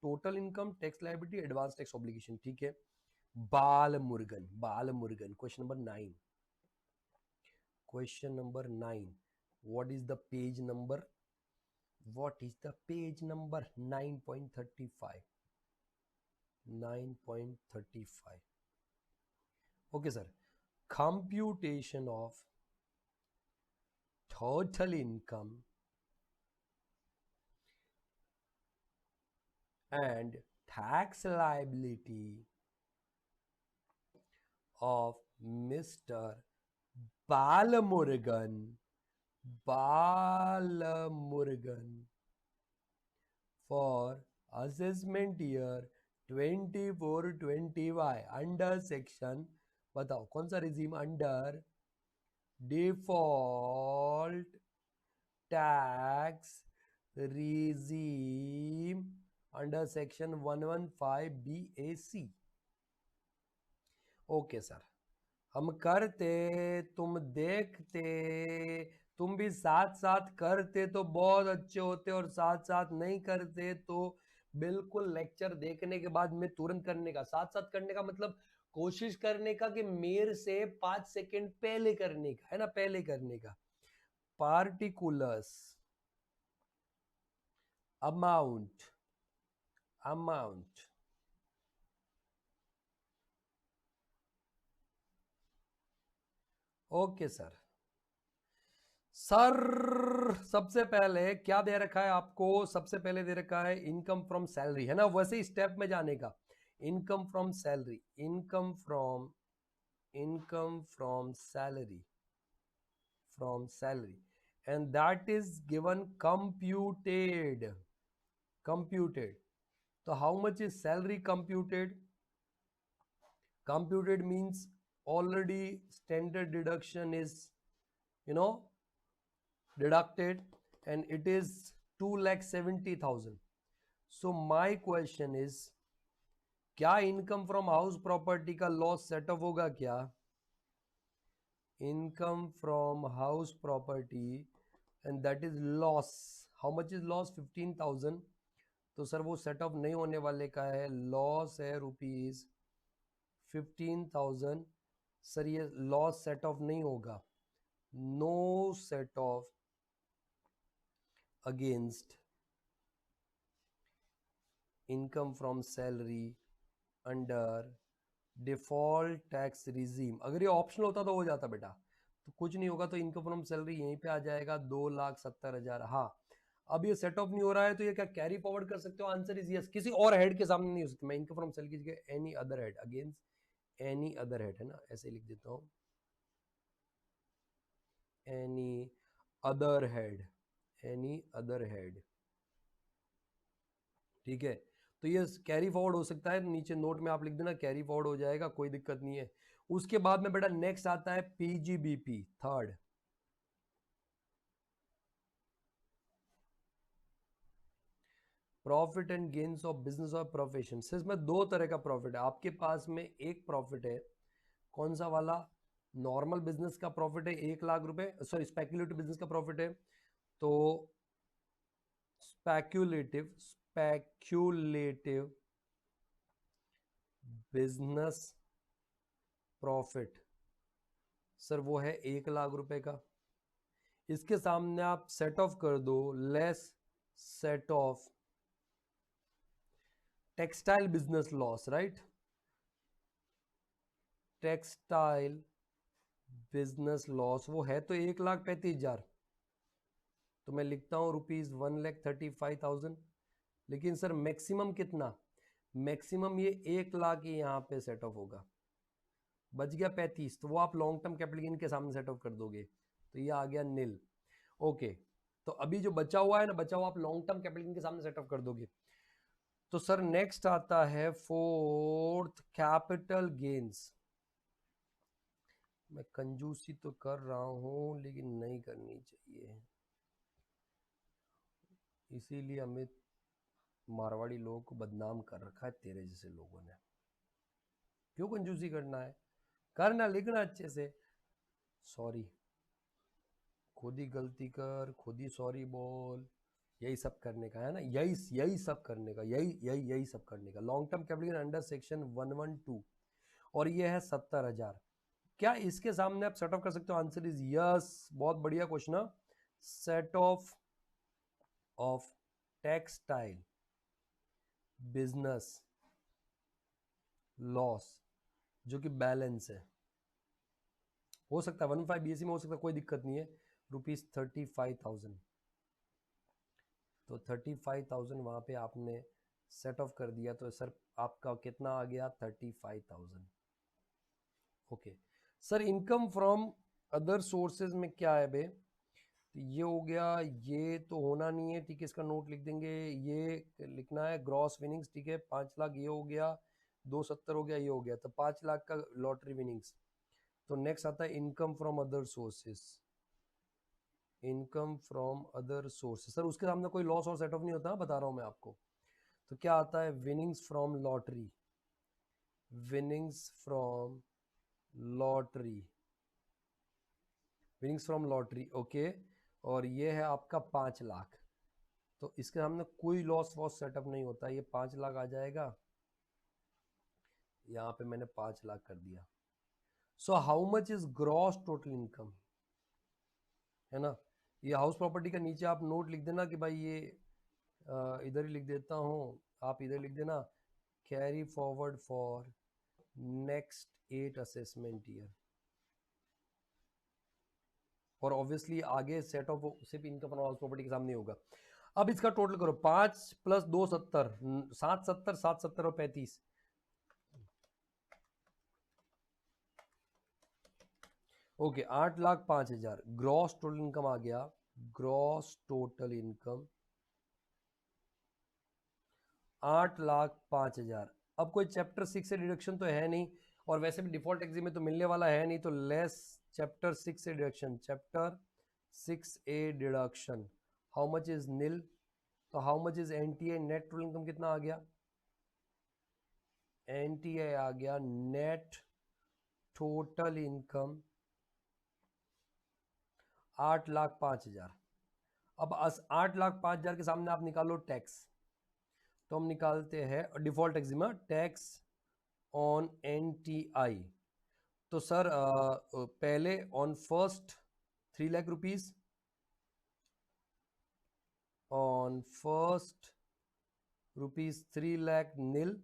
Total income, tax liability, advance tax obligation, ठीक है। Balamurugan, Balamurugan. Question number 9, question number 9, what is the page number, what is the page number? 9.35, 9.35। Okay sir, computation of total income and tax liability of Mr. Balamurgan, Balamurgan for assessment year 24-20 under section, बताओ कौन सा regime? Under default tax regime under section 115 BAC। Okay sir, हम करते, तुम देखते, तुम भी साथ साथ करते तो बहुत अच्छे होते, और साथ साथ नहीं करते तो बिल्कुल लेक्चर देखने के बाद में तुरंत करने का। साथ साथ करने का मतलब कोशिश करने का कि मेरे से 5 सेकंड पहले करने का है ना, पहले करने का। Particulars amount, amount okay sir. Sir सबसे पहले क्या दे रखा है आपको? सबसे पहले दे रखा है इनकम फ्रॉम सैलरी, है ना, वैसे ही स्टेप में जाने का। Income from salary, income from salary, from salary, and that is given computed, computed. तो how much is salary computed? Computed means already standard deduction is, you know, deducted, and it is 2,70,000। so my question is, क्या income from house property का loss setup होगा क्या? Income from house property and that is loss, how much is loss? 15,000। तो sir वो setup नहीं होने वाले का है, लॉस है रुपीज 15,000। सर ये लॉस सेट ऑफ नहीं होगा, no set off against income from salary under default tax regime. अगर ये ऑप्शनल होता तो हो जाता बेटा, तो कुछ नहीं होगा, तो इनकम फ्रॉम सैलरी यहीं पे आ जाएगा 2,70,000। हाँ, अब ये सेट ऑफ नहीं हो रहा है तो ये क्या कैरी फॉरवर्ड कर सकते हो? आंसर इज यस, किसी और हेड के सामने नहीं हो सकता। मैं इनकम फ्रॉम सैलरी की जगह any other head, against any other head, है ना, ऐसे लिख देता हूँ, any other head, any other head. ठीक है, तो ये कैरी फॉरवर्ड हो सकता है, नीचे नोट में आप लिख देना कैरी फॉरवर्ड हो जाएगा, कोई दिक्कत नहीं है। उसके बाद में बेटा नेक्स्ट आता है PGBP, third, profit and gains of business और प्रोफेशन। इसमें दो तरह का प्रॉफिट है आपके पास में। एक प्रॉफिट है कौन सा वाला? नॉर्मल बिजनेस का प्रॉफिट है 1,00,000 रुपए, सॉरी स्पेक्युलेटिव बिजनेस का प्रॉफिट है। तो speculative, speculative business profit sir वो है 1,00,000 रुपए का। इसके सामने आप सेट ऑफ कर दो less set of textile business loss, right, textile business loss वो है तो 1,35,000। तो मैं लिखता हूं रुपीज 1,35,000। लेकिन सर मैक्सिमम कितना? मैक्सिमम ये 1,00,000 ही यहाँ पे सेट ऑफ होगा, बच गया 35, तो वो आप लॉन्ग टर्म कैपिटल गेन के सामने सेट ऑफ कर दोगे, तो ये आ गया नील। ओके, तो अभी जो बचा हुआ है ना, बचा हुआ आप लॉन्ग टर्म कैपिटल गेन के सामने सेट ऑफ कर दोगे। तो सर नेक्स्ट आता है फोर्थ, कैपिटल गेन्स। मैं कंजूसी तो कर रहा हूं लेकिन नहीं करनी चाहिए, इसीलिए अमित मारवाड़ी लोगों को बदनाम कर रखा है तेरे जैसे लोगों ने। क्यों कंजूसी करना है? करना, लिखना अच्छे से, सॉरी, खुद ही गलती कर, खुद ही सॉरी बोल, यही सब करने का है ना, यही सब करने का, यही सब करने का। Long term capital gain under section 112 और ये है 70,000। क्या इसके सामने आप सेट ऑफ कर सकते हो? Answer is yes. बहुत बढ़िया question. Set of textile business loss जो कि बैलेंस है, हो सकता है 15 बीएससी में, हो सकता है, कोई दिक्कत नहीं है। ₹35,000, तो 35,000 वहां पे आपने सेट ऑफ कर दिया, तो सर आपका कितना आ गया? 35,000। Okay sir, income from other sources में क्या है बे? तो ये हो गया, ये तो होना नहीं है, ठीक है, इसका नोट लिख देंगे। ये लिखना है ग्रॉस विनिंग्स, ठीक है, 5 लाख ये हो गया, 270 हो गया, ये हो गया, तो 5 लाख का लॉटरी विनिंग्स। तो नेक्स्ट आता है income from other sources. Income from other sources, sir उसके सामने कोई लॉस और सेट ऑफ नहीं होता, बता रहा हूं मैं आपको। तो क्या आता है? Winnings from lottery, winnings from lottery, winnings from lottery, okay. और ये है आपका 5 लाख, तो इसके सामने कोई लॉस वॉस सेटअप नहीं होता, ये 5 लाख आ जाएगा। यहाँ पे मैंने 5 लाख कर दिया। So how much is gross total income, है ना? ये हाउस प्रॉपर्टी का नीचे आप नोट लिख देना कि भाई ये इधर ही लिख देता हूँ, आप इधर लिख देना carry forward for next 8 assessment year. और ऑब्वियसली आगे सेट ऑफ सिर्फ इनकम फ्रॉम हाउस प्रॉपर्टी के सामने होगा। अब इसका टोटल करो, 5 + 2 70, 770, 770 और 35। ओके, 8,05,000 ग्रॉस टोटल इनकम आ गया। Gross total income 8,05,000। अब कोई चैप्टर 6 से डिडक्शन तो है नहीं, और वैसे भी डिफॉल्ट एग्जाम में तो मिलने वाला है नहीं, तो लेस चैप्टर 6 से deduction, chapter 6A deduction, how much is nil. तो how much is NTA, net total income कितना आ गया? एनटीए आ गया नेट टोटल इनकम 8,05,000। अब 8,05,000 के सामने आप निकालो टैक्स, तो हम निकालते हैं डिफॉल्ट एग्जीमा टैक्स ऑन एनटीआई। तो सर पहले on first 3 lakh rupees, on first ₹3 lakh nil,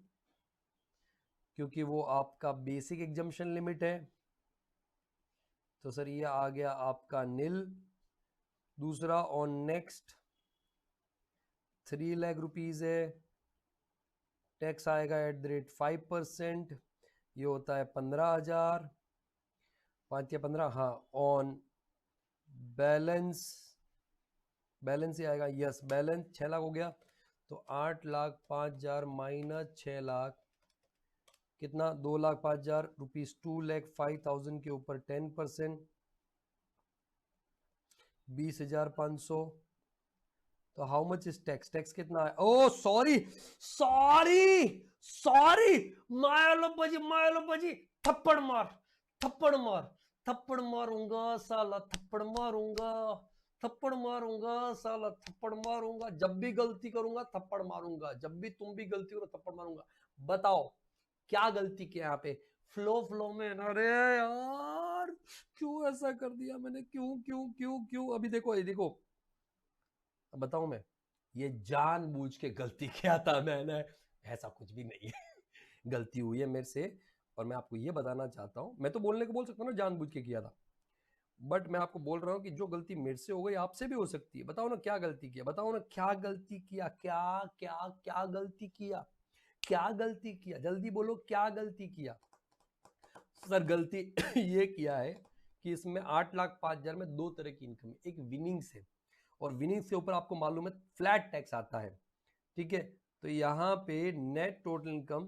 क्योंकि वो आपका बेसिक एग्जम्पशन लिमिट है, तो सर ये आ गया आपका नील। दूसरा ऑन नेक्स्ट 3 लाख रुपीज है, टैक्स आएगा @5%, ये होता है 15,000, 5 या 15, हाँ। ऑन बैलेंस, बैलेंस ही आएगा, यस बैलेंस 6 लाख हो गया। तो 8,05,000 माइनस 6 लाख कितना? 2,05,000 रुपीज, 2,05,000 के ऊपर 10%, 20,500। तो how much is tax? Tax कितना है? ओ सॉरी सॉरी सॉरी, मायालो बजी, थप्पड़ मार, थप्पड़ मार, थप्पड़ मारूंगा साला, थप्पड़ मारूंगा, थप्पड़ मारूंगा साला, थप्पड़ मारूंगा, जब भी गलती करूंगा थप्पड़ मारूंगा, जब भी तुम भी गलती करो थप्पड़ मारूंगा। बताओ क्या गलती किया यहाँ पे? फ्लो में, अरे यार क्यों ऐसा कर दिया मैंने, क्यों क्यों क्यों क्यों? अभी देखो, ये देखो, अब बताऊं मैं, ये जानबूझ के गलती किया था मैंने, ऐसा कुछ भी नहीं है। गलती हुई है मेरे से, और मैं आपको ये बताना चाहता हूं, मैं तो बोलने को बोल सकता हूँ ना जानबूझ के किया था, बट मैं आपको बोल रहा हूँ कि जो गलती मेरे से हो गई आपसे भी हो सकती है। बताओ ना क्या गलती किया, बताओ ना क्या गलती किया, क्या क्या क्या गलती किया, क्या गलती किया, जल्दी बोलो क्या गलती किया। सर गलती ये किया है कि इसमें 8,05,000 में 2 तरह की इनकम है, एक विनिंग्स है, और विनिंग्स के ऊपर आपको मालूम है फ्लैट टैक्स आता है, ठीक है। तो यहां पे नेट टोटल इनकम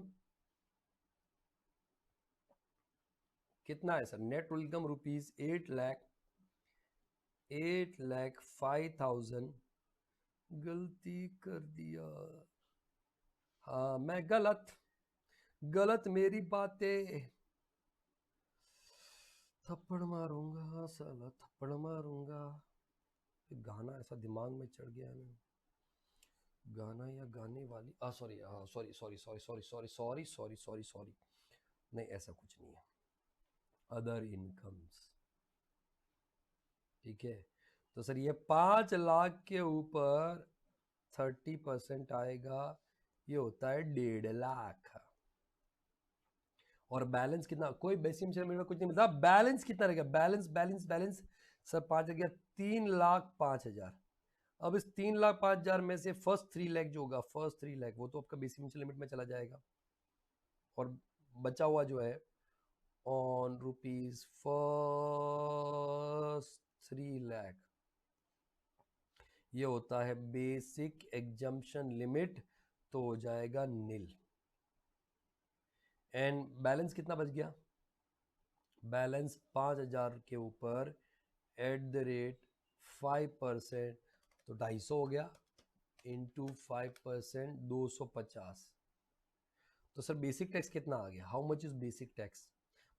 कितना है sir? Net total income rupees 8,05,000। गलती कर दिया, हाँ मैं गलत, गलत मेरी बातें, थप्पड़ मारूंगा साला, थप्पड़ मारूंगा। गाना ऐसा दिमाग में चढ़ गया है, गाना या गाने वाली, sorry sorry sorry sorry sorry sorry sorry sorry sorry sorry, नहीं, ऐसा कुछ नहीं है, अदर इनकम्स। ठीक है, तो सर ये 5 लाख के ऊपर 30% आएगा, ये होता है 1.5 लाख। और बैलेंस कितना, कोई बेसिक में कुछ नहीं मिलता, बैलेंस कितना रहेगा, बैलेंस बैलेंस बैलेंस सर 5 गया 3,05,000। अब इस 3,05,000 में से फर्स्ट 3 लाख जो होगा, फर्स्ट 3 लाख वो तो आपका बेसिक लिमिट में चला जाएगा, और बचा हुआ जो है ऑन रुपीज फर्स्ट 3 लाख, ये होता है बेसिक एग्जम्पशन लिमिट, तो हो जाएगा नील। एंड बैलेंस कितना बच गया, बैलेंस 5,000 के ऊपर @5%, तो 250 हो गया, इंटू 5% 250। तो सर बेसिक टैक्स कितना आ गया, how much is basic tax,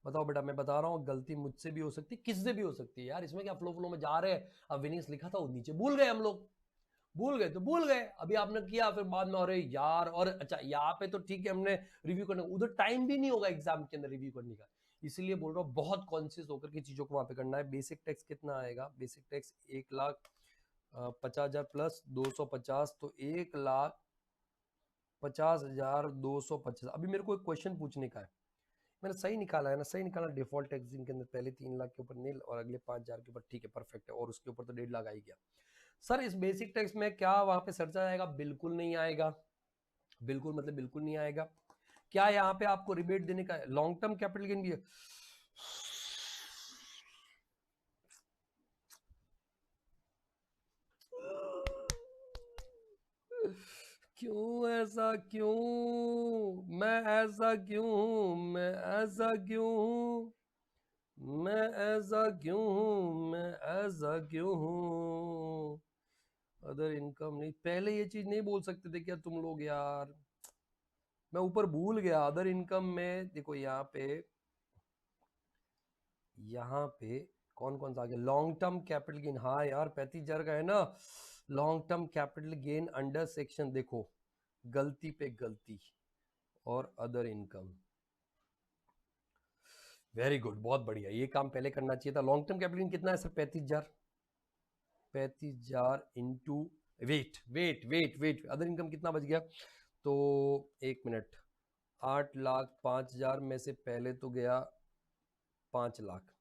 बताओ बेटा। मैं बता रहा हूँ, गलती मुझसे भी हो सकती है, किससे भी हो सकती है यार, इसमें क्या, फ्लो फ्लो में जा रहे हैं, अब विनीस लिखा था वो नीचे भूल गए हम लोग, भूल गए तो भूल गए, अभी आपने किया फिर बाद में, अरे यार, और अच्छा यहाँ पे तो ठीक है हमने रिव्यू करने, उधर टाइम भी नहीं होगा एग्जाम के अंदर रिव्यू करने का, इसलिए बोल रहा हूँ बहुत कॉन्शियस होकर के चीजों को वहां पे करना है। बेसिक टैक्स कितना आएगा, बेसिक टैक्स 1,50,000 प्लस 250, तो 1,50,250। अभी मेरे को एक क्वेश्चन पूछने का है, मैंने सही निकाला है ना, सही निकाला, डिफॉल्ट टैक्स के अंदर पहले 3 लाख के ऊपर नील और अगले 5,000 के ऊपर, ठीक है परफेक्ट है, और उसके ऊपर तो 1.5 लाख आ ही गया। सर इस बेसिक टैक्स में क्या वहां पे सर्चा आएगा, बिल्कुल नहीं आएगा, बिल्कुल मतलब बिल्कुल नहीं आएगा। क्या यहाँ पे आपको रिबेट देने का, लॉन्ग टर्म कैपिटल गेन भी है, क्यों ऐसा क्यों, मैं ऐसा क्यों हूं, मैं ऐसा क्यों हूं, मैं ऐसा क्यों हूं, मैं ऐसा क्यों हूं। अदर इनकम नहीं, पहले ये चीज नहीं बोल सकते थे क्या तुम लोग यार, मैं ऊपर भूल गया। अदर इनकम में देखो यहाँ पे कौन कौन सा आ गया, लॉन्ग टर्म कैपिटल गेन, हाँ यार 35,000 का है ना, long term capital gain under section, देखो गलती पे गलती, और अदर इनकम, वेरी गुड, बहुत बढ़िया, ये काम पहले करना चाहिए था। लॉन्ग टर्म कैपिटल गेन कितना है sir, 35,000, 35,000 into, wait wait wait wait, other income कितना बच गया, तो 1 मिनट, 8,05,000 में से पहले तो गया 5 लाख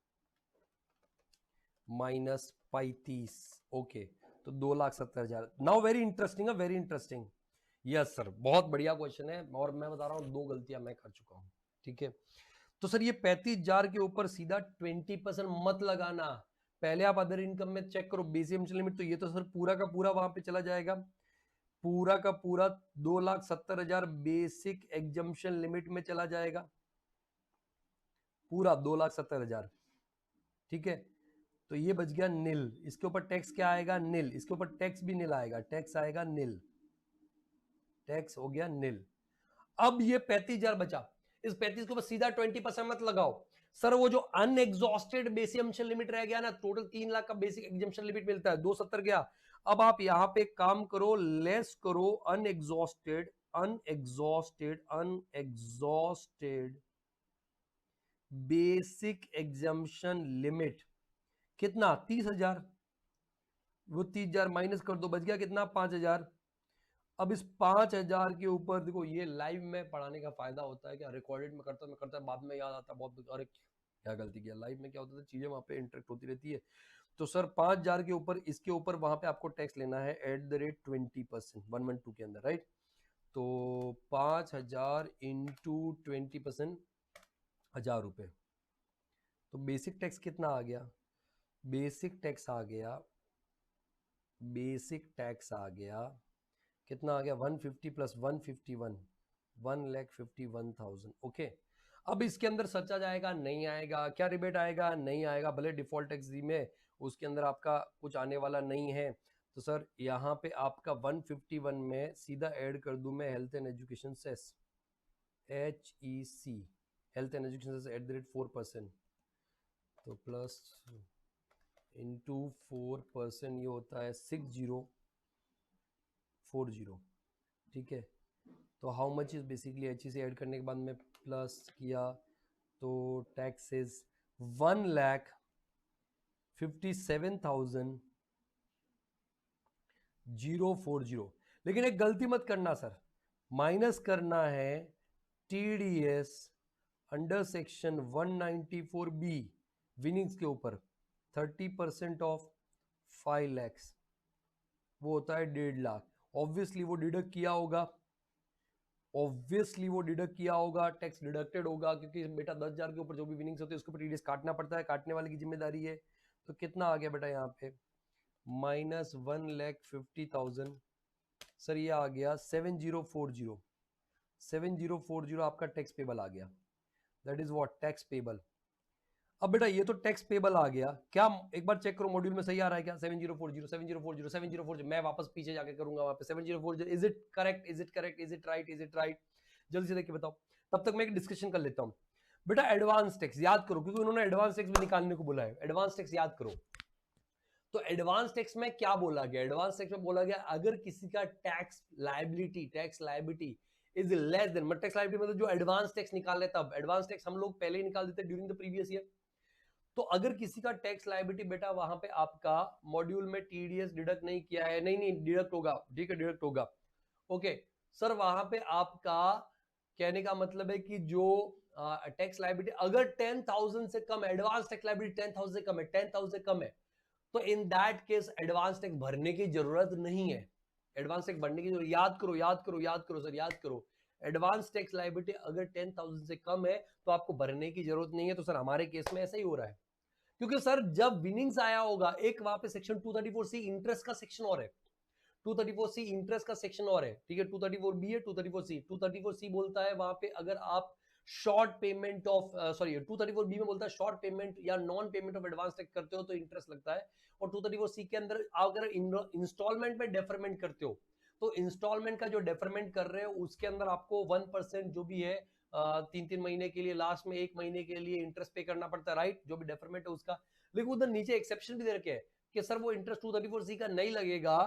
माइनस 35, ओके, तो 2,70,000। नाउ वेरी इंटरेस्टिंग है, वेरी इंटरेस्टिंग, यस सर, बहुत बढ़िया क्वेश्चन है, और मैं बता रहा हूँ 2 गलतियां मैं कर चुका हूँ। ठीक है, तो सर ये 35,000 के ऊपर सीधा 20% मत लगाना, पहले आप अदर इनकम में चेक करो बेसिक लिमिट, तो ये तो सर पूरा का पूरा वहां पे चला जाएगा, पूरा का पूरा 2,70,000 बेसिक एग्जम्पशन लिमिट में चला जाएगा, पूरा 2,70,000। ठीक है, तो ये बच गया नील, इसके ऊपर टैक्स क्या आएगा, नील, इसके ऊपर टैक्स भी नील आएगा, टैक्स आएगा नील, टैक्स हो गया नील। अब ये 35,000 बचा, इस 35 के ऊपर सीधा 20% मत लगाओ, सर वो जो अनएग्जॉस्टेड बेसिक एग्जम्पशन लिमिट रह गया ना, टोटल 3 लाख का बेसिक एग्जम्पशन लिमिट मिलता है, 270 गया। अब आप यहां पे काम करो, लेस करो unexhausted, unexhausted, unexhausted basic exemption limit, कितना 30,000, वो 30,000 माइनस कर दो, बच गया कितना 5,000। अब इस 5,000 के ऊपर देखो, ये लाइव में पढ़ाने का फायदा होता है, क्या रिकॉर्डेड में करता मैं करता बाद में याद आता बहुत, अरे क्या गलती किया, लाइव में क्या होता था, चीजें वहां पे इंटरेक्ट होती रहती है। तो सर 5,000 के ऊपर, इसके ऊपर वहां पे आपको टैक्स लेना है @20%, 112 के अंदर, राइट। तो 5,000 इंटू 20%, 1,000 रुपए, तो बेसिक टैक्स कितना आ गया, बेसिक टैक्स आ गया, बेसिक टैक्स आ गया, कितना आ गया 150 प्लस 151, 1,51,000, ओके। अब इसके अंदर सचा जाएगा नहीं आएगा, क्या रिबेट आएगा, नहीं आएगा, भले डिफॉल्ट टैक्स दी में उसके अंदर आपका कुछ आने वाला नहीं है। तो सर यहाँ पे आपका 151 में सीधा ऐड कर दूं मैं health and education cess, HEC, health and education cess @4%, तो प्लस इंटू 4%, ये होता है 6040, ठीक है। तो how much is basically HEC add करने के बाद में प्लस किया तो टैक्स इज 1,57,040। लेकिन एक गलती मत करना सर, माइनस करना है TDS under section 194B winnings के ऊपर 30% ऑफ 5 lakhs, वो होता है 1.5 लाख। ऑब्वियसली वो डिडक्ट किया होगा, ऑब्वियसली वो डिडक्ट किया होगा, टैक्स डिडक्टेड होगा, क्योंकि बेटा 10,000 के ऊपर जो भी विनिंग्स होती है उसके ऊपर टीडीएस काटना पड़ता है, काटने वाले की जिम्मेदारी है। तो कितना आ गया बेटा यहाँ पे -1,50,000। सर ये आ गया 7040 आपका टैक्स पेबल आ गया, that is what tax payable. अब बेटा ये तो टैक्स पेबल आ गया, क्या एक बार चेक करो मॉड्यूल में सही आ रहा है क्या? 7040 मैं वापस पीछे जाके करूंगा वहां पे 7040, is it correct, is it correct, is it right, is it right? जल्दी से देख के बताओ, तब तक मैं एक डिस्कशन कर लेता हूं। बेटा एडवांस टैक्स याद करो, क्योंकि उन्होंने एडवांस टैक्स भी निकालने को बोला है, एडवांस टैक्स याद करो। तो एडवांस टैक्स में क्या बोला गया? एडवांस टैक्स में बोला गया अगर किसी का tax liability is less than, tax liability मतलब जो एडवांस टैक्स निकाल रहे तब, एडवांस टैक्स हम लोग पहले ही निकाल देते ड्यूरिंग द प्रीवियस ईयर। तो अगर किसी का टैक्स लायबिलिटी बेटा वहां पे आपका मॉड्यूल में टीडीएस डिडक्ट नहीं किया है, नहीं डिडक्ट होगा, ठीक है डिडक्ट होगा, ओके सर, वहां पे आपका कहने का मतलब है कि जो टैक्स लायबिलिटी अगर 10,000 से कम है, एडवांस टैक्स लायबिलिटी 10,000 से कम है, 10,000 से कम है, तो in that case advance tax भरने की जरूरत नहीं है। एडवांस टैक्स भरने की जरूरत, याद करो याद करो याद करो सर, याद करो, एडवांस टैक्स लायबिलिटी अगर 10,000 से कम है तो आपको भरने की जरूरत नहीं है। तो सर हमारे केस में ऐसा ही हो रहा है, क्योंकि सर जब विनिंग्स आया होगा, एक वहां पे सेक्शन 234C इंटरेस्ट का सेक्शन और है, 234C इंटरेस्ट का सेक्शन और है, ठीक है, 234B है, 234C बोलता है वहां पे अगर आप short payment of sorry 234B में बोलता है शॉर्ट पेमेंट या non payment of advance tax करते हो तो इंटरेस्ट लगता है, और 234C के अंदर अगर इंस्टॉलमेंट में डेफरमेंट करते हो तो इंस्टॉलमेंट का जो डेफरमेंट कर रहे हो उसके अंदर आपको 1% जो भी है 3-3 महीने के लिए, लास्ट में 1 महीने के लिए इंटरेस्ट पे करना पड़ता है, राइट, जो भी डेफरमेंट है उसका। लेकिन उधर नीचे एक्सेप्शन भी दे रखे हैं कि सर वो इंटरेस्ट 234C का नहीं लगेगा,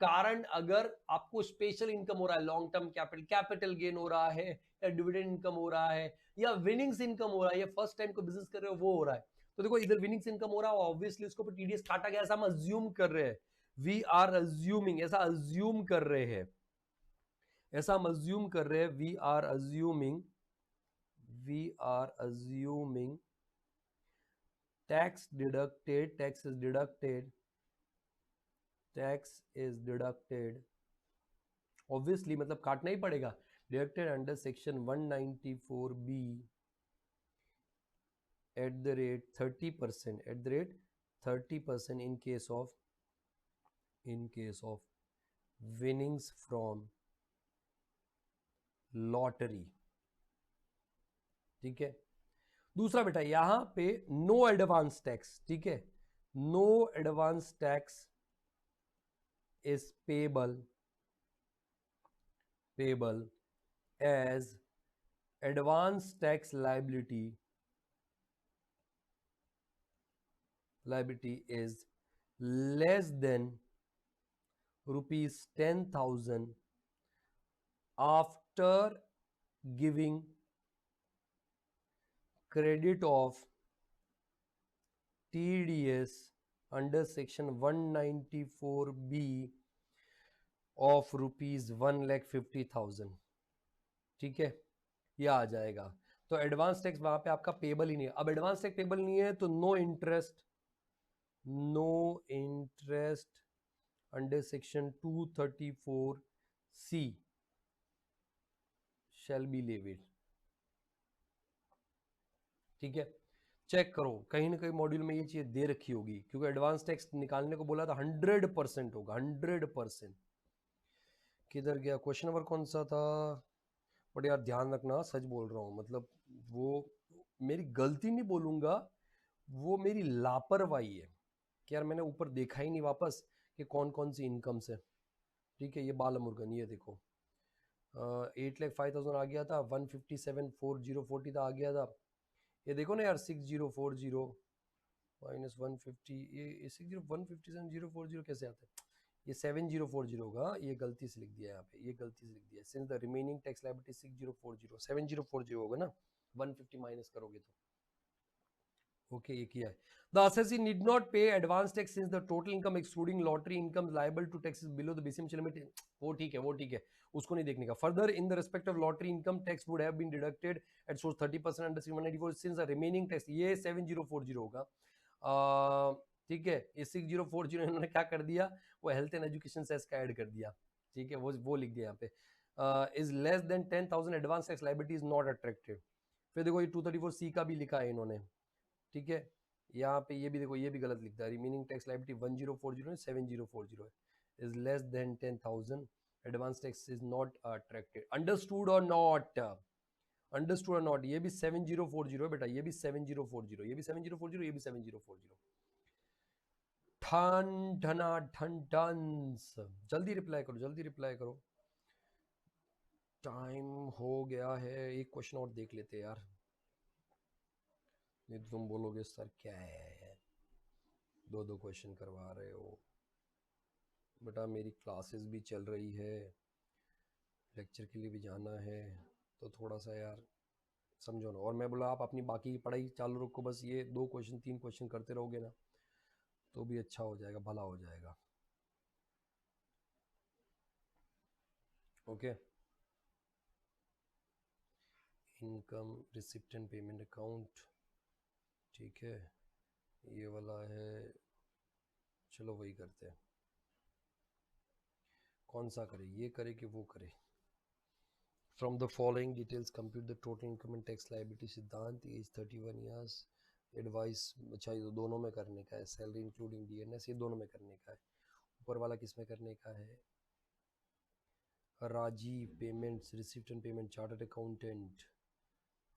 कारण अगर आपको स्पेशल इनकम हो रहा है, लॉन्ग टर्म कैपिटल गेन हो रहा है, या डिविडेंड इनकम हो रहा है, या विनिंग्स इनकम हो रहा है, या फर्स्ट टाइम को बिजनेस कर रहे हो वो हो रहा है। तो देखो इधर विनिंग्स इनकम हो रहा है, ऑब्वियसली उसको ऊपर टीडीएस काटा गया, ऐसा हम अज्यूम कर रहे हैं, वी आर अज्यूमिंग, ऐसा अज्यूम कर रहे हैं, ऐसा हम अज्यूम कर रहे हैं, we are assuming tax deducted, tax is deducted obviously, मतलब काटना ही पड़ेगा, deducted under section 194B at the rate 30% in case of winnings from lottery, ठीक है। दूसरा बेटा यहां पे नो एडवांस टैक्स, ठीक है, no advance tax is payable as advance tax liability is less than rupees 10,000 after giving credit of TDS under section 194B of rupees 1,50,000, ठीक है, ये आ जाएगा। तो एडवांस टैक्स वहां पे आपका पेबल ही नहीं है। अब एडवांस टैक्स पेबल नहीं है तो no interest under section 234C shall be levied, ठीक है। चेक करो कहीं ना कहीं मॉड्यूल में ये चीज दे रखी होगी, क्योंकि एडवांस टैक्स निकालने को बोला था, 100% होगा, 100%। किधर गया क्वेश्चन नंबर, कौन सा था? बट यार ध्यान रखना, सच बोल रहा हूँ, मतलब वो मेरी गलती नहीं बोलूंगा, वो मेरी लापरवाही है कि यार मैंने ऊपर देखा ही नहीं वापस कि कौन कौन सी इनकम्स है, ठीक है। ये बालमुर्गन, ये देखो 8,05,000 आ गया था, 157,4040 था आ गया था, ये देखो ना यार 6040 माइनस 150, ये 157,040 कैसे आता है? ये 7040 होगा, ये गलती से लिख दिया यहाँ पे, ये गलती से लिख दिया, since the remaining tax liability 6040 7040 होगा ना, 150 माइनस करोगे तो। ओके, ये किया है। The assessee need not pay advance tax since the total income excluding lottery income liable to tax below the basic limit. वो ठीक है, वो ठीक है, उसको नहीं देखने का। Further in the respect of lottery income tax would have been deducted at source 30% under 194 since the remaining tax, ये 7040 होगा। ठीक है, ये 6040 इन्होंने क्या कर दिया, वो हेल्थ एंड एजुकेशन सेस का ऐड कर दिया। ठीक है, वो लिख दिया यहाँ पे, is less than 10,000 advance tax liability is not attractive. फिर देखो ये 234C का भी लिखा है इन्होंने। ठीक है, यहाँ पे ये भी देखो, ये भी गलत लिखता है, रिमेनिंग टैक्स लायबिलिटी 1040 7040 है, is less than 10,000 advance tax is not attracted. Understood और नॉट, अंडरस्टूड और नॉट, ये भी 7040 है बेटा, ये भी 7040, ये भी 7040, ये भी 7040। ठन ठना ठन टन्स, जल्दी रिप्लाई करो, जल्दी रिप्लाई करो, टाइम हो गया है। एक क्वेश्चन और देख लेते हैं यार, नहीं तो तुम बोलोगे सर क्या है, दो दो क्वेश्चन करवा रहे हो। बेटा मेरी क्लासेस भी चल रही है, लेक्चर के लिए भी जाना है, तो थोड़ा सा यार समझो ना। और मैं बोला आप अपनी बाकी की पढ़ाई चालू रखो, बस ये 2 क्वेश्चन 3 क्वेश्चन करते रहोगे ना तो भी अच्छा हो जाएगा, भला हो जाएगा। Okay, income receipt and payment account, ठीक है, ये वाला है, चलो वही करते हैं। कौन सा करे, ये करे कि वो करे? From the following details compute the total income and tax liability. सिद्धांत एज 31 ईयर्स, एडवाइस, अच्छा ये तो दोनों में करने का है, सैलरी इंक्लूडिंग डीएनएस, ये दोनों में करने का है। ऊपर वाला किस में करने का है? Rajiv payments, receipt and payment, chartered accountant.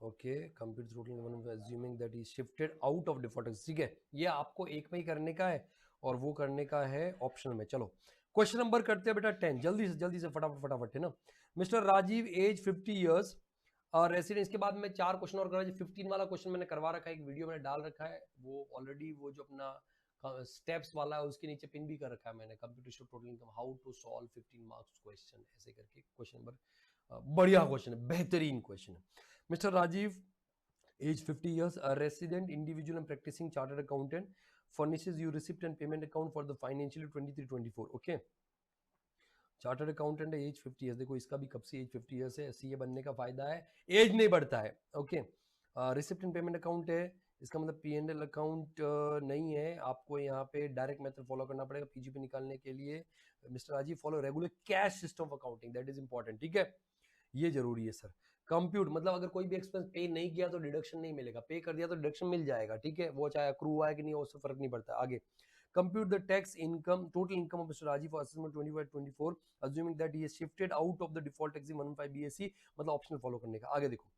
Okay, computer total assuming that is shifted out of default, ठीक है, ये आपको एक में ही करने का है और वो करने का है ऑप्शनल में। चलो क्वेश्चन नंबर करते हैं बेटा 10, जल्दी से फटाफट फटाफट, है ना। मिस्टर राजीव एज 50 ईयर्स और रेसिडेंस, के बाद में 4 क्वेश्चन और करा। 15 वाला क्वेश्चन मैंने करवा रखा है, एक वीडियो मैंने डाल रखा है, वो ऑलरेडी वो जो अपना स्टेप्स वाला है उसके नीचे पिन भी कर रखा है मैंने, computation total income how to solve 15 marks question, ऐसे करके क्वेश्चन नंबर, बढ़िया क्वेश्चन है, बेहतरीन क्वेश्चन है। Mister Rajiv age 50 years, a resident individual and practicing chartered accountant, furnishes you receipt and payment account for the financial 23-24। okay, chartered accountant है, as 50 years, देखो इसका भी कब से एज 50 ईयर्स है, सीए बनने का फायदा है, एज नहीं बढ़ता है। Okay, receipt and payment account है, इसका मतलब पी&एल अकाउंट नहीं है, आपको यहाँ पे डायरेक्ट मेथड फॉलो करना पड़ेगा पीजीपी निकालने के लिए। Mister Rajiv follow regular cash system of accounting, that is important, ठीक है, ये जरूरी है सर। कंप्यूट मतलब अगर कोई भी एक्सपेंस पे नहीं किया तो डिडक्शन नहीं मिलेगा, पे कर दिया तो डिडक्शन मिल जाएगा, ठीक है, वो चाहे अक्रू हुआ है कि नहीं उससे फर्क नहीं पड़ता। आगे, compute the tax income total income of mister Rajiv for assessment 25-24 assuming that he is shifted out of the default tax 115 BSC, मतलब ऑप्शनल फॉलो करने का। आगे देखो,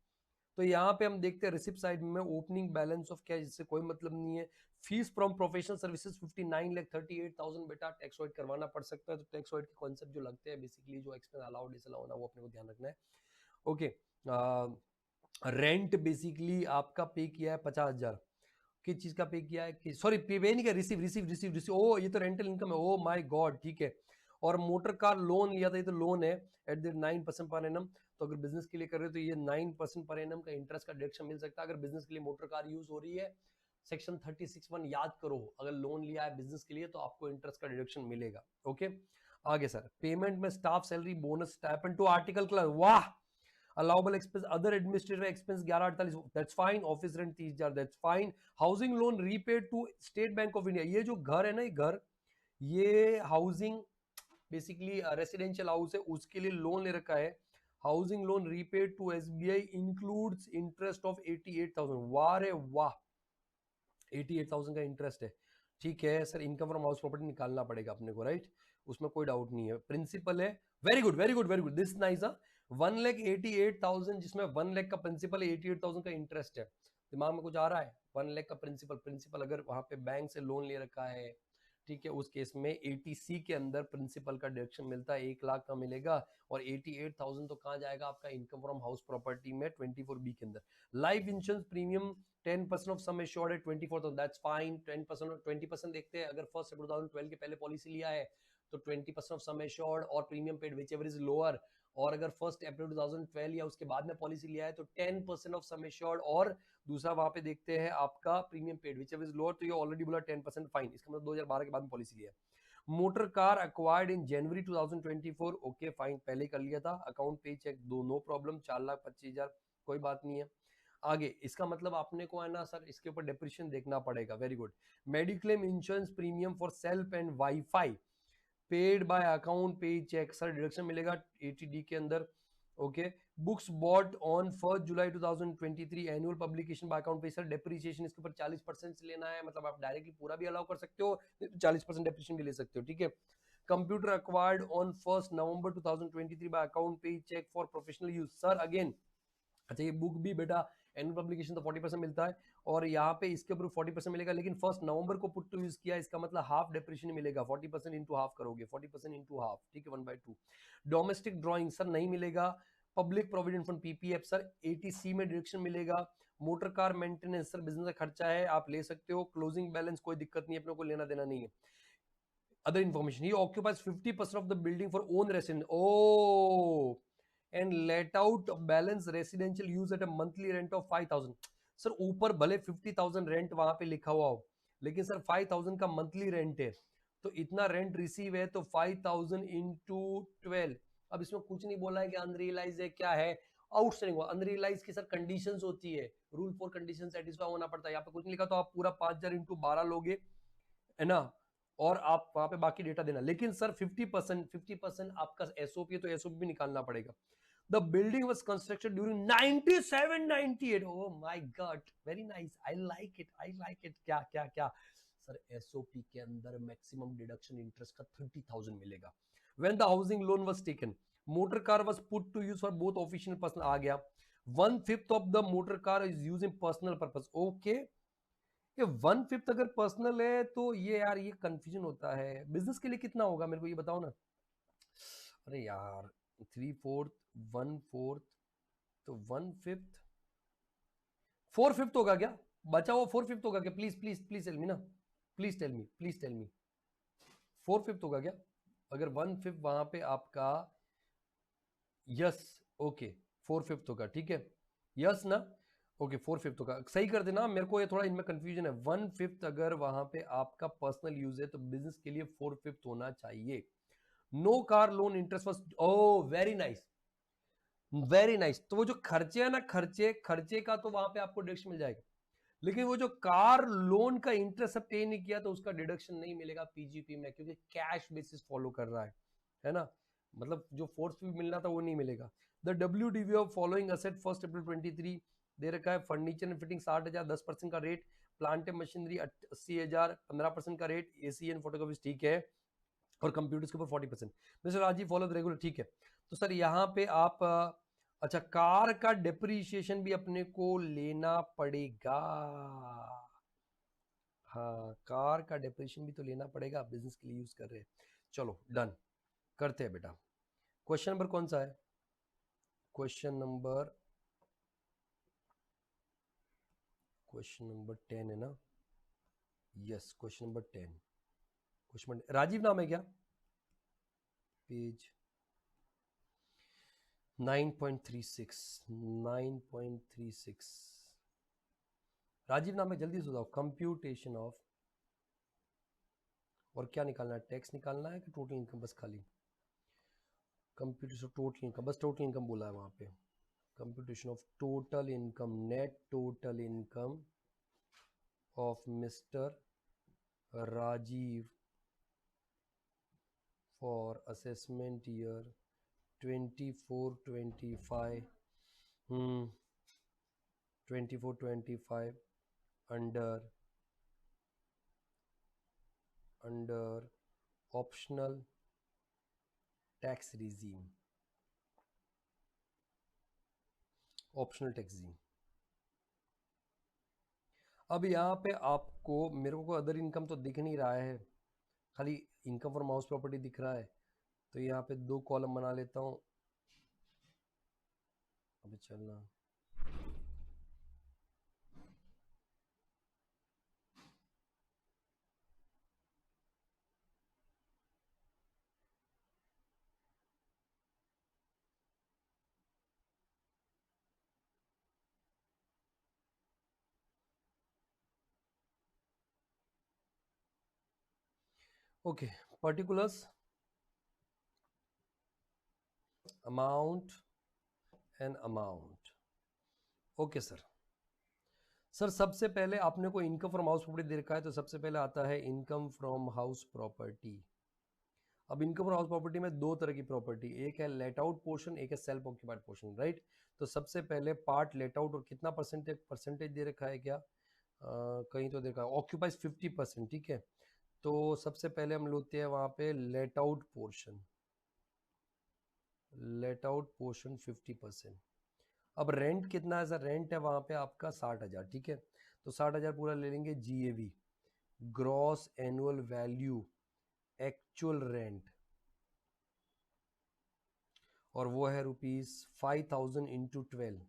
तो यहाँ पे हम देखते हैं रिसिप्ट साइड में ओपनिंग बैलेंस ऑफ कैश, जिससे कोई मतलब नहीं है। फीस फ्रॉम प्रोफेशनल सर्विसेज 59,38,000, बेटा टैक्स वाइट करवाना पड़ सकता है, तो टैक्स वाइट के कॉन्सेप्ट जो लगते हैं बेसिकली, जो एक्सपेंस अलाउड डिसअलाउड है वो अपने को ध्यान रखना है। ओके, रेंट बेसिकली आपका पे किया है 50,000, किस चीज का पे किया है कि सॉरी पे नहीं किया, रिसीव रिसीव रिसीव रिसीव, ओ ये तो रेंटल इनकम है, ओ माय गॉड, ठीक है। और मोटर कार लोन लिया था, ये तो लोन है एट द 9% पर एनम, तो अगर बिजनेस के लिए कर रहे हो तो ये 9% पर एनम का इंटरेस्ट का डिडक्शन मिल सकता है। अगर बिजनेस के लिए मोटर कार यूज हो रही है, सेक्शन 36(1) याद करो, अगर लोन लिया है बिजनेस के लिए तो आपको इंटरेस्ट का डिडक्शन मिलेगा। ओके, आगे सर, पेमेंट में staff salary bonus stipend to article class, वाह, allowable expense other administrative expense 1148, that's fine, office rent 30,000, that's fine, housing loan repaid to State Bank of India, ये जो घर है ना, ये घर, ये हाउसिंग बेसिकली रेसिडेंशियल हाउस है, उसके लिए लोन ले रखा है, housing loan repaid to SBI includes interest of 88,000, वाह रे वाह, 88,000 का इंटरेस्ट है, ठीक है sir. Income from house property निकालना पड़ेगा अपने को, राइट, उसमें कोई डाउट नहीं है। प्रिंसिपल है, very good very good very good, this nice. 1,88,000 जिसमें 1 लाख का प्रिंसिपल है, 88,000 का इंटरेस्ट है, दिमाग में कुछ आ रहा है? 1 लाख का प्रिंसिपल अगर वहां पे बैंक से लोन ले रखा है, ठीक है, उस केस में 80C के अंदर प्रिंसिपल का डिडक्शन मिलता है, 1 लाख का मिलेगा, और 88,000 तो कहाँ जाएगा आपका इनकम फ्रॉम हाउस प्रॉपर्टी में 24B के अंदर। Life insurance premium 10% of sum assured है 24,000, दैट्स फाइन, 10% 20% देखते हैं, अगर 1 September 2012 के पहले पॉलिसी लिया है तो 20% ऑफ सम एश्योर्ड और premium paid which ever is lower, और अगर 1 अप्रैल 2012 या उसके बाद में पॉलिसी लिया है तो 10% ऑफ सम एश्योर्ड, और दूसरा वहां पे देखते हैं आपका premium paid which ever is lower, तो ये ऑलरेडी बोला 10% फाइन, इसका मतलब 2012 के बाद में पॉलिसी लिया है। Motor car acquired in January 2024, okay fine, पहले कर लिया था, अकाउंट पे चेक दो, नो प्रॉब्लम, 4,25,000, कोई बात नहीं है। आगे इसका मतलब आपने को है ना सर इसके ऊपर डेप्रिशिएशन देखना पड़ेगा, very good. Mediclaim insurance premium for self and wife paid by account पे चेक, सर डिडक्शन मिलेगा 80D के अंदर, okay. Books bought on 1 July 2023 annual publication by account pay, sir depreciation इसके ऊपर 40% से लेना है, मतलब आप डायरेक्टली पूरा भी अलाउ कर सकते हो, 40% डेप्रिसिएशन भी ले सकते हो, ठीक है। Computer acquired on 1 November 2023 by account पे cheque for professional use, sir again, अच्छा ये बुक भी बेटा एनुअल पब्लिकेशन तो 40% मिलता है, और यहाँ पे इसके ऊपर 40% मिलेगा, लेकिन 1 नवंबर को पुट टू यूज किया, इसका मतलब हाफ डेप्रिसिएशन मिलेगा, 40% इंटू हाफ करोगे, 40% इंटू हाफ, ठीक है, 1/2। डोमेस्टिक ड्रॉइंग सर नहीं मिलेगा। Public provident fund PPF sir 80C में डिडक्शन मिलेगा। Motor car maintenance sir business का खर्चा है, आप ले सकते हो। क्लोजिंग बैलेंस कोई दिक्कत नहीं है, अपने को लेना देना नहीं है। Other information, he occupies 50% of the building for own residence, oh and let out balance residential use at a monthly rent of 5,000, sir ऊपर भले 50,000 रेंट वहां पे लिखा हुआ हो, लेकिन सर 5,000 का मंथली रेंट है, तो इतना रेंट रिसीव है, तो 5,000 इंटू 12, अब इसमें कुछ नहीं बोला है कि अनरियलाइज है क्या है, आउटस्टैंडिंग हुआ, अनरियलाइज की सर कंडीशंस होती है, रूल फॉर कंडीशन सेटिस्फाई होना पड़ता है, यहाँ पे कुछ नहीं लिखा तो आप पूरा 5,000 इंटू 12 लोगे, है ना, और आप वहां पे बाकी डेटा देना, लेकिन सर 50% आपका एसओपी है, तो एसओपी भी निकालना पड़ेगा। The building was constructed during 97-98. Oh my God, very nice. I like it. I like it. क्या क्या क्या सर एसओपी के अंदर मैक्सिमम डिडक्शन इंटरेस्ट का 30,000 मिलेगा। When the housing loan was taken, motor car was put to use for both official and personal, आ गया। 1/5 of the motor car is used in personal purpose. Okay, ये 1/5 अगर personal है तो ये यार ये कंफ्यूजन होता है, बिजनेस के लिए कितना होगा मेरे को ये बताओ ना। अरे यार 3/4, 1/4, तो 1/5, 4/5 होगा क्या, बचा हुआ 4/5 होगा क्या, please please please tell me ना, please tell me, please tell me, 4/5 होगा क्या, अगर 1/5 वहां पे आपका, यस, ओके 4/5 होगा, ठीक है, यस ना, ओके 4/5 होगा, सही कर देना, मेरे को ये थोड़ा इनमें कंफ्यूजन है। 1/5 अगर वहां पे आपका पर्सनल यूज है तो बिजनेस के लिए 4/5 होना चाहिए। No car loan interest was, oh very nice, very nice, तो वो जो खर्चे है ना, खर्चे का तो वहां पे आपको डिडक्शन मिल जाएगा, लेकिन वो जो कार लोन का इंटरेस्ट पे नहीं किया तो उसका डिडक्शन नहीं मिलेगा पीजीपी में, क्योंकि कैश बेसिस फॉलो कर रहा है ना, मतलब जो फोर्स भी मिलना था वो नहीं मिलेगा। The WDV of following asset 1 अप्रैल 23 दे रखा है, फर्नीचर एंड फिटिंग 60,000, 10% का रेट, प्लांट एंड मशीनरी 80,000, 15% का रेट, एसी एंड फोटोकॉपीज, ठीक है, और कंप्यूटर्स के ऊपर 40%। Mister Rajiv follow the regular, ठीक है। तो सर यहाँ पे आप अच्छा कार का डेप्रीशिएशन भी अपने को लेना पड़ेगा, हाँ कार का डेप्रीशिएशन भी तो लेना पड़ेगा, बिजनेस के लिए यूज कर रहे हैं, चलो डन करते हैं बेटा। क्वेश्चन नंबर कौन सा है, क्वेश्चन नंबर 10 है ना, yes question number 10, question Rajiv नाम है क्या, पेज 9.36, 9.36 राजीव नाम है, जल्दी से बताओ, कंप्यूटेशन ऑफ, और क्या निकालना है, टैक्स निकालना है कि टोटल इनकम, बस खाली कंप्यूटेशन ऑफ टोटल इनकम, बस टोटल इनकम बोला है वहां पे, computation of total income, net total income of mister Rajiv for assessment year 24-25, 24-25 under optional tax regime, optional tax regime. अब यहाँ पे आपको मेरे को अदर इनकम तो दिख नहीं रहा है, खाली इनकम फ्रॉम हाउस प्रॉपर्टी दिख रहा है, तो यहाँ पे 2 कॉलम बना लेता हूँ, अभी चलना, okay, particulars, amount and amount. Okay sir. Sir सबसे पहले आपने को इनकम फ्रॉम हाउस प्रॉपर्टी दे रखा है, तो सबसे पहले आता है इनकम फ्रॉम हाउस प्रॉपर्टी। अब इनकम फ्रॉम हाउस प्रॉपर्टी में दो तरह की प्रॉपर्टी, एक है लेट आउट पोर्शन, एक है सेल्फ ऑक्यूपाइड पोर्शन, राइट। तो सबसे पहले पार्ट लेट आउट, और कितना परसेंटेज दे रखा है क्या, कहीं तो देखा ऑक्यूपाइज 50%, ठीक है। तो सबसे पहले हम लेते हैं वहां पे let out portion, let out portion 50%। अब रेंट कितना है सर, रेंट है वहां पे आपका 60,000, ठीक है। तो 60,000 पूरा ले लेंगे, GAV, gross annual value, actual rent, और वो है ₹5,000 इंटू 12,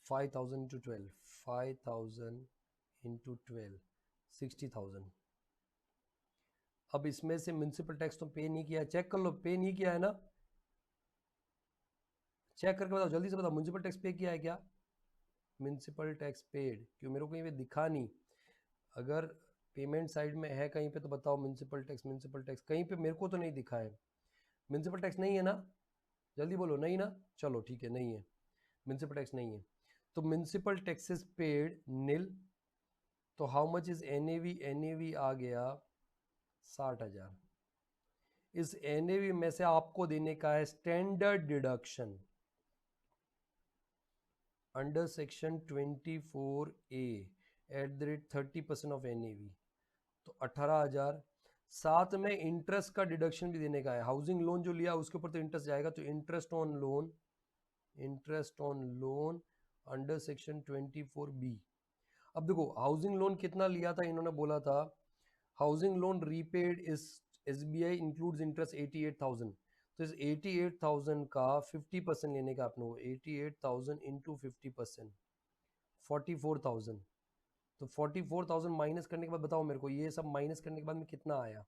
5,000 इंटू 12, 5,000 इंटू 12, 60,000। अब इसमें से म्यूनसिपल टैक्स तो पे नहीं किया, चेक कर लो, पे नहीं किया है ना, चेक करके बताओ, जल्दी से बताओ, म्यूनसिपल टैक्स पे किया है क्या, म्यूनसिपल टैक्स पेड, क्यों मेरे को कहीं पे दिखा नहीं। अगर पेमेंट साइड में है कहीं पे तो बताओ, म्यूनसिपल टैक्स, म्यूनसिपल टैक्स कहीं पे मेरे को तो नहीं दिखा है। म्यूनसिपल टैक्स नहीं है ना, जल्दी बोलो, नहीं ना, चलो ठीक है, नहीं है, म्यूनसिपल टैक्स नहीं है। तो म्यूनसिपल टैक्सेस पेड नील। तो how much is NAV, NAV आ गया 60,000। इस एनएवी में से आपको देने का है standard deduction under section 24A at the rate 30% of NAV, तो 18,000। साथ में इंटरेस्ट का डिडक्शन भी देने का है, हाउसिंग लोन जो लिया उसके ऊपर तो इंटरेस्ट जाएगा, तो interest on loan, interest on loan under section 24B। अब देखो हाउसिंग लोन कितना लिया था, इन्होंने बोला था हाउसिंग लोन रीपेड इस SBI इंक्लूड्स इंटरेस्ट 88,000। तो इस 88,000 का 50% लेने का आपने, 88,000 इंटू 50%, 44,000। तो 44,000 माइनस करने के बाद बताओ मेरे को, ये सब माइनस करने के बाद में कितना आया,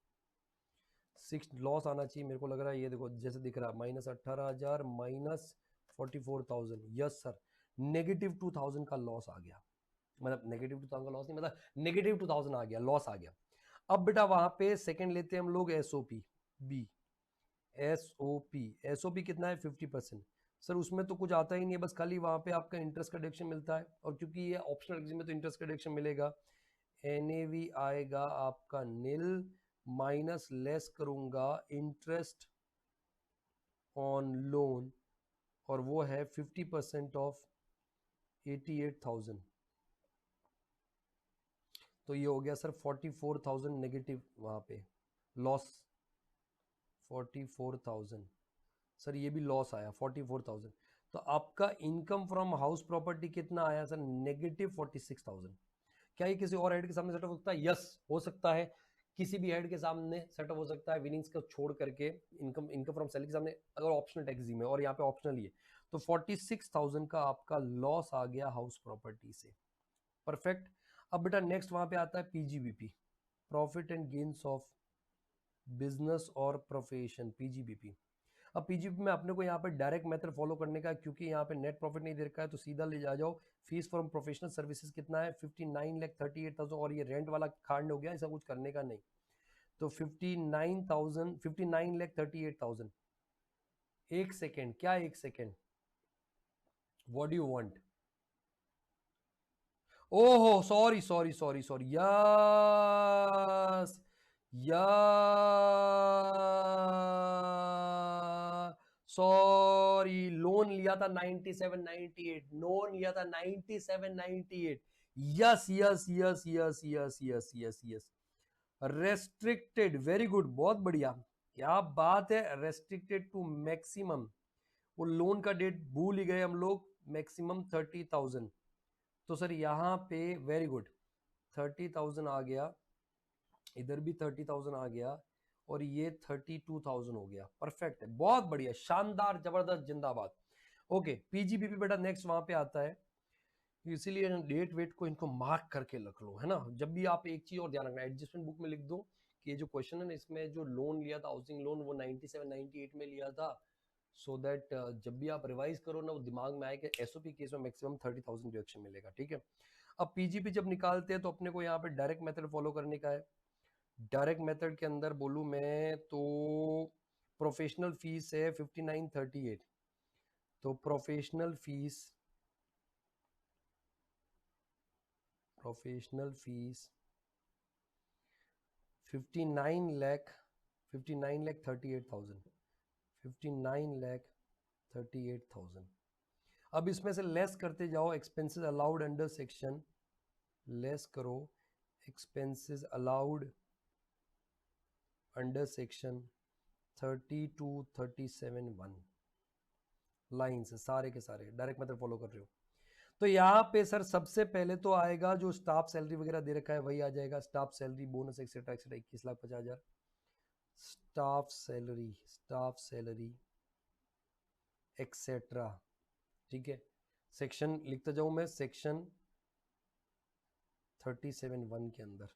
6 लॉस आना चाहिए मेरे को लग रहा है, ये देखो जैसे दिख रहा है, -18,000 माइनस 44,000, यस सर, -2,000 का लॉस आ गया, मतलब -2,000 का लॉस नहीं, मतलब -2,000 आ गया, लॉस आ गया। अब बेटा वहां पे सेकंड लेते हैं हम लोग एसओपी बी, एसओपी कितना है 50%। सर उसमें तो कुछ आता ही नहीं है, बस खाली वहां पे आपका इंटरेस्ट का डिडक्शन मिलता है, और क्योंकि ये ऑप्शनल एग्जाम में तो इंटरेस्ट का डिडक्शन मिलेगा। एनएवी आएगा आपका नील, माइनस लेस करूंगा इंटरेस्ट ऑन लोन, और वो है 50% ऑफ 88,000। तो ये हो गया सर 44,000 नेगेटिव वहां पे लॉस, 44,000। सर ये भी लॉस आया 44,000। तो आपका इनकम फ्रॉम हाउस प्रॉपर्टी कितना आया सर, -46,000। क्या ये किसी और हेड के सामने सेटअप हो सकता है, यस हो सकता है, किसी भी हेड के सामने सेटअप हो सकता है, विनिंग्स को छोड़ करके, इनकम इनकम फ्रॉम सैलरी के सामने, अगर ऑप्शनल टैक्स में, और यहाँ पे ऑप्शनल ही है। तो 46,000 का आपका लॉस आ गया हाउस प्रॉपर्टी से, परफेक्ट। अब बेटा नेक्स्ट वहां पे आता है PGBP, profit and gains of business और प्रोफेशन, PGBP। अब पीजीपी में अपने को यहाँ पे डायरेक्ट मेथड फॉलो करने का, क्योंकि यहाँ पे नेट प्रॉफिट नहीं दे रखा है, तो सीधा ले जा जाओ, फीस फ्रॉम प्रोफेशनल सर्विसेज कितना है 59,38,000, और ये रेंट वाला कांड हो गया, ऐसा कुछ करने का नहीं। तो 59,000, 59,38,000। एक सेकेंड, क्या एक second, what do you want, ओहो sorry sorry sorry sorry, yes yes, sorry, loan लिया था 9798, लोन लिया था 9798, yes yes yes yes yes yes yes yes, restricted, very good, बहुत बढ़िया, क्या बात है, रेस्ट्रिक्टेड टू मैक्सिमम, वो लोन का डेट भूल ही गए हम लोग, मैक्सिमम 30,000। तो सर यहाँ पे वेरी गुड, 30,000 आ गया, इधर भी 30,000 आ गया, और ये 32,000 हो गया, परफेक्ट है, बहुत बढ़िया, शानदार, जबरदस्त, जिंदाबाद। ओके, PGBP बेटा नेक्स्ट वहां पे आता है, इसीलिए डेट वेट को इनको मार्क करके रख लो, है ना। जब भी आप एक चीज और ध्यान रखना, एडजस्टमेंट बुक में लिख दो कि ये जो क्वेश्चन है ना, इसमें जो लोन लिया था हाउसिंग लोन, वो 97 98 में लिया था, सो दैट जब भी आप रिवाइज करो ना, वो दिमाग में आए कि एसओपी केस में मैक्सिमम 30,000 डिडक्शन मिलेगा, ठीक है। अब PGP जब निकालते हैं तो अपने को यहाँ पे डायरेक्ट मेथड फॉलो करने का है, डायरेक्ट मेथड के अंदर बोलूं मैं तो प्रोफेशनल फीस है 5938, तो प्रोफेशनल फीस 59 लाख 39 लाख 38,000। अब इसमें से लेस करते जाओ, expenses allowed under section, less करो expenses allowed under section 3237(1), line से सारे के सारे डायरेक्ट मेथड फॉलो कर रहे हो। तो यहाँ पे सर सबसे पहले तो आएगा जो स्टाफ सैलरी वगैरह दे रखा है वही आ जाएगा, staff salary bonus etcetera etcetera 21,50,000 staff salary etcetera. ठीक है, सेक्शन लिखता जाऊं मैं, सेक्शन 37(1) के अंदर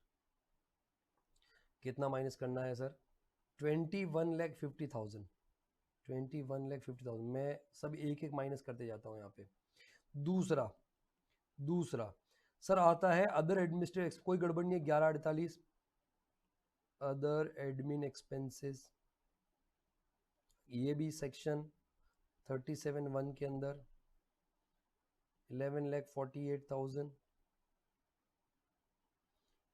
कितना माइनस करना है सर? 21,50,000 21,50,000। मैं सब एक एक माइनस करते जाता हूँ यहाँ पे। दूसरा सर आता है अदर एडमिनिस्ट्रेटिव, कोई गड़बड़ नहीं है, 1148 अदर एडमिन एक्सपेंसेस, ये भी सेक्शन 37(1) के अंदर 11,48,000।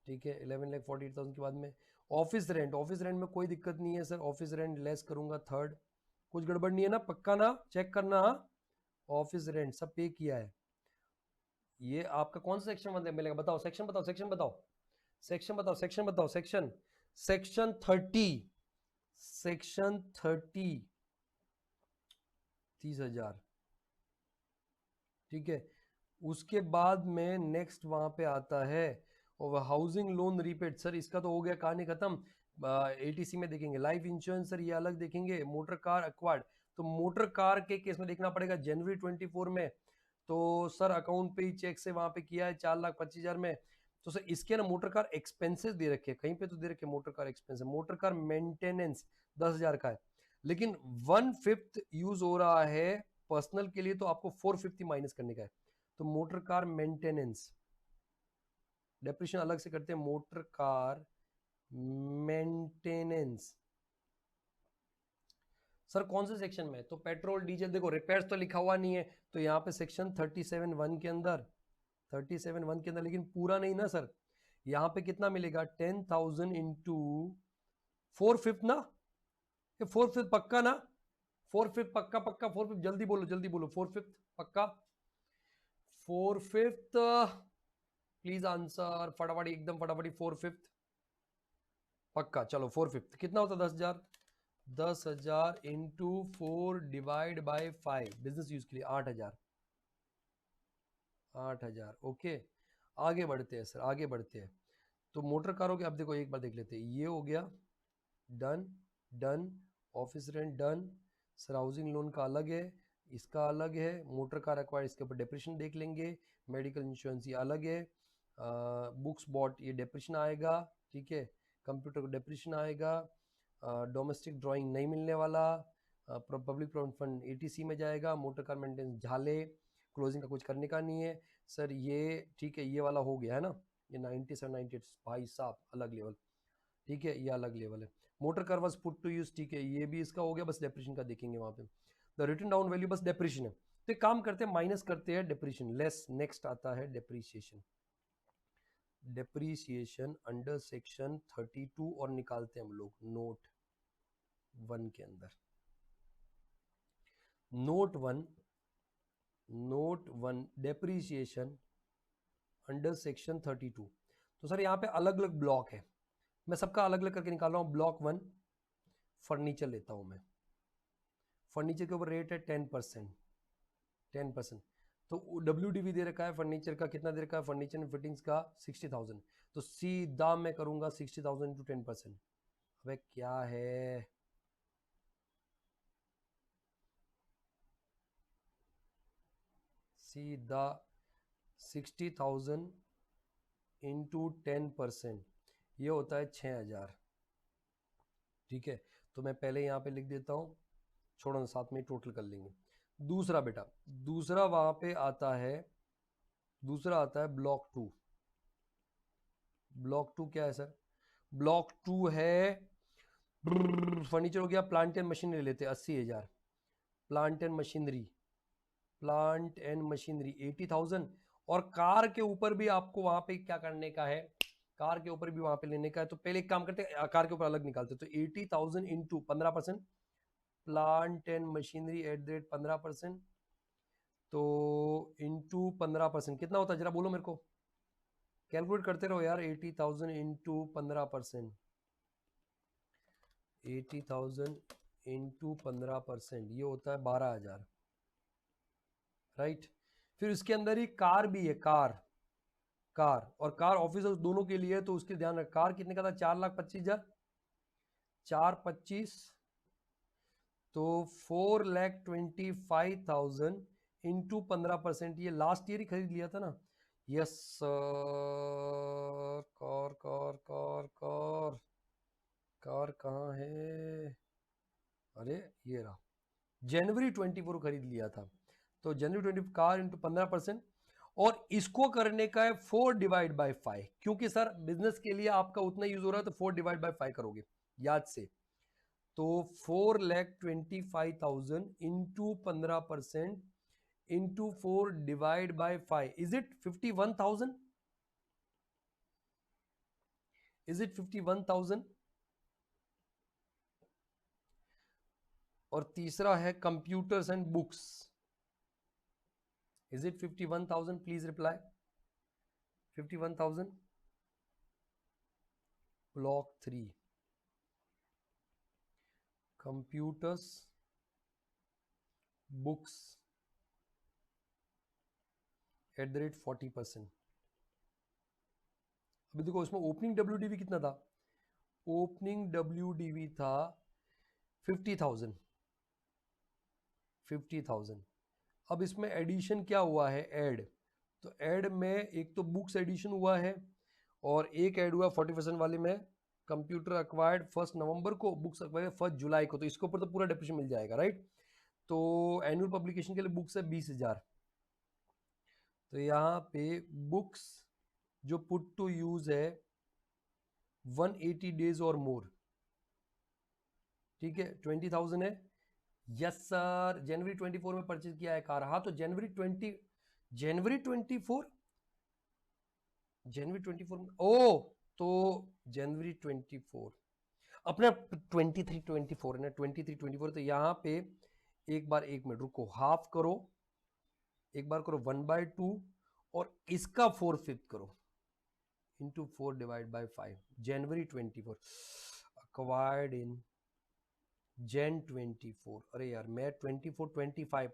ठीक है, 11,48,000 के बाद में ऑफिस रेंट में कोई दिक्कत नहीं है सर, ऑफिस रेंट लेस करूंगा थर्ड, कुछ गड़बड़ नहीं है ना, पक्का ना, चेक करना। ऑफिस रेंट सब पे किया है। ये आपका कौन सा सेक्शन मिलेगा? बताओ सेक्शन, सेक्शन सेक्शन 30 30,000। ठीक है, उसके बाद में नेक्स्ट वहां पे आता है और हाउसिंग लोन रीपेड। सर इसका तो हो गया, कहानी खत्म। एटीसी में देखेंगे, लाइफ इंश्योरेंस सर ये अलग देखेंगे, मोटर कार एक्वायर्ड, तो मोटर कार के केस में देखना पड़ेगा जनवरी 24 में, तो सर अकाउंट पे ही चेक से वहां पे किया है 4,25,000 में। तो सर इसके ना मोटर कार एक्सपेंसेस दे रखे, कहीं पे तो दे रखे motor car expenses, motor car maintenance 10,000 का है, लेकिन 1/5 यूज हो रहा है पर्सनल के लिए, तो आपको 450 माइनस करने का है। तो मोटर कार मेंटेनेंस डेप्रिशिएशन अलग से करते हैं, मोटर कार मेंटेनेंस सर कौन से सेक्शन में? तो पेट्रोल डीजल, देखो रिपेयर्स तो लिखा हुआ नहीं है, तो यहाँ पे सेक्शन 37(1) के अंदर 37(1) के अंदर, लेकिन पूरा नहीं ना सर, यहाँ पे कितना मिलेगा 10,000 इंटू 4/5 ना, ये 4/5 पक्का ना, 4/5 पक्का, 4/5 जल्दी बोलो 4/5 पक्का, 4/5 प्लीज आंसर फटाफट, एकदम फटाफट, 4/5 पक्का। चलो 4/5 कितना होता है? 10,000, 10,000 into 4 divide by 5 business use के लिए 8,000 8,000। ओके, आगे बढ़ते हैं सर, आगे बढ़ते हैं। तो मोटर कारों के, अब देखो एक बार देख लेते हैं, ये हो गया done, done, office rent done, sir housing loan का अलग है, इसका अलग है, मोटर कार एक्वायर इसके ऊपर डिप्रेशन देख लेंगे, मेडिकल इंश्योरेंस ये अलग है, बुक्स बॉट ये डिप्रेशन आएगा, ठीक है, कंप्यूटर को डिप्रेशन आएगा, डोमेस्टिक ड्राइंग नहीं मिलने वाला, पब्लिक प्रोविडेंट फंड एटीसी में जाएगा, मोटर कार मेंटेनेंस झाले, क्लोजिंग का कुछ करने का नहीं है सर, ये ठीक है, ये वाला हो गया है ना, ये 97 98 भाई साहब अलग लेवल, ठीक है, ये अलग लेवल है। Motor car was put to use, ठीक है, ये भी इसका हो गया, बस डेप्रिशिएशन का देखेंगे वहां पे, द रिटन डाउन वैल्यू बस डेप्रिशिएशन है, तो एक काम करते हैं माइनस करते हैं डेप्रिशिएशन, लेस, नेक्स्ट आता है डेप्रिसिएशन अंडर सेक्शन 32 और निकालते हैं हम लोग नोट 1 के अंदर, note one depreciation under section 32। तो सर यहाँ पे अलग अलग ब्लॉक है, मैं सबका अलग अलग करके निकाल रहा हूँ। ब्लॉक 1 फर्नीचर लेता हूँ मैं, फर्नीचर के ऊपर रेट है 10%, 10%, तो डब्ल्यू दे रखा है फर्नीचर का, कितना दे रखा है फर्नीचर एंड फिटिंग्स का 60,000, तो सीधा मैं करूंगा 60,000 इंटू 10%। अबे क्या है, सीधा 60,000 इंटू 10%, ये होता है 6,000। ठीक है, तो मैं पहले यहाँ पे लिख देता हूँ, छोड़ो ना, साथ में ही टोटल कर लेंगे। दूसरा बेटा, दूसरा वहां पे आता है, दूसरा आता है ब्लॉक 2। ब्लॉक 2 क्या है सर? ब्लॉक 2 है फर्नीचर हो गया, प्लांट एंड मशीनरी लेते 80,000, plant and machinery, plant and machinery 80,000। और कार के ऊपर भी आपको वहां पे क्या करने का है, कार के ऊपर भी वहां पे लेने का है। तो पहले एक काम करते हैं, कार के ऊपर अलग निकालते हैं। तो 80,000 into 15%, plant and machinery at the rate 15%, तो इंटू 15% कितना होता है जरा बोलो मेरे को, कैलकुलेट करते रहो यार। 80,000 इंटू 15%, 80,000 इंटू 15%, ये होता है 12,000, राइट। फिर इसके अंदर ही कार भी है, कार, कार और कार ऑफिस दोनों के लिए, तो उसके ध्यान रख। कार कितने का था, 4,25,000, 4,25, तो 4,25,000 इंटू 15%, ये लास्ट ईयर ही खरीद लिया था ना। Yes sir, car car car car, car कहाँ है, अरे ये रहा, जनवरी 24 खरीद लिया था। तो जनवरी 20 कार इंटू 15%, और इसको करने का है 4/5, क्योंकि सर बिजनेस के लिए आपका उतना यूज हो रहा है, तो 4/5 करोगे याद से। तो 4,25,000 into 15% into 4/5, is it 51,000, is it 51,000। और तीसरा है computers and books, is it 51,000, please reply. 51,000, block 3, computers, books at the rate 40%। अभी देखो इसमें ओपनिंग WDV कितना था, ओपनिंग WDV था 50,000, 50,000। अब इसमें एडिशन क्या हुआ है, ऐड, तो ऐड में एक तो बुक्स एडिशन हुआ है, और एक ऐड हुआ 40% वाले में, कंप्यूटर अक्वायर्ड 1 नवंबर को, बुक्स अक्वायर्ड 1 जुलाई को, तो इसके ऊपर तो पूरा डेप्रिसिएशन मिल जाएगा, राइट। तो एनुअल पब्लिकेशन के लिए बुक्स है 20,000, तो यहाँ पे बुक्स जो पुट टू यूज है 180 डेज और मोर, ठीक है, 20,000 है। यस सर, जनवरी 24 में परचेज किया है कार, हाँ तो जनवरी 24, जनवरी 24 में, ओ तो जनवरी 24 अपना 23-24 है ना, 23-24, तो यहाँ पे एक बार 1 मिनट रुको, हाफ करो, एक बार करो 1/2, और इसका 4/5 करो into 4/5, January 24 acquired in Jan 24, अरे यार मैं 24-25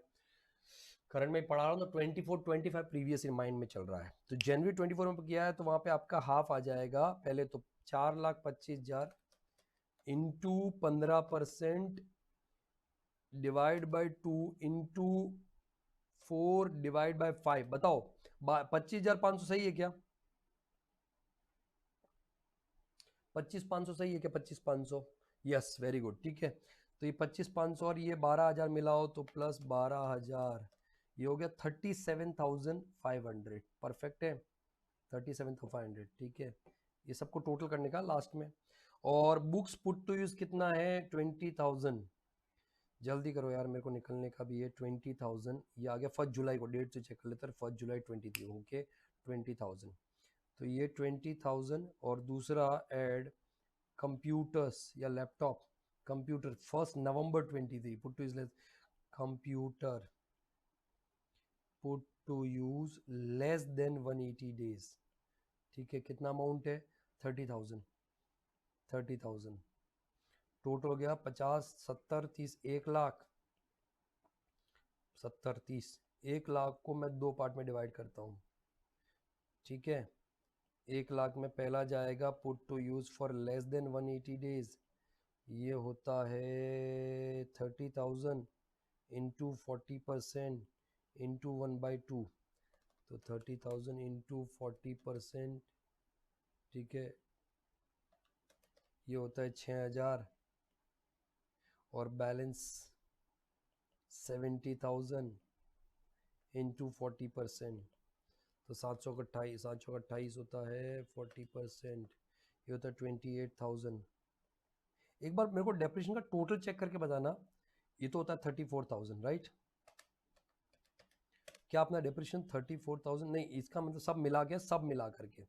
करंट में पढ़ा रहा हूँ, तो 24-25 प्रीवियस इन माइंड में चल रहा है। तो जनवरी 24 में किया है, तो वहां पे आपका हाफ आ जाएगा। पहले तो 4,25,000 इंटू 15% डिवाइड बाई 2 इंटू 4/5, बताओ 25,500 सही है क्या, 25,500 सही है क्या, 25,500, यस वेरी गुड, ठीक है। तो ये 25,500 और ये 12,000 मिलाओ तो प्लस 12,000, ये हो गया 37,500, परफेक्ट है, 37,500, ठीक है। ये सबको टोटल करने का लास्ट में। और बुक्स पुट टू यूज कितना है, 20,000, जल्दी करो यार मेरे को निकलने का भी है। 20,000 ये आ गया 1 जुलाई को, डेट से चेक कर लेते हैं, 1 जुलाई 23, ओके 20,000, तो ये 20,000, और दूसरा ऐड कंप्यूटर्स या laptop, computer 1 November 23 put to use, computer put to use less than 180 days, ठीक है। कितना अमाउंट है, 30,000, 30,000, टोटल हो गया 50, 70, 30, 1,00,000, 70, 30, 1,00,000 को मैं 2 पार्ट में डिवाइड करता हूँ, ठीक है। 1,00,000 में पहला जाएगा put to use for less than 180 days, ये होता है 30,000 इंटू 40% इंटू 1/2, तो 30,000 इंटू 40%, ठीक है, ये होता है 6,000, और बैलेंस 70,000 इंटू 40%, तो 728 होता है 40%, ये होता है 28,000। एक बार मेरे को डेप्रिसिएशन का टोटल चेक करके बताना। ये तो होता है 34,000 राइट। क्या अपना डेप्रिसिएशन 34,000 नहीं, इसका मतलब सब मिला के, सब मिला करके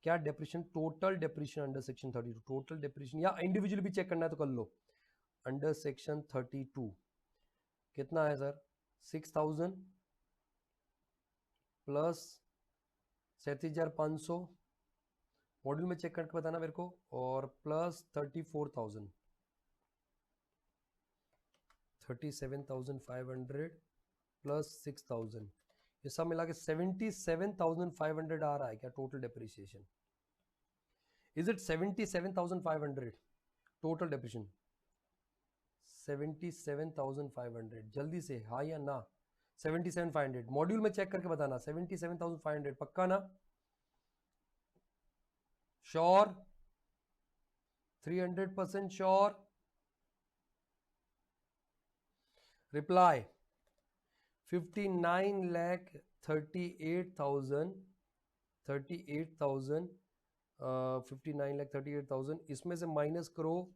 क्या depreciation, total depreciation under section 32, total depreciation या इंडिविजुअली भी चेक करना है तो कर लो। अंडर सेक्शन 32 कितना है सर? 6,000 प्लस 37,500, मॉड्यूल में चेक करके बताना मेरे को, और प्लस 34,000, 37,500 प्लस 6,000, ये सब मिला के 77,500 आ रहा है क्या total depreciation? Is it 77,500 total depreciation? 77,500 जल्दी से हाँ या ना? 77,500 मॉड्यूल में चेक करके बताना। 77,500 पक्का ना? श्योर? 300% श्योर? रिप्लाई 59,38,000, 59,38,000, इसमें से माइनस करो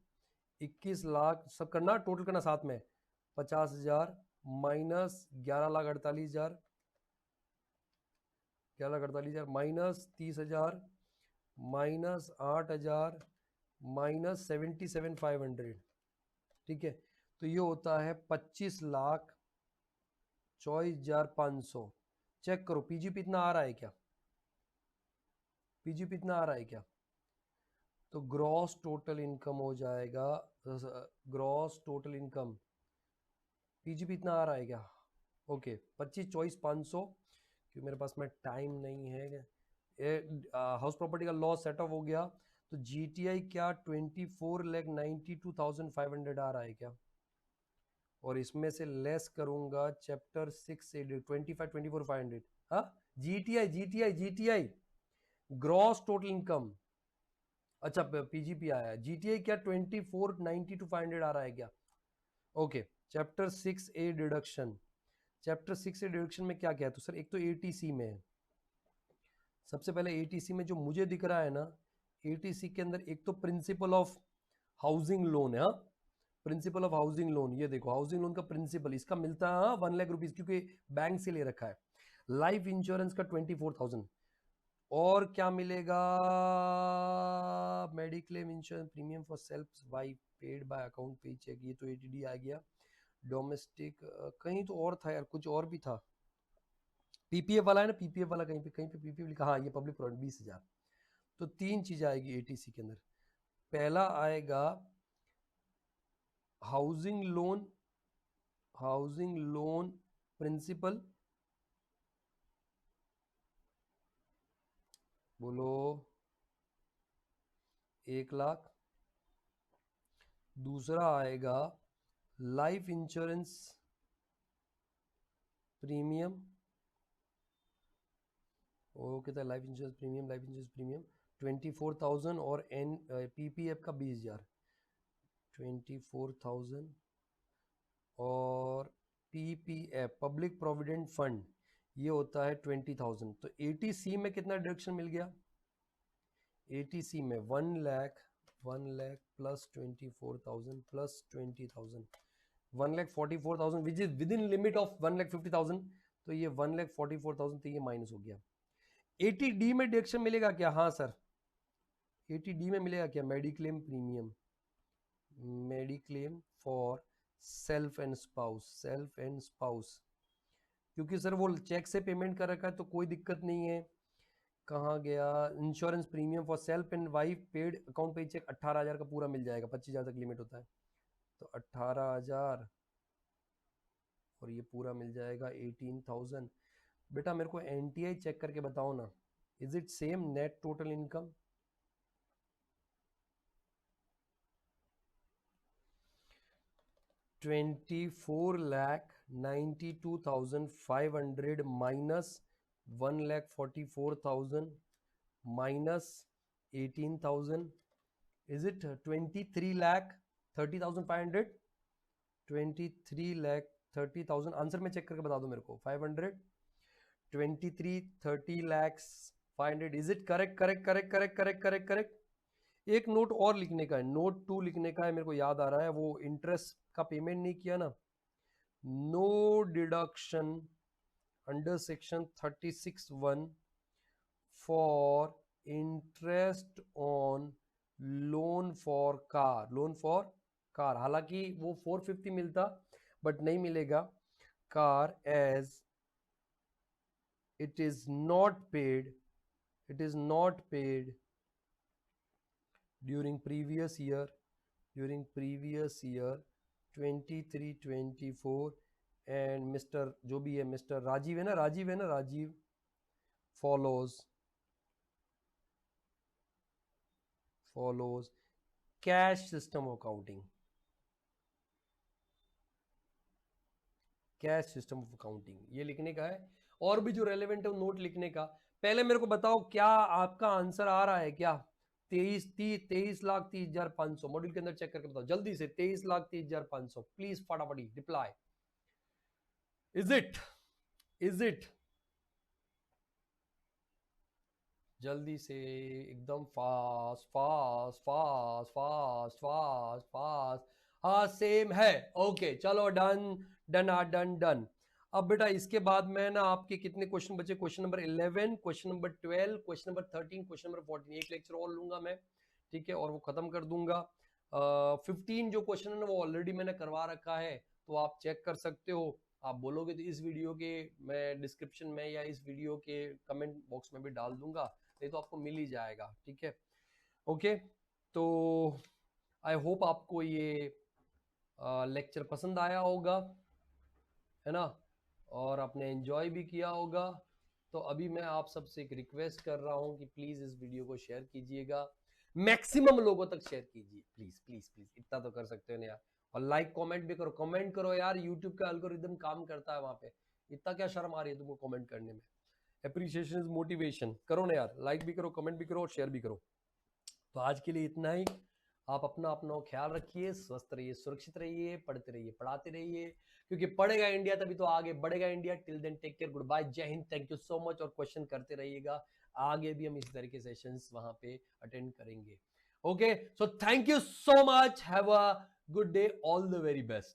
21 लाख, सब करना टोटल करना साथ में, 50,000 माइनस 11,48,000, 11,48,000 माइनस 30,000 माइनस 8,000 माइनस 77,500, ठीक है। तो ये होता है 25,24,500। चेक करो पीजीपी इतना आ रहा है क्या? पीजीपी इतना आ रहा है क्या? तो ग्रॉस टोटल इनकम हो जाएगा, ग्रॉस टोटल इनकम पीजीपी इतना आ रहा है क्या? ओके 25,24,500, क्योंकि मेरे पास में टाइम नहीं है। हाउस प्रॉपर्टी का लॉस सेट ऑफ हो गया, तो जीटीआई क्या 24,92,500 आ रहा है क्या? और इसमें से लेस करूंगा चैप्टर 6 से 25,24,500। हाँ GTI GTI GTI gross total income, अच्छा पीजीपी आया है, जीटीआई क्या 24,92,500 आ रहा है क्या? Okay chapter 6A deduction, chapter 6A deduction में क्या क्या है? तो सर एक तो एटीसी में है, सबसे पहले एटीसी में जो मुझे दिख रहा है ना, एटीसी के अंदर एक तो प्रिंसिपल ऑफ हाउसिंग लोन है, प्रिंसिपल ऑफ हाउसिंग लोन, ये देखो हाउसिंग लोन का प्रिंसिपल इसका मिलता है 1 लाख रुपीज, क्योंकि बैंक से ले रखा है। लाइफ इंश्योरेंस का 24,000, और क्या मिलेगा? Mediclaim insurance premium for self wife paid by account पे चेक, ये तो एटीडी आ गया। डोमेस्टिक कहीं तो और था यार, कुछ और भी था, पीपीएफ वाला है ना, पीपीएफ वाला कहीं पे पीपीएफ लिखा, हाँ ये पब्लिक प्रोविडेंट 20,000। तो 3 चीज आएगी एटीसी के अंदर। पहला आएगा housing loan, housing loan principal, बोलो 1 लाख। दूसरा आएगा लाइफ इंश्योरेंस प्रीमियम, वो कितना life insurance premium, life insurance premium 24,000, और एन पीपीएफ का 20,000, 24,000, और पीपीएफ पब्लिक प्रोविडेंट फंड ये होता है 20,000। तो एटीसी में कितना डिडक्शन मिल गया? एटीसी में 1 lakh plus 24,000 plus 20,000, 1,44,000 which is with in limit of 1,50,000। तो ये 1,44,000 तो ये माइनस हो गया। 80D में डिडक्शन मिलेगा क्या? हाँ सर 80D में मिलेगा क्या? Mediclaim premium, mediclaim for self and spouse, self and spouse, क्योंकि सर वो चेक से पेमेंट कर रखा है तो कोई दिक्कत नहीं है। कहाँ गया? Insurance premium for self and wife paid account पे चेक 18,000 का पूरा मिल जाएगा, 25,000 तक लिमिट होता है, तो 18,000 और ये पूरा मिल जाएगा 18,000। बेटा मेरे को एनटीआई चेक करके बताओ ना, is it same net total income? $24,92,500 minus 1,44,000 minus 18,000, is it 23,30,500? 23,30,000 answer में चेक करके बता दो मेरे को। 500 23,30,500, is it correct? Correct correct correct correct correct correct. एक नोट और लिखने का है, नोट 2 लिखने का है, मेरे को याद आ रहा है, वो इंटरेस्ट का पेमेंट नहीं किया ना, no deduction under section 36(1) for interest on loan for car, loan for car, हालांकि वो 450 मिलता बट नहीं मिलेगा, car as it is not paid, it is not paid during previous year, during previous year 23-24, and mister जो भी है, mister Rajiv है ना, राजीव है ना, Rajiv follows cash system of accounting, cash system of accounting, ये लिखने का है। और भी जो रेलेवेंट है वो नोट लिखने का। पहले मेरे को बताओ क्या आपका आंसर आ रहा है क्या? 23,30,30,30,500 मॉड्यूल के अंदर चेक करके बताओ जल्दी से, 23,30,30,500 प्लीज फटाफटी रिप्लाई। इज इट जल्दी से, एकदम fast fast fast fast fast fast. हाँ सेम है, ओके चलो डन डन डन डन। अब बेटा इसके बाद मैं ना, आपके कितने क्वेश्चन बचे? Question number 11, question number 12, question number 13, question number 14, एक लेक्चर और लूंगा मैं, ठीक है, और वो खत्म कर दूंगा। 15 जो क्वेश्चन है ना वो ऑलरेडी मैंने करवा रखा है, तो आप चेक कर सकते हो। आप बोलोगे तो इस वीडियो के मैं डिस्क्रिप्शन में या इस वीडियो के कमेंट बॉक्स में भी डाल दूंगा, नहीं तो आपको मिल ही जाएगा, ठीक है। ओके, तो आई होप आपको ये लेक्चर पसंद आया होगा, है ना, और आपने एंजॉय भी किया होगा। तो अभी मैं आप सबसे एक रिक्वेस्ट कर रहा हूं कि प्लीज इस वीडियो को शेयर कीजिएगा, मैक्सिमम लोगों तक शेयर कीजिए, प्लीज प्लीज प्लीज, इतना तो कर सकते हो ना यार। और लाइक कमेंट भी करो, कमेंट करो यार, यूट्यूब का एल्गोरिदम काम करता है वहां पे, इतना क्या शर्म आ रही है तुमको कमेंट करने में? अप्रिसिएशन इज मोटिवेशन, करो ना यार, लाइक भी करो, कमेंट भी करो और शेयर भी करो। तो आज के लिए इतना ही। आप अपना अपना ख्याल रखिए, स्वस्थ रहिए, सुरक्षित रहिए, पढ़ते रहिए, पढ़ाते रहिए, क्योंकि पढ़ेगा इंडिया तभी तो आगे बढ़ेगा India. Till then take care, good bye, जय हिंद, थैंक यू सो मच। और क्वेश्चन करते रहिएगा, आगे भी हम इस तरह के सेशंस वहां पे अटेंड करेंगे। Okay, so thank you so much, have a good day, all the very best.